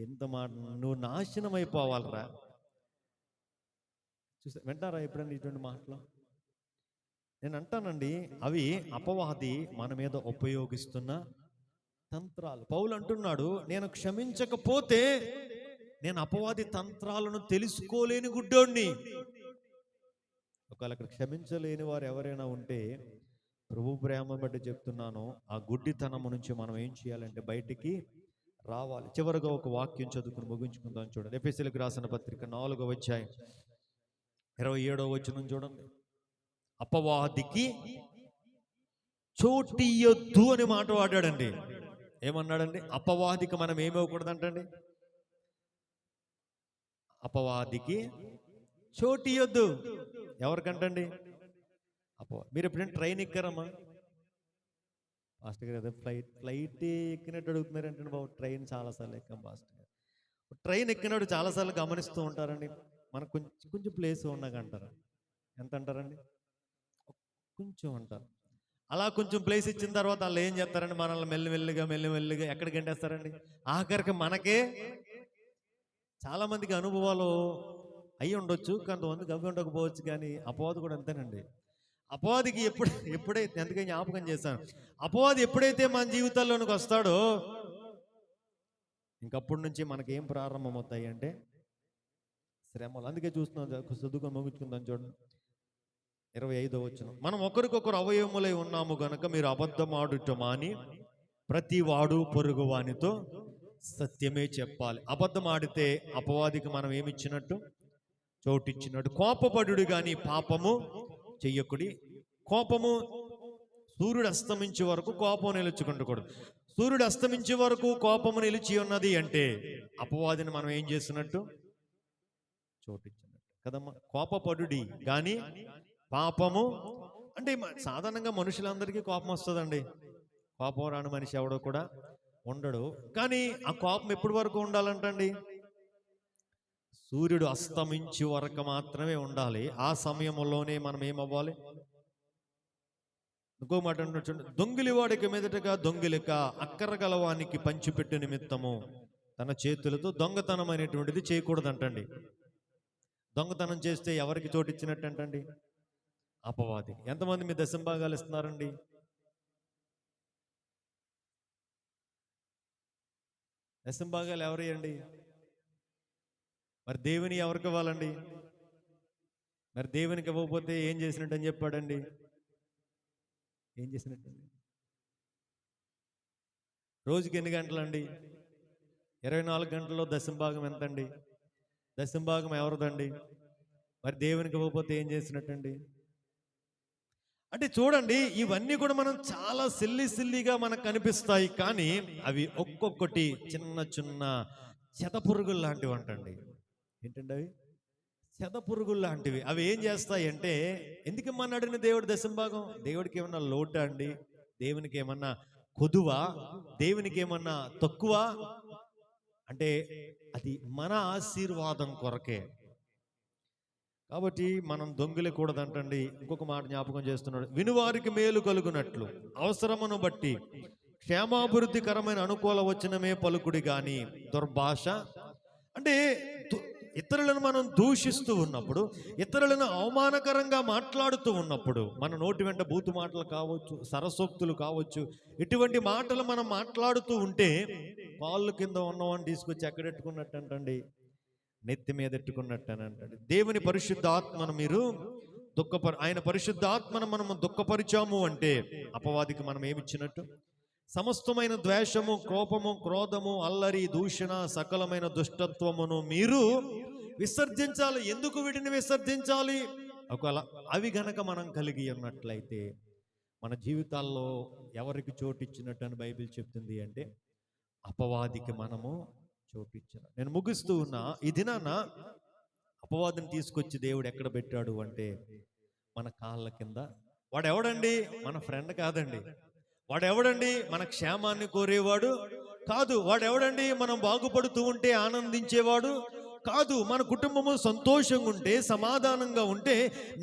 ఎంత మాట, నువ్వు నాశనం అయిపోవాలరా. వింటారా ఎప్పుడైనా ఇటువంటి మాటలు? నేను అంటానండి, అవి అపవాది మన మీద ఉపయోగిస్తున్న తంత్రాలు. పౌలు అంటున్నాడు, నేను క్షమించకపోతే నేను అపవాది తంత్రాలను తెలుసుకోలేని గుడ్డోడిని. ఒకవేళ అక్కడ క్షమించలేని వారు ఎవరైనా ఉంటే, ప్రభు ప్రేమ బట్టి చెప్తున్నాను, ఆ గుడ్డితనము నుంచి మనం ఏం చేయాలంటే బయటికి రావాలి. చివరిగా ఒక వాక్యం చదువుకుని ముగించుకుందాం. చూడండి, ఎఫెసీయులకు రాసిన పత్రిక 4వ అధ్యాయం 27వ వచనం చూడండి. అపవాదికి చోటియొద్దు అని మాట వాడాడండి. ఏమన్నాడండి? అపవాదికి మనం ఏమివ్వకూడదంటండి, అపవాదికి చోటియొద్దు. ఎవరికంటండి? మీరు ఎప్పుడైనా ట్రైన్ ఎక్కారమ్మా? పాస్టర్ గారు ఫ్లైట్ ఎక్కినట్టు అడుగుతున్నారంటే బాబు, ట్రైన్ చాలాసార్లు ఎక్కాం పాస్టర్ గారు. ట్రైన్ ఎక్కినట్టు చాలాసార్లు గమనిస్తూ ఉంటారండి. మనకు కొంచెం ప్లేస్ ఉన్నాకంటారా? ఎంత అంటారండి? కొంచెం అంటారు. అలా కొంచెం ప్లేస్ ఇచ్చిన తర్వాత వాళ్ళు ఏం చేస్తారండి, మనల్ని మెల్లిమెల్లిగా ఎక్కడికి గంటేస్తారండి? ఆఖరికి మనకే. చాలా మందికి అనుభవాలు అయ్యి ఉండొచ్చు, కొంతమందికి అవి ఉండకపోవచ్చు. కానీ అపవాది కూడా అంతేనండి. అపవాదికి ఎప్పుడైతే అందుకే జ్ఞాపకం చేశాను, అపవాది ఎప్పుడైతే మన జీవితాల్లోనికి వస్తాడో ఇంకప్పటి నుంచి మనకేం ప్రారంభమవుతాయి అంటే శ్రమలు. అందుకే చూస్తున్నాం, చదువుకొని ముగించుకుందాం. చూడండి 25వ వచనం. మనం ఒకరికొకరు అవయవములై ఉన్నాము గనక మీరు అబద్ధమాడుట మాని ప్రతి వాడు పొరుగు వానితో సత్యమే చెప్పాలి. అబద్ధం ఆడితే అపవాదికి మనం ఏమిచ్చినట్టు? చోటిచ్చినట్టు. కోపపడుడు గాని పాపము చెయ్యకుడి. కోపము సూర్యుడు అస్తమించే వరకు కోపం నిలుచుకుంటకూడదు. సూర్యుడు అస్తమించే వరకు కోపము నిలిచి ఉన్నది అంటే అపవాదిని మనం ఏం చేస్తున్నట్టు? చోటిచ్చినట్టు కదమ్మా. కోపపడుడి గాని పాపము అంటే సాధారణంగా మనుషులందరికీ కోపం వస్తుందండి. కోపం రాని మనిషి ఎవడో కూడా ఉండడు. కానీ ఆ కోపం ఎప్పటి వరకు ఉండాలంటండి? సూర్యుడు అస్తమించే వరకు మాత్రమే ఉండాలి. ఆ సమయంలోనే మనం ఏమవ్వాలి? ఇంకో మాట అంటున్నాడు, దొంగిలి వాడికి మీదటగా దొంగిలిక అక్కర గలవానికి పంచిపెట్టు నిమిత్తము తన చేతులతో దొంగతనం అనేటువంటిది చేయకూడదంటండి. దొంగతనం చేస్తే ఎవరికి చోటిచ్చినట్టు అంటండి? అపవాది. ఎంతమంది మీ దశంభాగాలు ఇస్తున్నారండి? దశంభాగాలు ఎవరియండి? మరి దేవుని ఎవరికి ఇవ్వాలండి? మరి దేవునికి ఇవ్వకపోతే ఏం చేసినట్టు అని చెప్పాడండి? ఏం చేసినట్టండి? రోజుకి ఎన్ని గంటలండి? 24 గంటల్లో దశంభాగం ఎంతండి? దశంభాగం ఎవరిదండి? మరి దేవునికి ఇవ్వకపోతే ఏం చేసినట్టండి? అంటే చూడండి, ఇవన్నీ కూడా మనం చాలా సిల్లిగా మనకు కనిపిస్తాయి. కానీ అవి ఒక్కొక్కటి చిన్న చిన్న చెదపురుగులు లాంటివి అంటండి. ఏంటండి అవి? చెదపురుగులు లాంటివి. అవి ఏం చేస్తాయి అంటే, ఎందుకు ఇమ్మన్నాడు దేవుడు దశంభాగం? దేవుడికి ఏమన్నా లోటా అండి? దేవునికి ఏమన్నా కొదువా? దేవునికి ఏమన్నా తక్కువ? అంటే అది మన ఆశీర్వాదం కొరకే. కాబట్టి మనం దొంగిలకూడదంటండి. ఇంకొక మాట జ్ఞాపకం చేస్తున్నాడు, వినువారికి మేలు కలుగునట్లు అవసరమును బట్టి క్షేమాభివృద్ధికరమైన అనుకూల వచనమే పలుకుడి గాని దుర్భాష. అంటే ఇతరులను మనం దూషిస్తూ ఉన్నప్పుడు, ఇతరులను అవమానకరంగా మాట్లాడుతూ ఉన్నప్పుడు, మన నోటి వెంట బూతు మాటలు కావచ్చు, సరసోక్తులు కావచ్చు, ఇటువంటి మాటలు మనం మాట్లాడుతూ ఉంటే కాళ్ళు కింద ఉన్నవాడిని తీసుకొచ్చి ఎక్కడెట్టుకున్నట్టు అంటండి, నెత్తి మీద ఎట్టుకున్నట్టు అని అంటాడు. దేవుని పరిశుద్ధ ఆత్మను మీరు ఆయన పరిశుద్ధ ఆత్మను మనము దుఃఖపరిచాము అంటే అపవాదికి మనం ఏమిచ్చినట్టు? సమస్తమైన ద్వేషము, కోపము, క్రోధము, అల్లరి, దూషణ, సకలమైన దుష్టత్వమును మీరు విసర్జించాలి. ఎందుకు వీటిని విసర్జించాలి? ఒకవేళ అవి గనక మనం కలిగి ఉన్నట్లయితే మన జీవితాల్లో ఎవరికి చోటిచ్చినట్టు అని బైబిల్ చెప్తుంది అంటే అపవాదికి మనము చోటిచ్చిన. నేను ముగిస్తూ ఉన్నా, ఈ దినాన అపవాదిని తీసుకొచ్చి దేవుడు ఎక్కడ పెట్టాడు అంటే మన కాళ్ళ కింద. వాడు ఎవడండి? మన ఫ్రెండ్ కాదండి. వాడు ఎవడండి? మన క్షేమాన్ని కోరేవాడు కాదు. వాడు ఎవడండి? మనం బాగుపడుతూ ఉంటే ఆనందించేవాడు కాదు. మన కుటుంబము సంతోషంగా ఉంటే, సమాధానంగా ఉంటే,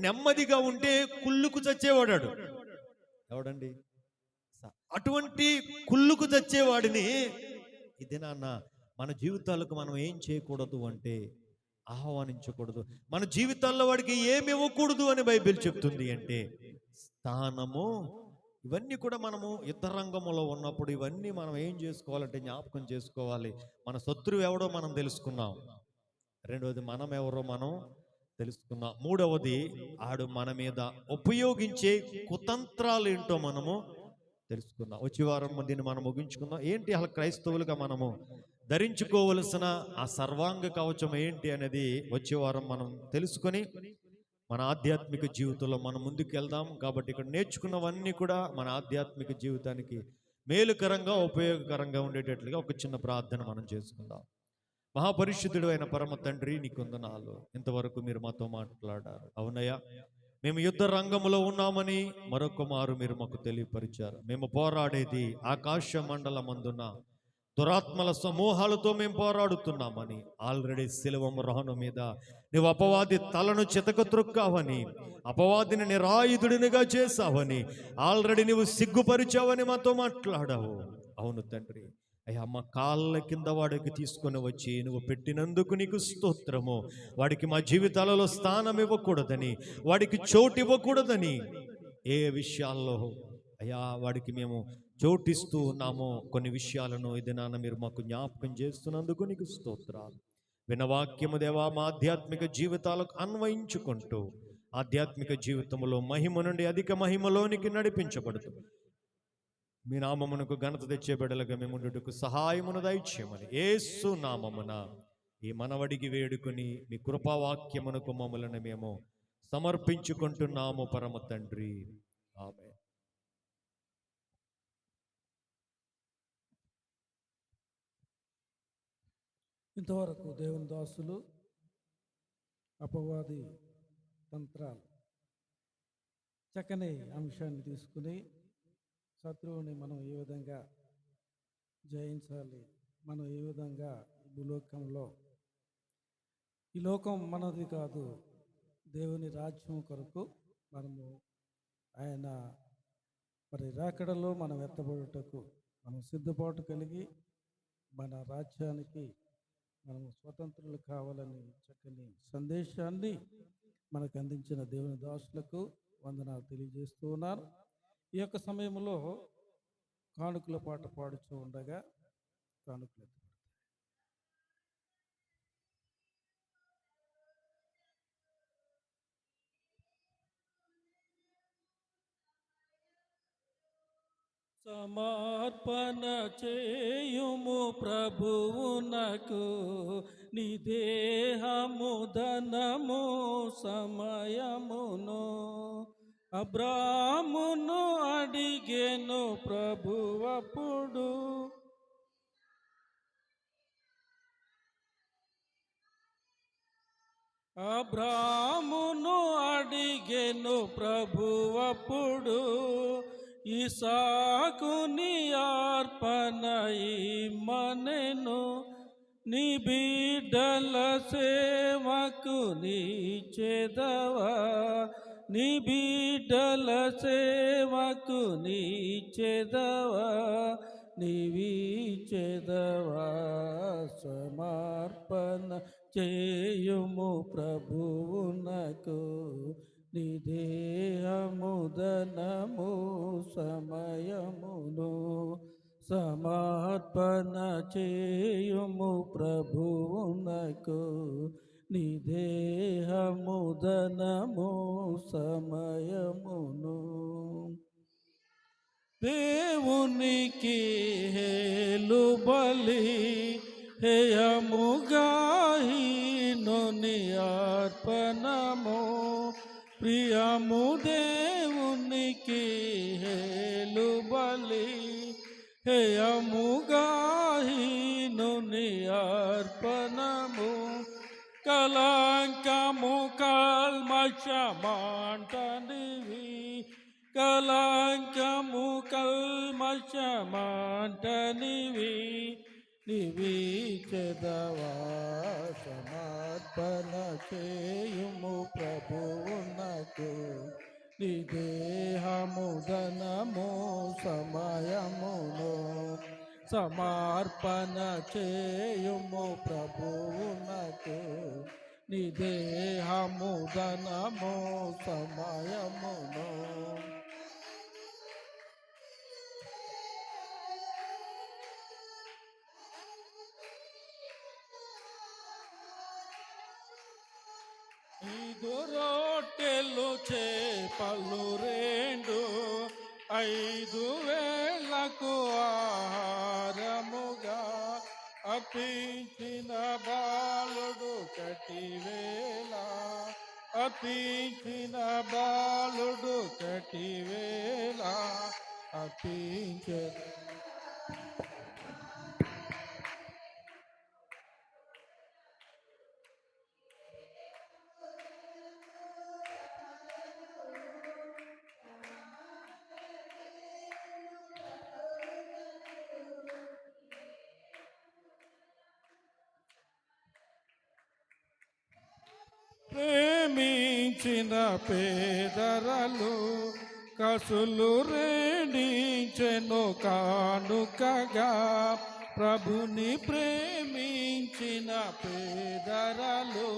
నెమ్మదిగా ఉంటే కుళ్ళుకు చచ్చేవాడాడు. ఎవడండి? అటువంటి కుళ్ళుకు చచ్చేవాడిని ఇది నాన్న మన జీవితాలకు మనం ఏం చేయకూడదు అంటే ఆహ్వానించకూడదు. మన జీవితాల్లో వాడికి ఏమి ఇవ్వకూడదు అని బైబిల్ చెప్తుంది అంటే స్థానము. ఇవన్నీ కూడా మనము యుద్ధ రంగంలో ఉన్నప్పుడు ఇవన్నీ మనం ఏం చేసుకోవాలంటే జ్ఞాపకం చేసుకోవాలి. మన శత్రువు ఎవడో మనం తెలుసుకున్నాం. రెండవది మనం ఎవరో మనం తెలుసుకున్నాం. మూడవది ఆడు మన మీద ఉపయోగించే కుతంత్రాలు ఏంటో మనము తెలుసుకున్నాం. వచ్చే వారం దీన్ని మనం ముగించుకుందాం. ఏంటి అసలు క్రైస్తవులుగా మనము ధరించుకోవలసిన ఆ సర్వాంగ కవచం ఏంటి అనేది వచ్చే వారం మనం తెలుసుకొని మన ఆధ్యాత్మిక జీవితంలో మనం ముందుకు వెళ్దాం. కాబట్టి ఇక్కడ నేర్చుకున్నవన్నీ కూడా మన ఆధ్యాత్మిక జీవితానికి మేలుకరంగా, ఉపయోగకరంగా ఉండేటట్లుగా ఒక చిన్న ప్రార్థన మనం చేసుకుందాం. మహాపరిశుద్ధుడు అయిన పరమ తండ్రి, నీకు వందనాలు. ఇంతవరకు మీరు మాతో మాట్లాడారు. అవునయ్యా, మేము యుద్ధ రంగంలో ఉన్నామని మరొక మారు మీరు మాకు తెలియపరిచారు. మేము పోరాడేది ఆకాశ మండలమందున దురాత్మల సమూహాలతో మేము పోరాడుతున్నామని, ఆల్రెడీ శిలువ మ్రాను మీద నువ్వు అపవాది తలను చితకత్రొక్కావని, అపవాదిని నిరాయుధుడినిగా చేశావని, ఆల్రెడీ నువ్వు సిగ్గుపరిచావని మాతో మాట్లాడావు. అవును తండ్రి, అయ్యా మా కాళ్ళ కింద వాడికి తీసుకొని వచ్చి నువ్వు పెట్టినందుకు నీకు స్తోత్రము. వాడికి మా జీవితాలలో స్థానం ఇవ్వకూడదని, వాడికి చోటు ఇవ్వకూడదని, ఏ విషయాల్లో అయ్యా వాడికి మేము చోటిస్తూ ఉన్నామో కొన్ని విషయాలను ఇది నాన్న మీరు మాకు జ్ఞాపకం చేస్తున్నందుకు నీకు స్తోత్రాలు. వినవాక్యము దేవా మా ఆధ్యాత్మిక జీవితాలకు అన్వయించుకుంటూ ఆధ్యాత్మిక జీవితంలో మహిమ నుండి అధిక మహిమలోనికి నడిపించబడుతుంది. మీ నామమునకు ఘనత తెచ్చే బిడ్డలుగా మేము ఉండుటకు సహాయమును దయచేయమని యేసు నామమున ఈ మనవడికి వేడుకొని మీ కృపావాక్యమునకు మమ్మలను మేము సమర్పించుకుంటున్నాము పరమ తండ్రి. ఆమేన్. ఇంతవరకు దేవుని దాసులు అపవాది తంత్రాలు చక్కని అంశాన్ని తీసుకుని శత్రువుని మనం ఏ విధంగా జయించాలి, మనం ఏ విధంగా భూలోకంలో, ఈ లోకం మనది కాదు, దేవుని రాజ్యం కొరకు మనము ఆయన రాకడలో మనం ఎత్తబడుటకు మనం సిద్ధపాటు కలిగి మన రాజ్యానికి మనము స్వతంత్రులు కావాలని చక్కని సందేశాన్ని మనకు అందించిన దేవుని దాసులకు వందనాలు తెలియజేస్తూ ఉన్నారు. ఈ యొక్క సమయంలో కానుకల పాట పాడుతూ ఉండగా కానుకలు సమర్పణ చేయుము ప్రభువునకు నీ దేహము ధనము సమయమును. అబ్రామును అడిగెను ప్రభువప్పుడు, అబ్రామును అడిగెను ప్రభువప్పుడు, ఇసాకుని అర్పణ ఇమ్మనెను. నీ బిడ్డల సేవకు నీచెదవా, నీ బిడ్డల సేవకు నీచెదవా, నీవిచెదవా. సమర్పణ చేయుము ప్రభువునకు నీ దేహము ధనము సమయమును. సమర్పణ చేయుము ప్రభువునకు దినము సమయమును దేవునికి హేలు బలి హేయముగాహినుని అర్పణము ప్రియము దేవునికి హేలు బలి హేయముగాహినుని అర్పణము కలంకము కల్మషమాంటనివి కలంకము కల్మషమాంటనివి నివి చెదవా సమర్పణ చేయుము ప్రభువునకు నీ దేహము ధనము సమయమును సమర్పణ చేయుము ప్రభువునకు నీ దేహము ధనము సమయమును ఐదు రొట్టెలు చేపలు రెండు 5,000కు ఆహారముగా అర్పించిన బాలుడు కటివేళ అర్పించిన బాలుడు కటివేళ అర్పించే ప్రేమించిన పేదరలు కసులు రెండించెను కానుకగా ప్రభుని ప్రేమించిన పేదరలు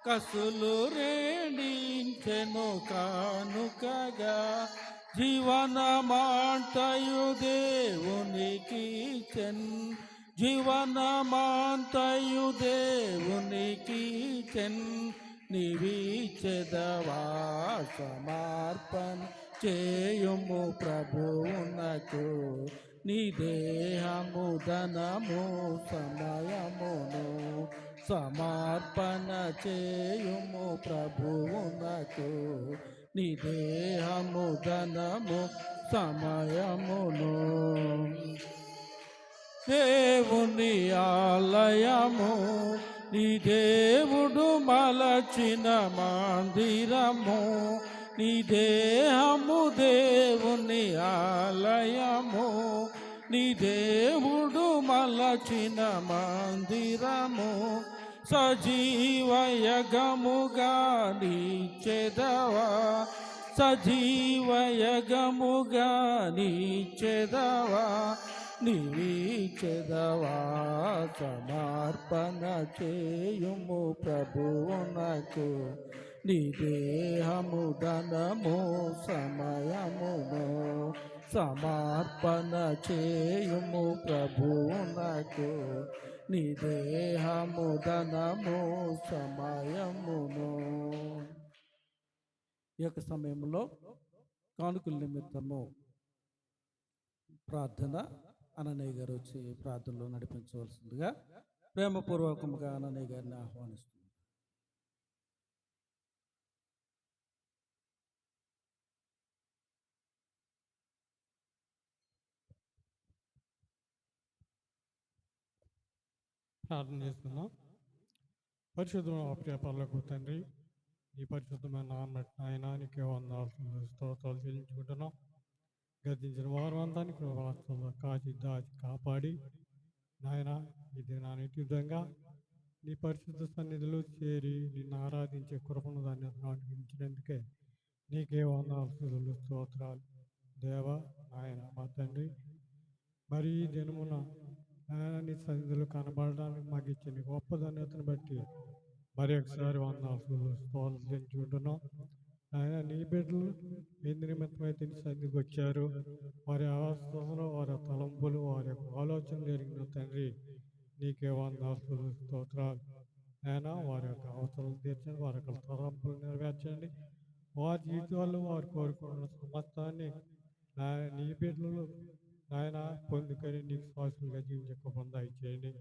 కసులు రెండించెను కానుకగా జీవనమాంతయు దేవునికి చెన్ జీవనమాంతయు దేవునికి చెన్ నివిచెదవా సమర్పణ చేయుము ప్రభువునకు నీ దేహము ధనము సమయమును సమర్పణ చేయుము ప్రభువునకు నీ దేహము ధనము సమయమును దేవుని ఆలయము నీ దేవుడు మలచిన మందిరము నీ దేహము దేవుని ఆలయము నీ దేవుడు మలచిన మందిరము సజీవయగముగా నీచెదవా సజీవయగముగా నీచెదవా నివిచెదవా సమర్పణ చేయుము ప్రభువునకు నీ దేహము ధనము సమయమును సమర్పణ చేయుము ప్రభువునకు నీ దేహము ధనము సమయమును. ఈ యొక్క సమయంలో కానుకల నిమిత్తము ప్రార్థన అననయ్య గారు వచ్చి ప్రార్థనలో నడిపించవలసిందిగా ప్రేమపూర్వకంగా అననయ్య గారిని ఆహ్వానిస్తున్నారు. ప్రార్థన చేస్తున్నాం. పరిశుద్ధమైన ప్రియ పరలోకపు తండ్రి, ఈ పరిశుద్ధమైన నాన్న ఆయన నీకే వందనాలు స్తోత్రాలు చెల్లించుకుంటున్నాం. గతించిన వారం అంతా కృపాస్తులు కాచి దాచి కాపాడి నాయన ఈ దినానికి విధంగా నీ పరిశుద్ధ సన్నిధిలో చేరి నిన్ను ఆరాధించే కృపను దాన్ని అనుగ్రహించినందుకే నీకే వందనాలు స్తోత్రాలు దేవ నాయన మా తండ్రి. మరి ఈ దినమున ఆయన నీ సన్నిధిలో కనబడడానికి మాకు ఇచ్చిన గొప్ప ధన్యతను బట్టి మరి ఒకసారి వందనాలు స్తోత్రాలు చెల్లించుకుంటున్నాం. ఆయన నీ బిడ్డలు ఎందు నిమిత్తమైతే నీ సన్నిధికి వచ్చారు, వారి అవస్థలో వారి తలంపులు వారి యొక్క ఆలోచన జరిగిన తండ్రి నీకే వందనాలు స్తోత్రాలు. నాయన వారి యొక్క అవసరాలు తీర్చండి, వారి యొక్క తలంపులు నెరవేర్చండి. వారి జీవితాల్లో వారు కోరుకున్న సమస్తాన్ని నాయన నీ బిడ్డలు నాయన పొందుకొని నీకు శ్వాసలుగా జీవించే కృపను దయచేయండి.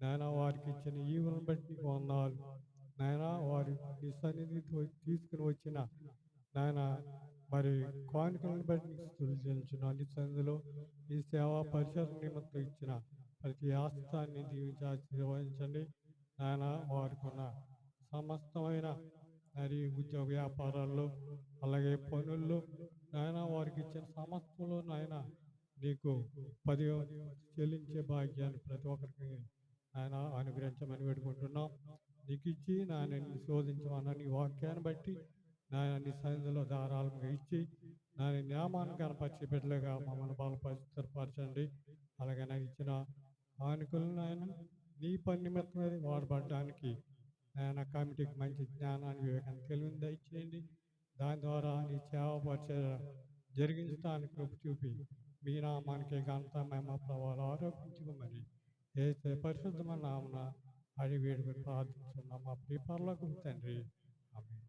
నాయన వారికి ఇచ్చిన ఈవులను బట్టి నీకు వందనాలు. నాయన వారి నీ సన్నిధితో తీసుకుని వచ్చిన నాయన మరి కానుకలను బట్టి నీకు స్తుతులు చెల్లించున్నాను. నీ సన్నిధిలో ఈ సేవా పరిచయ నిమిత్తం ఇచ్చిన ప్రతి ఆస్థాన్ని దీవించి ఆశీర్వదించండి. నాయన వారికి ఉన్న సమస్తమైన మరి ఉద్యోగ వ్యాపారాల్లో అలాగే పనుల్లో నాయన వారికి ఇచ్చిన సమస్తంలో నాయన నీకు 10 చెల్లించే భాగ్యాన్ని ప్రతి ఒక్కరికి ఆయన అనుగ్రహించమని వేడుకుంటున్నాం. నీకు ఇచ్చి నాయన శోధించమన్న నీ వాక్యాన్ని బట్టి నాయన నీ సన్నిధిలో ధారాళంగా ఇచ్చి నాయన నామాన్ని కనపరిచే బిడ్డలుగా మమ్మల్ని బలపరచండి. అలాగే నాకు ఇచ్చిన కానుకలను ఆయన నీ పని నిమిత్తమే వాడబడడానికి ఆయన కమిటీకి మంచి జ్ఞానాన్ని వివేకాన్ని తెలివిని దయచేయండి. దాని ద్వారా నీ సేవ పరిచయ జరిగించడానికి కృప చూపి మీ నామానికి ఘనత మహిమ ప్రభావాలు ఆరోపించుకోమని ఏ పరిశుద్ధమైన నామన అడిగి వేడుకొని ప్రార్థిస్తున్నాం మా ప్రియపరలోకం తండ్రి. ఆమేన్.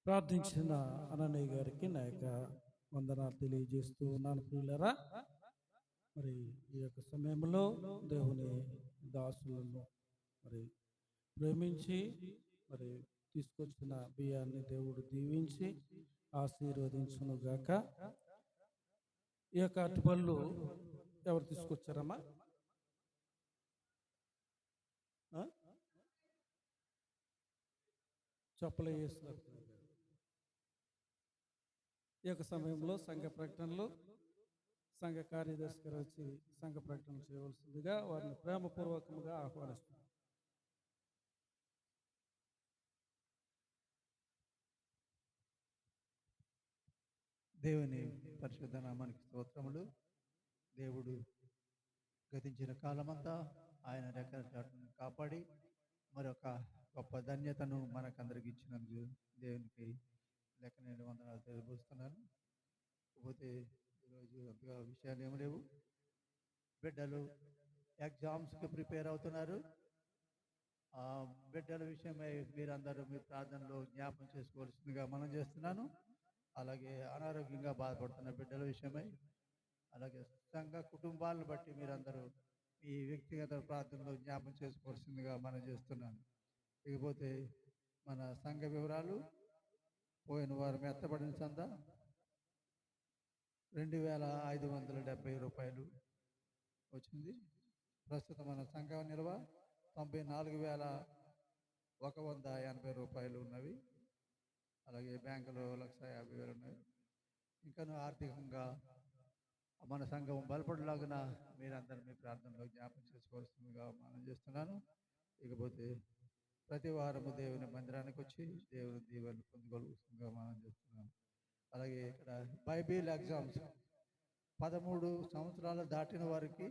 ప్రార్థించిన అనన్నయ్య గారికి నా యొక్క వందనాలు తెలియజేస్తూ ఉన్నాను. ప్రియులారా, మరి ఈ యొక్క సమయంలో దేవుని దాసులను మరి ప్రేమించి మరి తీసుకొచ్చిన బియ్యాన్ని దేవుడు దీవించి ఆశీర్వదించును గాక. ఈ యొక్క అరటిపళ్ళు ఎవరు తీసుకొచ్చారమ్మా? చెప్పలే చేస్తున్నారు. ఈ యొక్క సమయంలో సంఘ ప్రకటనలు సంఘ కార్యదర్శి గారు వచ్చి సంఘ ప్రకటనలు చేయవలసిందిగా వారిని ప్రేమపూర్వకంగా ఆహ్వానిస్తున్నారు. దేవుని పరిశుద్ధ నామానికి స్తోత్రములు. దేవుడు గతించిన కాలమంతా ఆయన రెక్కల చాటును కాపాడి మరొక గొప్ప ధన్యతను మనకందరికి ఇచ్చినందుకు దేవునికి లెక్కలేని వందనాలు తెలియజేస్తున్నాను. కాకపోతే ఈరోజు అంతగా విషయాలు ఏమి లేవు. బిడ్డలు ఎగ్జామ్స్కి ప్రిపేర్ అవుతున్నారు. ఆ బిడ్డల విషయమై మీరందరూ మీ ప్రార్థనలో జ్ఞాపం చేసుకోవాల్సిందిగా మనం చేస్తున్నాను. అలాగే అనారోగ్యంగా బాధపడుతున్న బిడ్డల విషయమై అలాగే సంఘ కుటుంబాలను బట్టి మీరందరూ ఈ వ్యక్తిగత ప్రార్థనలో జ్ఞాపం చేసుకోవాల్సిందిగా మనం చేస్తున్నాను. ఇకపోతే మన సంఘ వివరాలు పోయిన వారం ఎత్తబడిన చందా 2,570 రూపాయలు వచ్చింది. ప్రస్తుతం మన సంఘ నిల్వ 94,180 రూపాయలు ఉన్నవి. అలాగే బ్యాంకులో 1,50,000 ఉన్నాయి. ఇంకనూ ఆర్థికంగా మన సంఘం బలపడలాగిన మీరందరూ మీ ప్రార్థనలో జ్ఞాపకం చేసుకోవాల్సిందిగా మనం చేస్తున్నాను. ఇకపోతే ప్రతి వారము దేవుని మందిరానికి వచ్చి దేవుని దీవెనలు పొందుకోవాల్సిందిగా మనం చేస్తున్నాము. అలాగే ఇక్కడ బైబిల్ ఎగ్జామ్స్ 13 సంవత్సరాలు దాటిన వారికి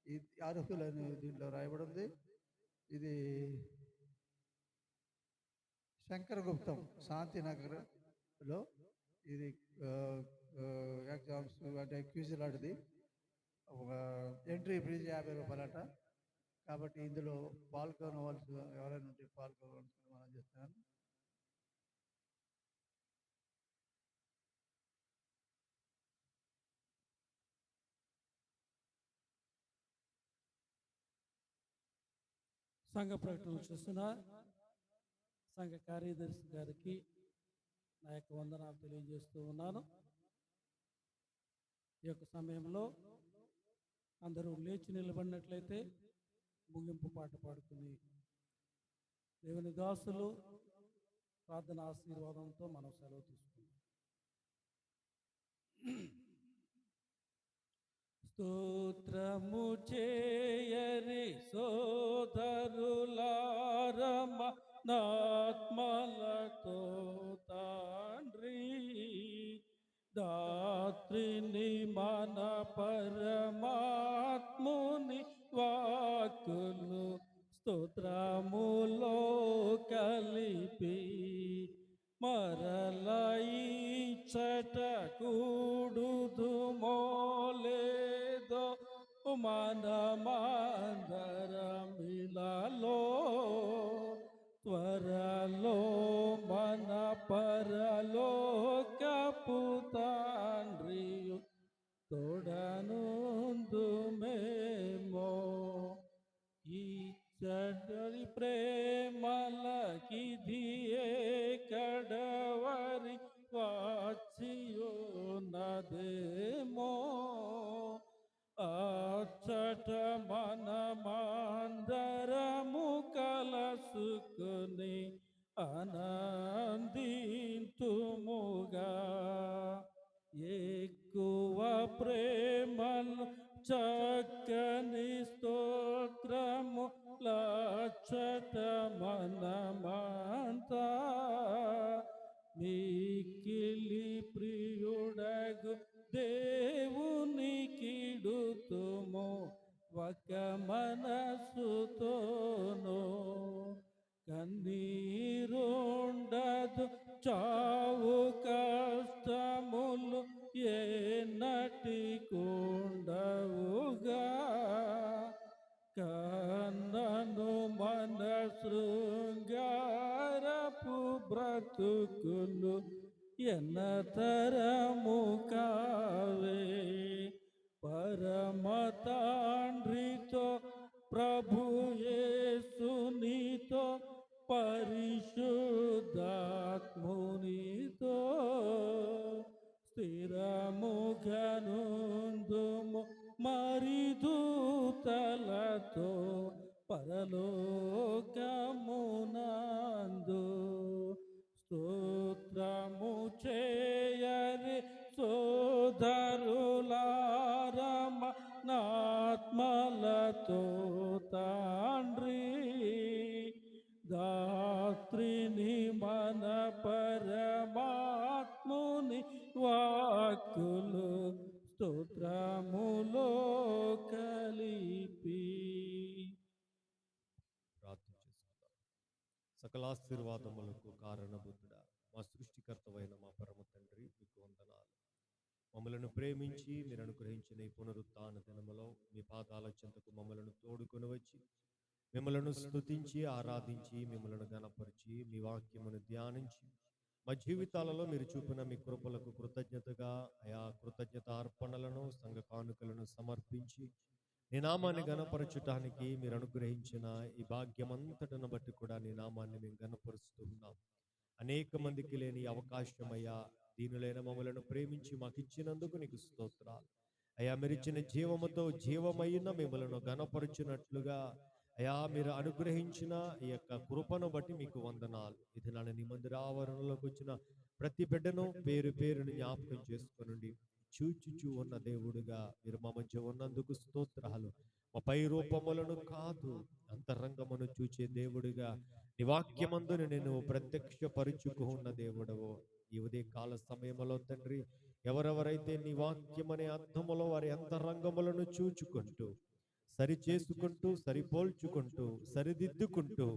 ఈ అర్హులని దీంట్లో రాయబడింది. ఇది శంకరగుప్తం శాంతినగర్లో ఇది ఎగ్జామ్స్ అంటే క్విజ్ లాంటిది. ఎంట్రీ ఫీజు 50 రూపాయలట. కాబట్టి ఇందులో పాల్గొనవలసి ఎవరైనా ఉంటే పాల్గొనవలసి మనం చేస్తున్నాను. సంఘ ప్రకటనలు చూసిన సంఘ కార్యదర్శి గారికి నా యొక్క వందనాలు తెలియజేస్తూ ఉన్నాను. ఈ యొక్క సమయంలో అందరూ లేచి నిలబడినట్లయితే ముగింపు పాట పాడుకుని దేవుని దాసులు ప్రార్థన ఆశీర్వాదంతో మనం సెలవు తీసుకుంటాం. స్తోత్రము చేయరి సోదరులారమ నాత్మలతో తండ్రి దాత్రిని మన పరమాత్ముని వాక్కులు స్తోత్రములో కలిపి మరలైచట కూడుదు మోలేదో మన త్వరలో మన పరలోకపు తండ్రియు తోడనుందుమేమో. ఈ చెడ్డరి ప్రేమలకిదియే కడవరి వాచియున్నదేమో. అచ్చట మనమందరము కలసుకుని ఆనందింతుముగా. ఎక్కువ ప్రేమలు చక్కని స్తోత్రము లచ్చట మనమంతా. మిక్కిలి ప్రియుడగు దేవుని కిడుతుము ఒక మనసుతోను. కన్నీరుండదు, చావు కష్టములు ఏనటికుండవుగా. కన్నను మన శృంగారపు బ్రతుకులు ఎన్నతరము కావే. పరమ తండ్రితో ప్రభు యేసునితో పరిశుద్ధాత్మునితో స్థిరముగనుందుము మరి దూతలతో పరలోకమునందు. స్తోత్రము చేయరి సోదరులారమ నాత్మలతో తండ్రి. దాత్రిని మన పరమాత్ముని వాక్కులు స్తోత్రములో కలిపి. ప్రార్థన చేసుకుందాం. సకలాశీర్వాదములకు కారణభూతుడా, మా సృష్టికర్తవైన మా పరమ తండ్రి, మీకు వందనాలు. మమ్మలను ప్రేమించి మీరు అనుగ్రహించిన ఈ పునరుత్థాన దినములో మీ పాదాల చెంతకు మమ్మలను తోడుకొని వచ్చి మిమ్మలను స్తుతించి ఆరాధించి మిమ్మలను గణపరిచి మీ వాక్యమును ధ్యానించి మా జీవితాలలో మీరు చూపిన మీ కృపలకు కృతజ్ఞతగా ఆయా కృతజ్ఞత అర్పణలను సంఘ కానుకలను సమర్పించి నీ నామాన్ని గణపరచటానికి మీరు అనుగ్రహించిన ఈ భాగ్యమంతటను బట్టి కూడా నీ నామాన్ని మేము గణపరుస్తూ ఉన్నాం. అనేక మందికి లేని అవకాశమయ్యా, దీనులైన మమ్మలను ప్రేమించి మాకు ఇచ్చినందుకు నీకు స్తోత్రాలు అయ్యా. మీరు ఇచ్చిన జీవముతో జీవమైన మిమ్మలను గణపరచున్నట్లుగా అయ్యా మీరు అనుగ్రహించిన ఈ యొక్క కృపను బట్టి మీకు వందనాలు. ఇది నన్ను నీ మందిర ఆవరణలోకి వచ్చిన ప్రతి బిడ్డను పేరు పేరును జ్ఞాపకం చేసుకొనండి. చూచుచూ ఉన్న దేవుడుగా మీరు మా మధ్య ఉన్నందుకు స్తోత్రాలు. మా పై రూపములను కాదు, అంతరంగమును చూచే దేవుడిగా నీ వాక్యమందును నేను ప్రత్యక్షపరుచుకు ఉన్న దేవుడవు. ఈ ఉదయ కాల సమయంలో తండ్రి, ఎవరెవరైతే నీ వాక్యమనే అర్థములో వారి అంతరంగములను చూచుకుంటూ సరి చేసుకుంటూ సరిపోల్చుకుంటూ సరిదిద్దుకుంటూ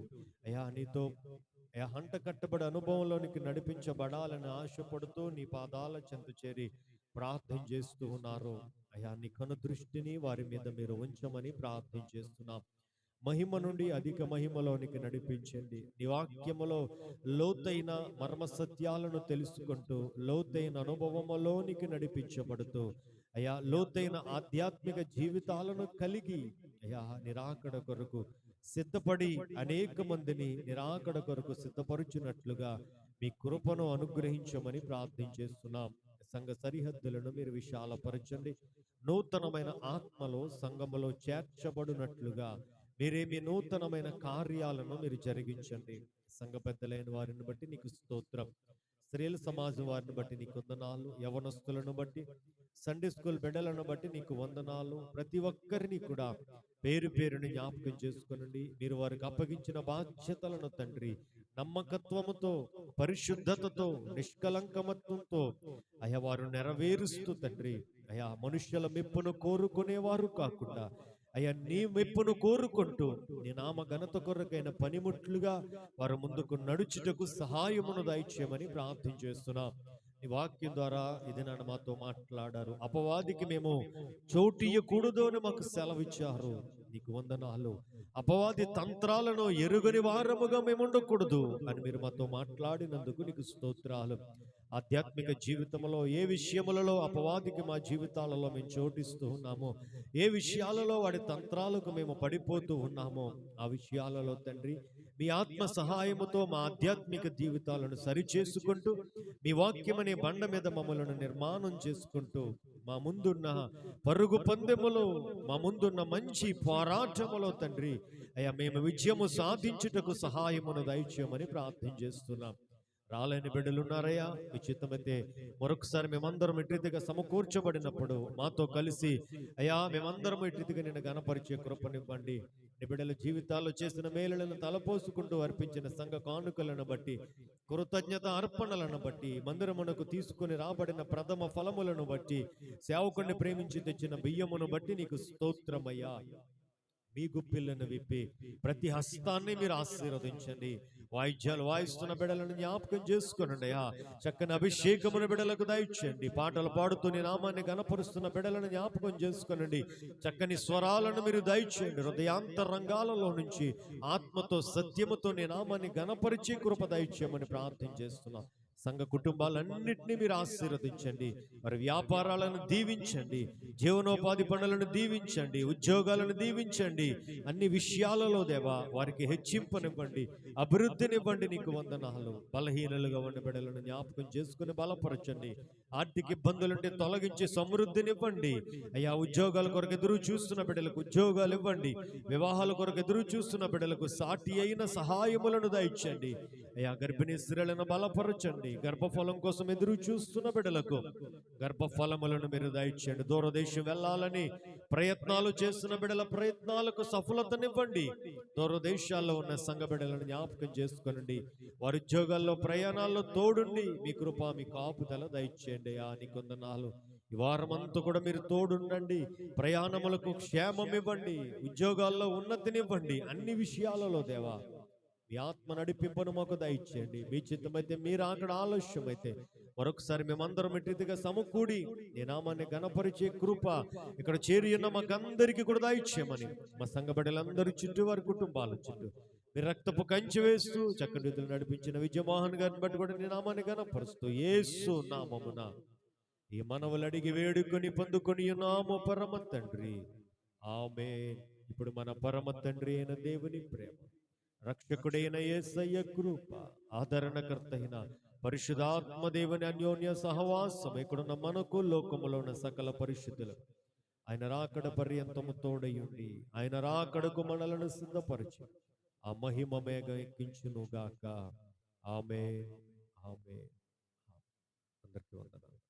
అయా నీతో అయా హంట కట్టబడి అనుభవంలోనికి నడిపించబడాలని ఆశపడుతూ నీ పాదాల చెంత చేరి ప్రార్థన చేస్తూ ఉన్నారు. అయా నీ కను దృష్టిని వారి మీద మీరు ఉంచమని ప్రార్థన చేస్తున్నాం. మహిమ నుండి అధిక మహిమలోనికి నడిపించండి. నీ వాక్యములో లోతైన మర్మ సత్యాలను తెలుసుకుంటూ లోతైన అనుభవములోనికి నడిపించబడుతూ అయా లోతైన ఆధ్యాత్మిక జీవితాలను కలిగి అయా నిరాకడ కొరకు సిద్ధపడి అనేక మందిని నిరాకడ కొరకు సిద్ధపరుచున్నట్లుగా మీ కృపను అనుగ్రహించమని ప్రార్థన చేస్తున్నాం. సంఘ సరిహద్దులను మీరు విశాలపరచండి. నూతనమైన ఆత్మలో సంఘములో చేర్చబడినట్లుగా మీరేమి నూతనమైన కార్యాలను మీరు జరిగించండి. సంఘ పెద్దలైన వారిని బట్టి నీకు స్తోత్రం. స్త్రీల సమాజం వారిని బట్టి నీకు వందనాలు. యవనస్తులను బట్టి, సండే స్కూల్ బిడ్డలను బట్టి నీకు వందనాలు. ప్రతి ఒక్కరిని కూడా పేరు పేరుని జ్ఞాపకం చేసుకునండి. మీరు వారికి అప్పగించిన బాధ్యతలను తండ్రి నమ్మకత్వముతో, పరిశుద్ధతతో, నిష్కలంకమత్వంతో అయా వారు నెరవేరుస్తూ తండ్రి అయా మనుష్యుల మెప్పును కోరుకునేవారు కాకుండా అయ్యా నీ మెప్పును కోరుకుంటూ నీ నామ ఘనత కొరకైన పనిముట్లుగా వారు ముందుకు నడుచుటకు సహాయమును దయచేయమని ప్రార్థన చేస్తున్నాం. నీ వాక్యం ద్వారా ఇది నన్ను మాతో మాట్లాడారు. అపవాదికి మేము చోటియకూడదు అని మాకు సెలవిచ్చారు. నీకు వందనాలు. అపవాది తంత్రాలను ఎరుగని వారముగా మేము ఉండకూడదు అని మీరు మాతో మాట్లాడినందుకు నీకు స్తోత్రాలు. ఆధ్యాత్మిక జీవితంలో ఏ విషయములలో అపవాదికి మా జీవితాలలో మేము చోటిస్తూ ఉన్నామో, ఏ విషయాలలో వాడి తంత్రాలకు మేము పడిపోతూ ఉన్నామో, ఆ విషయాలలో తండ్రి మీ ఆత్మ సహాయముతో మా ఆధ్యాత్మిక జీవితాలను సరిచేసుకుంటూ, మీ వాక్యమనే బండ మీద మమ్మలను నిర్మాణం చేసుకుంటూ, మా ముందున్న పరుగు పందెములో, మా ముందున్న మంచి పోరాటములో తండ్రి అయ్యా మేము విజయము సాధించుటకు సహాయమును దయచేయమని ప్రార్థన చేస్తున్నాం. రాలేని బిడ్డలు ఉన్నారయ్యా, మీ చిత్తమైతే మరొకసారి మేమందరం ఇట్రీతిగా సమకూర్చబడినప్పుడు మాతో కలిసి అయ్యా మేమందరం ఇట్రీతిగా నిన్ను గణపరిచే కృపనివ్వండి. నీ బిడ్డల జీవితాల్లో చేసిన మేలులను తలపోసుకుంటూ అర్పించిన సంఘ కానుకలను బట్టి, కృతజ్ఞత అర్పణలను బట్టి, మందిరమునకు తీసుకుని రాబడిన ప్రథమ ఫలములను బట్టి, సేవకుడిని ప్రేమించి తెచ్చిన బియ్యమును బట్టి నీకు స్తోత్రమయ్యా. మీ గుప్పిళ్ళను విప్పి ప్రతి హస్తాన్ని మీరు ఆశీర్వదించండి. వాయిద్యాలు వాయిస్తున్న బిడ్డలను జ్ఞాపకం చేసుకునండి. చక్కని అభిషేకమున బిడ్డలకు దయచేయండి. పాటలు పాడుతూ నీ నామాన్ని గణపరుస్తున్న బిడ్డలను జ్ఞాపకం చేసుకునండి. చక్కని స్వరాలను మీరు దయచేయండి. హృదయాంతరంగాలలో నుంచి ఆత్మతో సత్యముతో నీ నామాన్ని గణపరిచే కృప దయచేయమని ప్రార్థన చేస్తున్నాం. సంఘ కుటుంబాలన్నింటినీ మీరు ఆశీర్వదించండి. వారి వ్యాపారాలను దీవించండి, జీవనోపాధి పనులను దీవించండి, ఉద్యోగాలను దీవించండి. అన్ని విషయాలలో దేవా వారికి హెచ్చింపనివ్వండి, అభివృద్ధినివ్వండి. నీకు వందనాలు. బలహీనలుగా ఉన్న బిడ్డలను జ్ఞాపకం చేసుకుని బలపరచండి. ఆర్థిక ఇబ్బందులుంటే తొలగించి సమృద్ధినివ్వండి. అయ్యా ఉద్యోగాల కొరకు ఎదురు చూస్తున్న బిడ్డలకు ఉద్యోగాలు ఇవ్వండి. వివాహాల కొరకు ఎదురు చూస్తున్న బిడ్డలకు సాటి అయిన సహాయములను దయచండి. అయ్యా గర్భిణీ స్త్రీలను బలపరచండి. గర్భఫలం కోసం ఎదురు చూస్తున్న బిడ్డలకు గర్భఫలములను మీరు దయచేయండి. దూరదేశం వెళ్ళాలని ప్రయత్నాలు చేస్తున్న బిడ్డల ప్రయత్నాలకు సఫలతనివ్వండి. దూరదేశాల్లో ఉన్న సంఘ బిడ్డలను జ్ఞాపకం చేసుకోనండి. వారి ఉద్యోగాల్లో ప్రయాణాల్లో తోడుండి మీ కృప మీ కాపుదల దయచేయండి. నీకు వందనాలు. ఈ వారమంతా కూడా మీరు తోడుండండి. ప్రయాణములకు క్షేమం ఇవ్వండి, ఉద్యోగాల్లో ఉన్నతినివ్వండి. అన్ని విషయాలలో దేవా మీ ఆత్మ నడిపింపును మాకు దయచేయండి. మీ చిత్తమైతే మీరు అక్కడ ఆలస్యమైతే మరొకసారి మేమందరం ఇట్టిగా సమకూడి నీ నామాన్ని గణపరిచే కృప ఇక్కడ చేరి ఉన్న మాకందరికీ కూడా దయచేయమని, మా సంఘ బిడ్డలందరి చుట్టూ వారి కుటుంబాల చుట్టూ మీరు రక్తపు కంచె వేస్తూ చక్కటి రీతిలో నడిపించిన విజయమోహన్ గారిని బట్టి కూడా నీ నామాన్ని గణపరుస్తూ యేసు నామమున ఈ మనవులు అడిగి వేడుకొని పొందుకొని ఉన్నాము పరమ తండ్రి. ఆమేన్. ఇప్పుడు మన పరమ తండ్రి అయిన దేవుని ప్రేమ, రక్షకుడైన యేసయ్య కృప, ఆదరణకర్త అయిన పరిశుద్ధాత్మ దేవుని అన్యోన్య సహవాసం ఇక్కడున్న మనకు లోకములో ఉన్న సకల పరిశుద్ధులకు ఆయన రాకడ పర్యంతము తోడయుండి ఆయన రాకడకు మనలను సిద్ధపరిచి ఆ మహిమ మేఘ ఎక్కించునుగాక. ఆమేన్. ఆమేన్. అందరికీ వందనాలు.